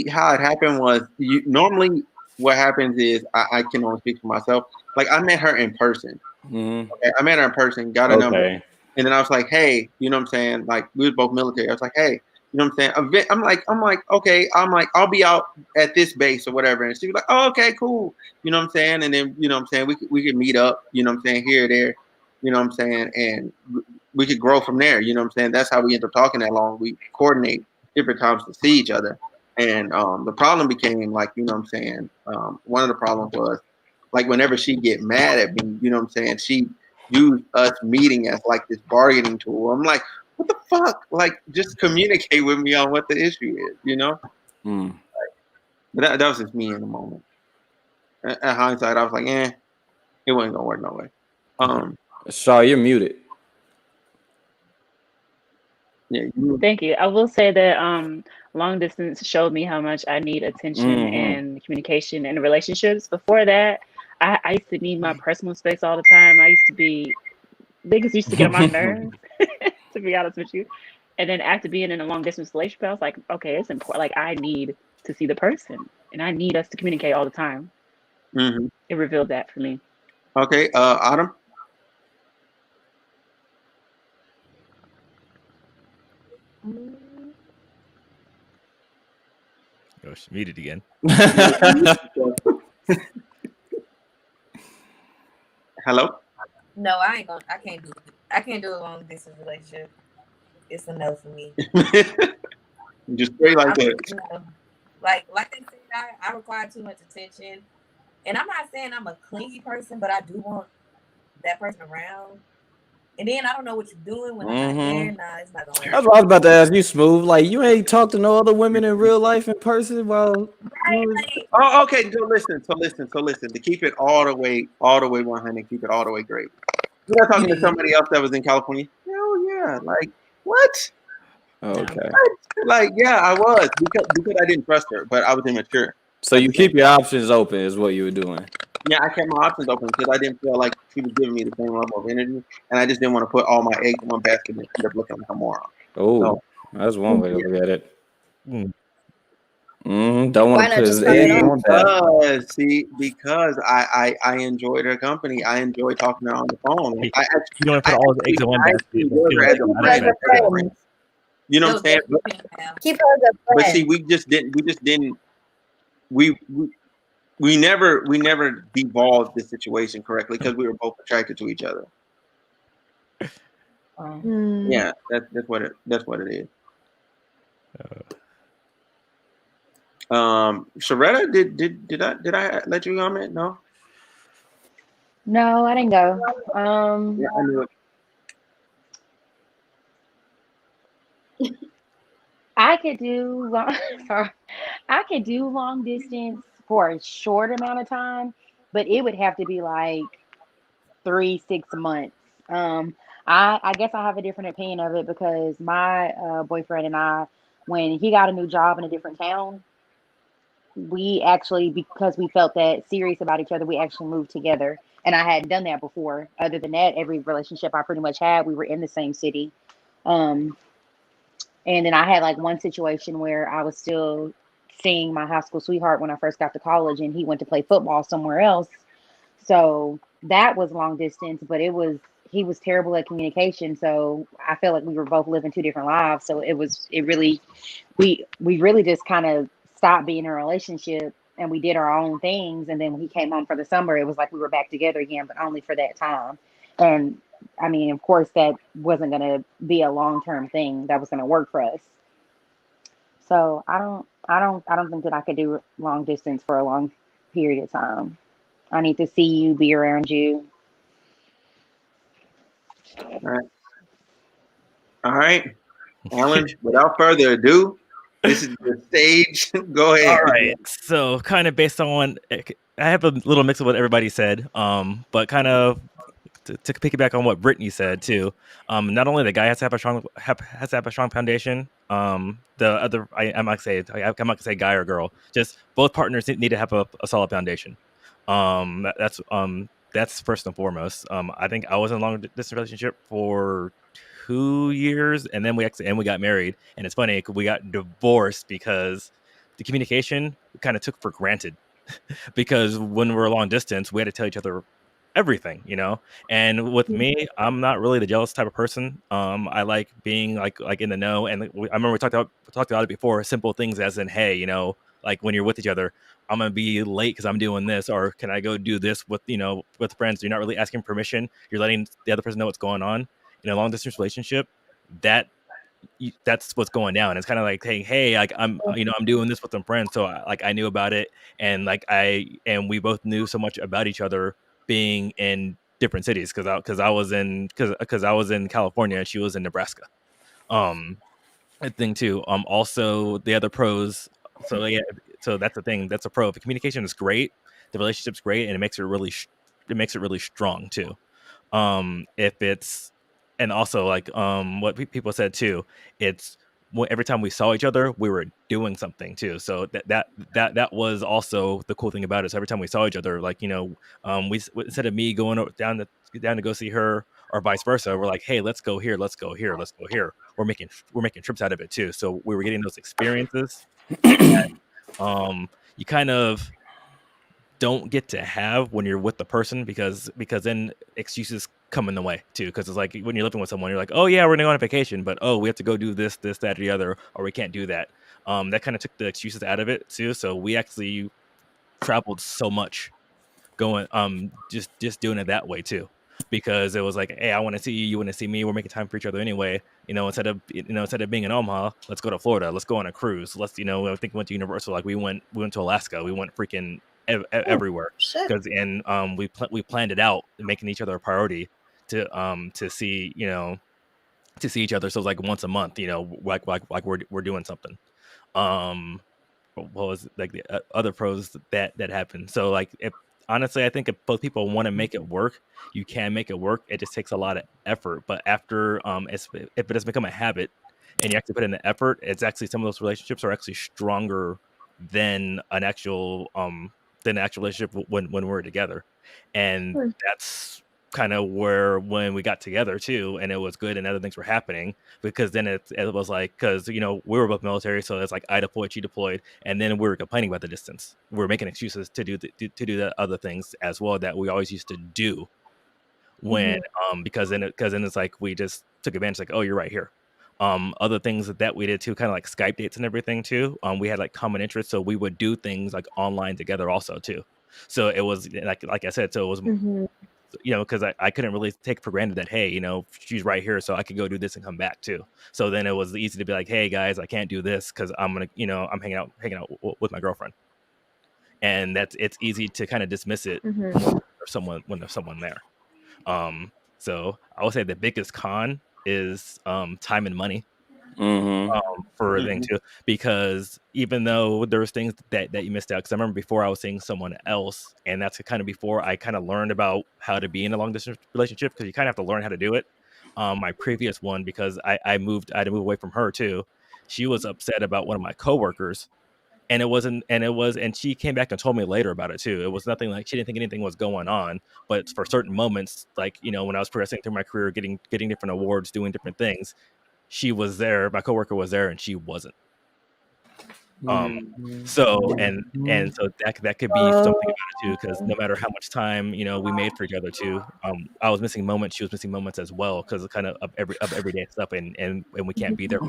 [SPEAKER 1] how it happened was normally what happens is I can only speak for myself. Like I met her in person. Okay, I met her in person, got a number, and then I was like, hey, you know what I'm saying? Like we were both military. I was like, hey, you know what I'm saying? I'm like, okay, I'll be out at this base or whatever. And she was like, oh, okay, cool. You know what I'm saying? And then, you know what I'm saying? We could meet up, you know what I'm saying, here or there, you know what I'm saying? And we could grow from there. You know what I'm saying? That's how we end up talking that long. We coordinate different times to see each other. And the problem became like, you know what I'm saying? One of the problems was like whenever she get mad at me, you know what I'm saying? She used us meeting as like this bargaining tool. I'm like, what the fuck? Like, just communicate with me on what the issue is, you know? Like, but that was just me in the moment. At hindsight, I was like, it wasn't gonna work no way.
[SPEAKER 10] Shaw, you're muted.
[SPEAKER 1] Yeah.
[SPEAKER 6] Thank you. I will say that long distance showed me how much I need attention and communication in relationships. Before that, I used to need my personal space all the time. Niggas used to get on my nerves, to be honest with you. And then after being in a long distance relationship, I was like, okay, it's important. Like I need to see the person and I need us to communicate all the time. It revealed that for me.
[SPEAKER 1] Okay, Autumn?
[SPEAKER 2] Oh, she muted again.
[SPEAKER 1] Hello?
[SPEAKER 3] No, I can't do a long distance relationship. It's a no for me.
[SPEAKER 1] Just straight like that.
[SPEAKER 3] You know, like they said, I require too much attention. And I'm not saying I'm a clingy person, but I do want that person around. And then I don't know what you're doing when I'm not there. Nah, it's not gonna work.
[SPEAKER 10] That's what I was about to ask you, Smooth. Like, you ain't talked to no other women in real life in person? Well,
[SPEAKER 1] oh, okay. So listen. To keep it all the way 100, keep it all the way great. Was I talking to somebody else that was in California? Hell yeah. Like, what?
[SPEAKER 10] Okay.
[SPEAKER 1] Like, yeah, I was because I didn't trust her, but I was immature.
[SPEAKER 10] So you keep your options open is what you were doing.
[SPEAKER 1] Yeah, I kept my options open because I didn't feel like she was giving me the same level of energy, and I just didn't want to put all my eggs in one basket and end up looking like a moron.
[SPEAKER 10] Oh,
[SPEAKER 1] So
[SPEAKER 10] that's one way to
[SPEAKER 1] yeah.
[SPEAKER 10] look at it.
[SPEAKER 2] Mm.
[SPEAKER 10] Don't want
[SPEAKER 8] Why
[SPEAKER 10] to put
[SPEAKER 8] not
[SPEAKER 10] his
[SPEAKER 8] just hug it
[SPEAKER 10] eggs in
[SPEAKER 8] off?
[SPEAKER 10] one basket.
[SPEAKER 1] Because I enjoyed her company. I enjoy talking to her on the phone.
[SPEAKER 2] You don't want to put all the eggs in one
[SPEAKER 1] I
[SPEAKER 2] basket.
[SPEAKER 1] actually
[SPEAKER 2] But
[SPEAKER 1] enjoy
[SPEAKER 2] feel
[SPEAKER 1] her
[SPEAKER 2] like
[SPEAKER 1] as a
[SPEAKER 8] Keep
[SPEAKER 2] not
[SPEAKER 8] her
[SPEAKER 2] as
[SPEAKER 8] as
[SPEAKER 1] friend.
[SPEAKER 2] bad.
[SPEAKER 8] a friend.
[SPEAKER 1] You know what I'm
[SPEAKER 3] Those
[SPEAKER 1] saying?
[SPEAKER 3] eggs you can have.
[SPEAKER 8] Keep her as a
[SPEAKER 1] But see,
[SPEAKER 8] friend.
[SPEAKER 1] we never devolved the situation correctly because we were both attracted to each other. Yeah, that's what it is. Sharetta, did I let you comment? No.
[SPEAKER 7] No, I didn't go.
[SPEAKER 1] Yeah, I knew it.
[SPEAKER 7] I could do long, sorry, I could do long distance for a short amount of time, but it would have to be like 3 6 months. Um, I guess I have a different opinion of it because my boyfriend and I, when he got a new job in a different town, we actually, because we felt that serious about each other, we actually moved together. And I hadn't done that before. Other than that, every relationship I pretty much had, we were in the same city. Um, and then I had like one situation where I was still seeing my high school sweetheart when I first got to college, and he went to play football somewhere else. So that was long distance, but he was terrible at communication. So I felt like we were both living two different lives. So it really we really just kind of stopped being in a relationship and we did our own things. And then when he came home for the summer, it was like we were back together again, but only for that time. And I mean, of course, that wasn't going to be a long term thing that was going to work for us. So I don't think that I could do long distance for a long period of time. I need to see you, be around you.
[SPEAKER 1] All right. All right, Alan. Without further ado, this is the stage. Go ahead.
[SPEAKER 2] All right. So kind of based on, I have a little mix of what everybody said, but kind of to piggyback on what Brittany said too. Not only the guy has to have has to have a strong foundation. The other, I'm not gonna say guy or girl. Just both partners need to have a solid foundation. That's first and foremost. I think I was in a long distance relationship for 2 years, and then we got married. And it's funny, we got divorced because the communication we kind of took for granted. Because when we're long distance, we had to tell each other everything, you know. And with me, I'm not really the jealous type of person. I like being like in the know. And I remember we talked about it before. Simple things as in, hey, you know, like when you're with each other, I'm gonna be late because I'm doing this, or can I go do this with with friends? You're not really asking permission. You're letting the other person know what's going on in a long distance relationship. That that's what's going down. It's kind of like, hey, like I'm doing this with some friends, so I knew about it, and we both knew so much about each other being in different cities because I was in California and she was in Nebraska. I think too. Also the other pros. So yeah, so that's the thing. That's a pro. If the communication is great, the relationship's great, and it makes it really strong too. If it's and also like what people said too, it's every time we saw each other we were doing something too, so that was also the cool thing about it. So every time we saw each other, like instead of me going down to go see her or vice versa, we're like, hey, let's go here, let's go here, let's go here. We're making trips out of it too, so we were getting those experiences that you kind of don't get to have when you're with the person, because then excuses come in the way too, because it's like when you're living with someone, you're like, oh yeah, we're gonna go on vacation, but oh, we have to go do this, that, or the other, or we can't do that. That kind of took the excuses out of it too, so we actually traveled so much going just doing it that way too, because it was like, hey, I want to see you, you want to see me, we're making time for each other anyway, instead of being in Omaha, let's go to Florida, let's go on a cruise, I think we went to Universal, like we went to Alaska, we went freaking everywhere,
[SPEAKER 8] Shit.
[SPEAKER 2] because we planned it out, making each other a priority to see to see each other. So it's like once a month, like we're doing something. um what was like the other pros that happen. So like, if honestly, I think if both people want to make it work, you can make it work. It just takes a lot of effort. But after if it has become a habit and you actually put in the effort, it's actually, some of those relationships are actually stronger than an actual than an actual relationship when we're together. And
[SPEAKER 4] Hmm.
[SPEAKER 2] that's kind of where when we got together too, and it was good and other things were happening, because then it was like, because we were both military, so it's like I deployed, she deployed, and then we were complaining about the distance. We were making excuses to do the other things as well that we always used to do when because then it's like we just took advantage, like, oh, you're right here. Other things that we did too, kind of like Skype dates and everything too. We had like common interests, so we would do things like online together also too. So it was like I said, so it was because I couldn't really take for granted that, hey, she's right here, so I could go do this and come back too. So then it was easy to be like, hey guys, I can't do this because I'm gonna I'm hanging out with my girlfriend, and it's easy to kind of dismiss it when there's someone there. So I would say the biggest con is time and money for a thing too, because even though there's things that you missed out, because I remember before I was seeing someone else, and that's kind of before I kind of learned about how to be in a long distance relationship, because you kind of have to learn how to do it. My previous one, because I had to move away from her too. She was upset about one of my coworkers, and and she came back and told me later about it too. It was nothing like she didn't think anything was going on, but for certain moments, like when I was progressing through my career, getting different awards, doing different things, she was there, my coworker was there, and she wasn't. So so that could be something about it too, because no matter how much time we made for each other too, I was missing moments, she was missing moments as well, because of kind of everyday stuff, and we can't be there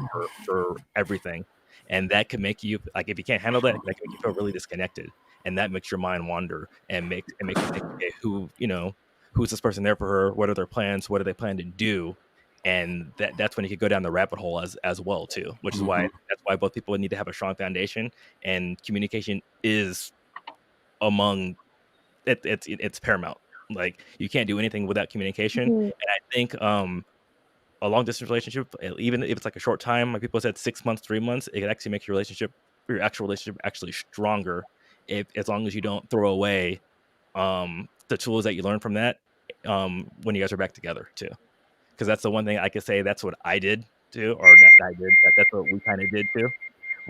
[SPEAKER 2] for everything, and that could make you, like, if you can't handle that can make you feel really disconnected, and that makes your mind wander and makes you think, okay, who's this person there for her? What are their plans? What do they plan to do? And that's when you could go down the rabbit hole as well too, which is why both people need to have a strong foundation, and communication is among it's paramount. Like, you can't do anything without communication. And I think a long distance relationship, even if it's like a short time, like people said 6 months, 3 months, it can actually make your actual relationship actually stronger, as long as you don't throw away the tools that you learn from that when you guys are back together too. Because that's the one thing I could say, that's what I did too, or that I did. That's what we kind of did too,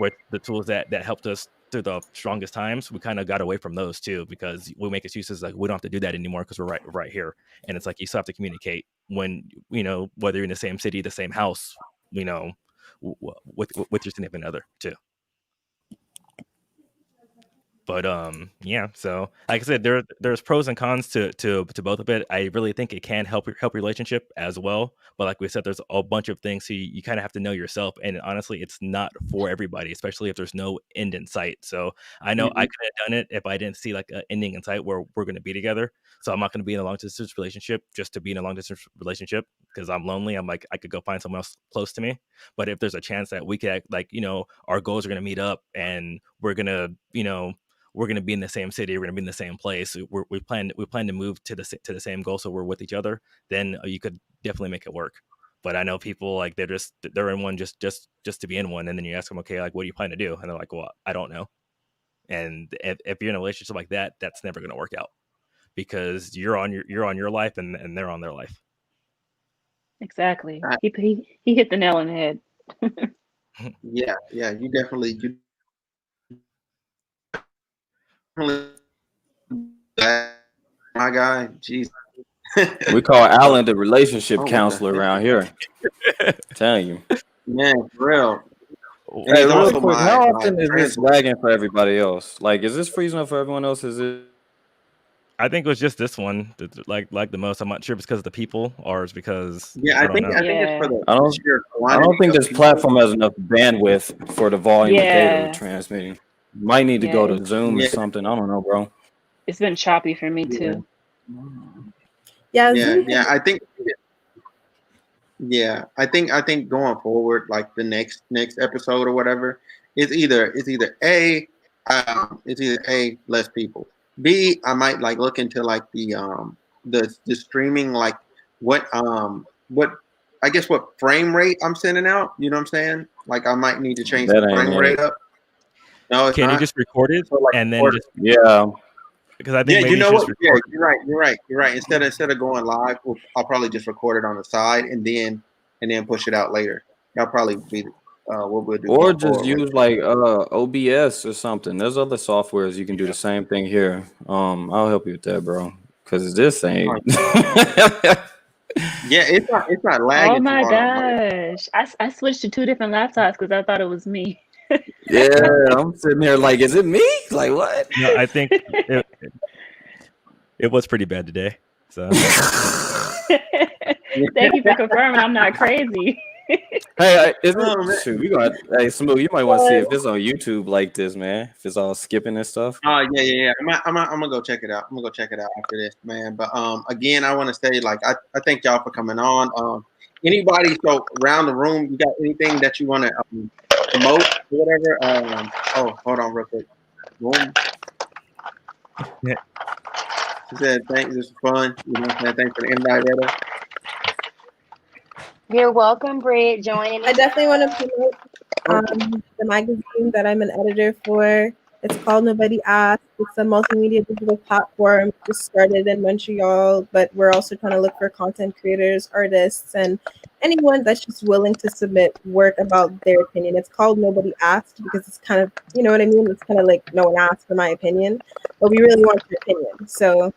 [SPEAKER 2] with the tools that helped us through the strongest times. We kind of got away from those too, because we make excuses like we don't have to do that anymore because we're right here. And it's like you still have to communicate when whether you're in the same city, the same house, with your significant other too. But yeah, so like I said, there's pros and cons to both of it. I really think it can help your relationship as well. But like we said, there's a bunch of things, so you kind of have to know yourself. And honestly, it's not for everybody, especially if there's no end in sight. So I know I could have done it if I didn't see like an ending in sight where we're going to be together. So I'm not going to be in a long distance relationship just to be in a long distance relationship because I'm lonely. I'm like, I could go find someone else close to me. But if there's a chance that we could, like, our goals are going to meet up, and we're going to, we're going to be in the same city, we're going to be in the same place, we plan to move to the same goal, so we're with each other, then you could definitely make it work. But I know people, like, they're in one just to be in one, and then you ask them, okay, like, what do you plan to do? And they're like, well, I don't know. And if you're in a relationship like that, that's never going to work out, because you're on your life, and they're on their life.
[SPEAKER 6] Exactly. He hit the nail on the head.
[SPEAKER 1] Yeah, you definitely my guy. Jeez.
[SPEAKER 10] We call Alan the relationship counselor around here. Telling you.
[SPEAKER 1] Man, for real.
[SPEAKER 10] Hey, real quick, how often is this lagging for everybody else? Like, is this freezing up for everyone else? Is it?
[SPEAKER 2] I think it was just this one, like the most. I'm not sure if it's because of the people, or it's because
[SPEAKER 1] I think it's for the sheer
[SPEAKER 10] I
[SPEAKER 1] quantity
[SPEAKER 10] don't think
[SPEAKER 1] of
[SPEAKER 10] this
[SPEAKER 1] people.
[SPEAKER 10] platform has enough bandwidth for the volume of data we're transmitting. Might need to go to Zoom or something. I don't know, bro.
[SPEAKER 6] It's been choppy for me too.
[SPEAKER 1] Yeah. I think. Yeah, I think going forward, like the next episode or whatever, it's either A, less people. B, I might like look into like the streaming, like what I guess what frame rate I'm sending out. You know what I'm saying? Like I might need to change the frame rate up. No, it's
[SPEAKER 2] Can
[SPEAKER 1] not.
[SPEAKER 2] you just record it and then just because I think maybe
[SPEAKER 1] you know what? Yeah,
[SPEAKER 2] record.
[SPEAKER 1] you're right. Instead of going live, I'll probably just record it on the side and then push it out later. That'll probably be what we'll do.
[SPEAKER 10] Or
[SPEAKER 1] going
[SPEAKER 10] just
[SPEAKER 1] forward.
[SPEAKER 10] use like OBS or something. There's other softwares you can do the same thing here. I'll help you with that, bro. Cause this ain't.
[SPEAKER 1] Yeah, it's not lagging.
[SPEAKER 6] Oh my
[SPEAKER 1] too hard.
[SPEAKER 6] gosh. I switched to 2 different laptops because I thought it was me.
[SPEAKER 10] Yeah, I'm sitting here like, is it me? Like what?
[SPEAKER 2] No, I think it was pretty bad today. So
[SPEAKER 6] Thank you for confirming I'm not crazy.
[SPEAKER 10] Hey, is
[SPEAKER 1] Oh, man.
[SPEAKER 10] it? Shoot, we got. Hey, Smooth, you might want to see if it's on YouTube like this, man. If it's all skipping and stuff.
[SPEAKER 1] Oh yeah. I'm gonna go check it out. I'm gonna go check it out after this, man. But again, I want to say like I thank y'all for coming on. Anybody so around the room, you got anything that you want to promote or whatever? Oh, hold on real quick. Boom.
[SPEAKER 2] Yeah.
[SPEAKER 1] She said thanks. This was fun. You know what I'm saying? Thanks for the invite, Retta.
[SPEAKER 7] You're welcome, Britt. Join
[SPEAKER 4] I definitely want to promote the magazine that I'm an editor for. It's called Nobody Asked. It's a multimedia digital platform. Just started in Montreal, but we're also trying to look for content creators, artists, and anyone that's just willing to submit work about their opinion. It's called Nobody Asked because it's kind of, you know what I mean? It's kind of like no one asked for my opinion, but we really want your opinion. So,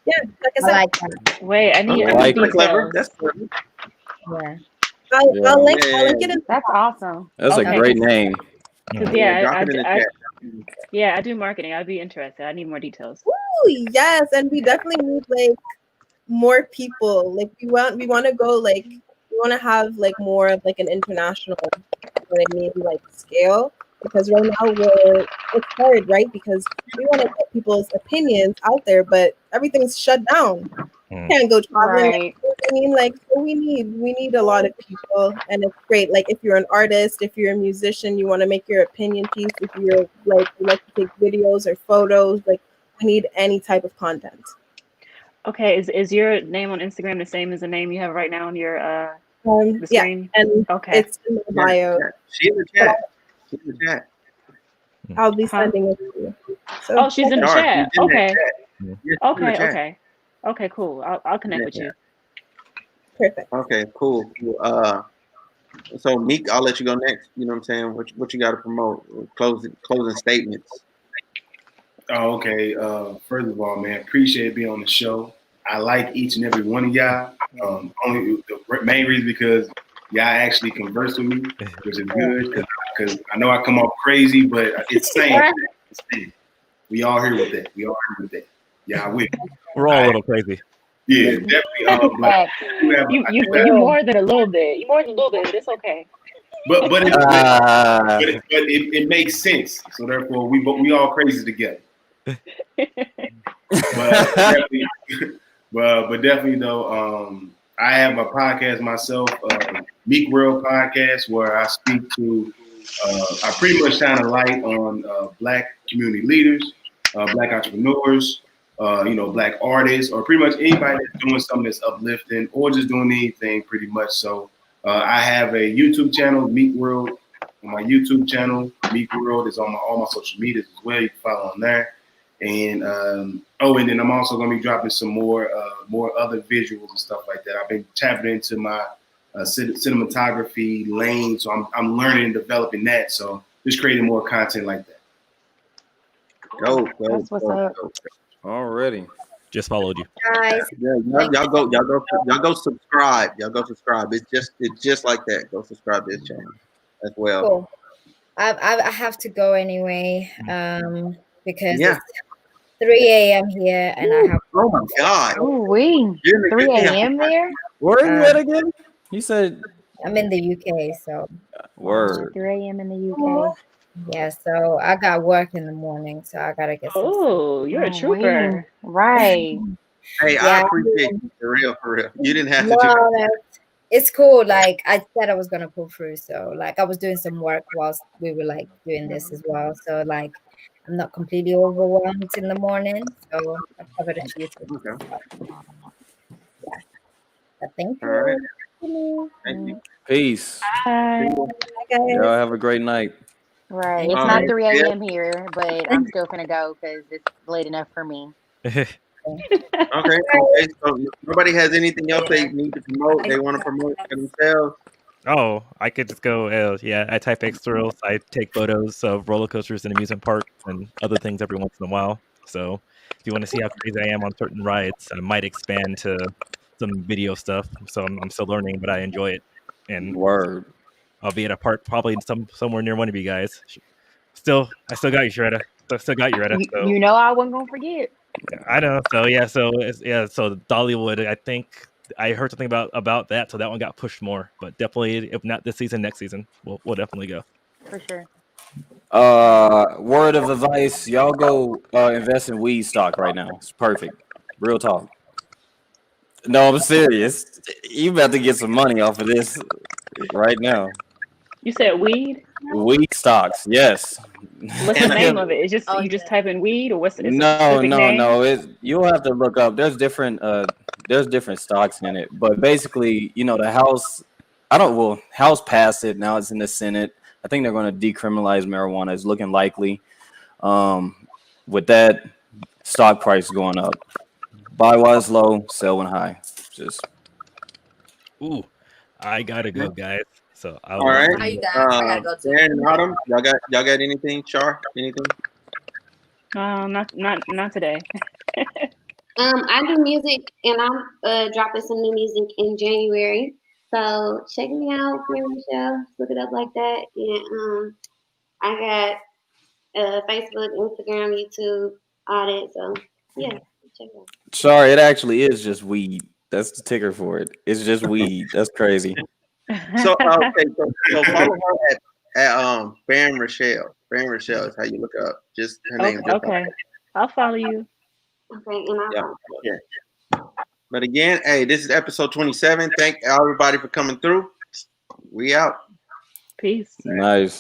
[SPEAKER 4] yeah, like I
[SPEAKER 8] I
[SPEAKER 4] said,
[SPEAKER 8] like that.
[SPEAKER 6] Wait, I need
[SPEAKER 10] like
[SPEAKER 1] That's clever.
[SPEAKER 6] details.
[SPEAKER 1] That's clever.
[SPEAKER 8] Yeah.
[SPEAKER 4] I'll link
[SPEAKER 1] Yeah.
[SPEAKER 4] it in.
[SPEAKER 7] That's awesome.
[SPEAKER 10] That's
[SPEAKER 6] Okay.
[SPEAKER 10] a great name.
[SPEAKER 6] 'Cause,
[SPEAKER 1] Yeah,
[SPEAKER 6] yeah,
[SPEAKER 1] drop it in the chat.
[SPEAKER 6] I do marketing. I'd be interested. I need more details.
[SPEAKER 4] Ooh, yes, and we definitely need like more people. Like we want to go like we want to have like more of like an international, what I mean, like scale. Because right now it's hard, right? Because we want to get people's opinions out there, but everything's shut down. Can't go traveling.
[SPEAKER 7] Right.
[SPEAKER 4] I mean, like, so we need a lot of people, and it's great. Like, if you're an artist, if you're a musician, you want to make your opinion piece. If you're like, you like to take videos or photos, like, we need any type of content.
[SPEAKER 6] Okay, is your name on Instagram the same as the name you have right now on your the
[SPEAKER 4] Yeah,
[SPEAKER 6] screen?
[SPEAKER 4] and
[SPEAKER 6] Okay.
[SPEAKER 4] it's in my bio.
[SPEAKER 1] She's in the chat. She's in the chat.
[SPEAKER 4] I'll be
[SPEAKER 6] Huh?
[SPEAKER 4] sending it to you. So,
[SPEAKER 6] Oh, she's in the
[SPEAKER 1] Sorry,
[SPEAKER 6] chat.
[SPEAKER 1] she's in that
[SPEAKER 6] Okay.
[SPEAKER 1] chat. Yeah, she's in the
[SPEAKER 6] Okay,
[SPEAKER 1] chat.
[SPEAKER 6] okay. Okay, cool. I'll connect with you.
[SPEAKER 4] perfect.
[SPEAKER 1] Okay, cool. So Meek, I'll let you go next. You know what I'm saying? What you got to promote? Closing statements.
[SPEAKER 5] Oh, okay. First of all, man, appreciate being on the show. I like each and every one of y'all. Only the main reason because y'all actually converse with me, which is good because I know I come off crazy, but it's same. It's same. We all here with that. Yeah,
[SPEAKER 2] we're all a little crazy.
[SPEAKER 5] Yeah, definitely. But
[SPEAKER 6] You more than a little bit. You more than a little bit, but it's okay.
[SPEAKER 5] but it makes sense. So therefore, we all crazy together. But definitely though, I have a podcast myself, Meek World Podcast, where I speak to. I pretty much shine a light on Black community leaders, Black entrepreneurs, Black artists, or pretty much anybody that's doing something that's uplifting or just doing anything pretty much. So I have a YouTube channel, Meek World. On my YouTube channel, Meek World is on all my social medias as well. You can follow on there. And and then I'm also going to be dropping some more other visuals and stuff like that. I've been tapping into my cinematography lane, so I'm learning and developing that. So just creating more content like that.
[SPEAKER 7] That's what's up.
[SPEAKER 10] Already.
[SPEAKER 2] Just followed you.
[SPEAKER 8] Guys,
[SPEAKER 1] Y'all go subscribe. Y'all go subscribe. It's just like that. Go subscribe to this channel as well.
[SPEAKER 8] cool. I have to go anyway, because it's 3 a.m. here, and I have.
[SPEAKER 1] Oh my God!
[SPEAKER 7] Ooh, we 3 a.m. there.
[SPEAKER 10] Where are you at again? He said
[SPEAKER 8] I'm in the UK, so
[SPEAKER 10] word.
[SPEAKER 7] 3 a.m. in the UK.
[SPEAKER 8] yeah. So I got work in the morning, so I gotta get some.
[SPEAKER 6] Oh, you're a trooper.
[SPEAKER 7] Right.
[SPEAKER 1] Hey, I appreciate you for real. You didn't have to do
[SPEAKER 8] No, it's cool. Like I said, I was gonna pull through. So like I was doing some work whilst we were like doing this as well. So like I'm not completely overwhelmed in the morning. So I covered a few things.
[SPEAKER 1] Okay.
[SPEAKER 8] Yeah. But thank you.
[SPEAKER 1] All right. Thank you.
[SPEAKER 10] Peace.
[SPEAKER 7] Bye.
[SPEAKER 10] Y'all have a great night.
[SPEAKER 7] Right. It's
[SPEAKER 1] All
[SPEAKER 7] not
[SPEAKER 1] right.
[SPEAKER 7] 3 a.m. here, but I'm still gonna go because it's late enough for me.
[SPEAKER 1] Okay. So nobody has anything else they need to promote. They want to promote themselves.
[SPEAKER 2] Oh, I could just go. I type X thrills. I take photos of roller coasters and amusement parks and other things every once in a while. So, if you want to see how crazy I am on certain rides, I might expand to some video stuff. So I'm still learning, but I enjoy it, and
[SPEAKER 10] Word.
[SPEAKER 2] I'll be at a park probably somewhere near one of you guys. I still got you, Shredder. Still got you, Shredder. So
[SPEAKER 6] You know I wasn't gonna forget.
[SPEAKER 2] I know. So so Dollywood. I think I heard something about that, so that one got pushed more. But definitely, if not this season, next season, we'll definitely go.
[SPEAKER 6] For sure.
[SPEAKER 10] Word of advice: y'all go invest in weed stock right now. It's perfect. Real talk. No, I'm serious. You about to get some money off of this right now.
[SPEAKER 6] You said weed?
[SPEAKER 10] Weed stocks, yes.
[SPEAKER 6] What's the name of it? It's just you just type in weed, or it's a specific name?
[SPEAKER 10] No. You'll have to look up. There's different stocks in it, but basically, the House passed it. Now it's in the Senate. I think they're going to decriminalize marijuana. It's looking likely. With that, stock price going up. Buy while it's low, sell when high. Just
[SPEAKER 2] Ooh, I gotta go, guys. So
[SPEAKER 1] All right.
[SPEAKER 3] How you guys? I gotta go too.
[SPEAKER 1] Darren and Autumn, y'all got anything? Char, anything?
[SPEAKER 6] Not today.
[SPEAKER 11] I do music, and I'm dropping some new music in January. So check me out, Queer Michelle. Look it up like that. And I got Facebook, Instagram, YouTube, all that. So yeah, check it out.
[SPEAKER 10] sorry, it actually is just weed. That's the ticker for it. It's just weed. That's crazy.
[SPEAKER 1] So so follow her at Baron Rochelle. Baron Rochelle is how you look up. Just her name.
[SPEAKER 6] Okay. I'll follow you.
[SPEAKER 11] Okay, and I'll
[SPEAKER 1] Yeah. But again, hey, this is episode 27. Thank everybody for coming through. We out.
[SPEAKER 6] Peace.
[SPEAKER 10] Nice.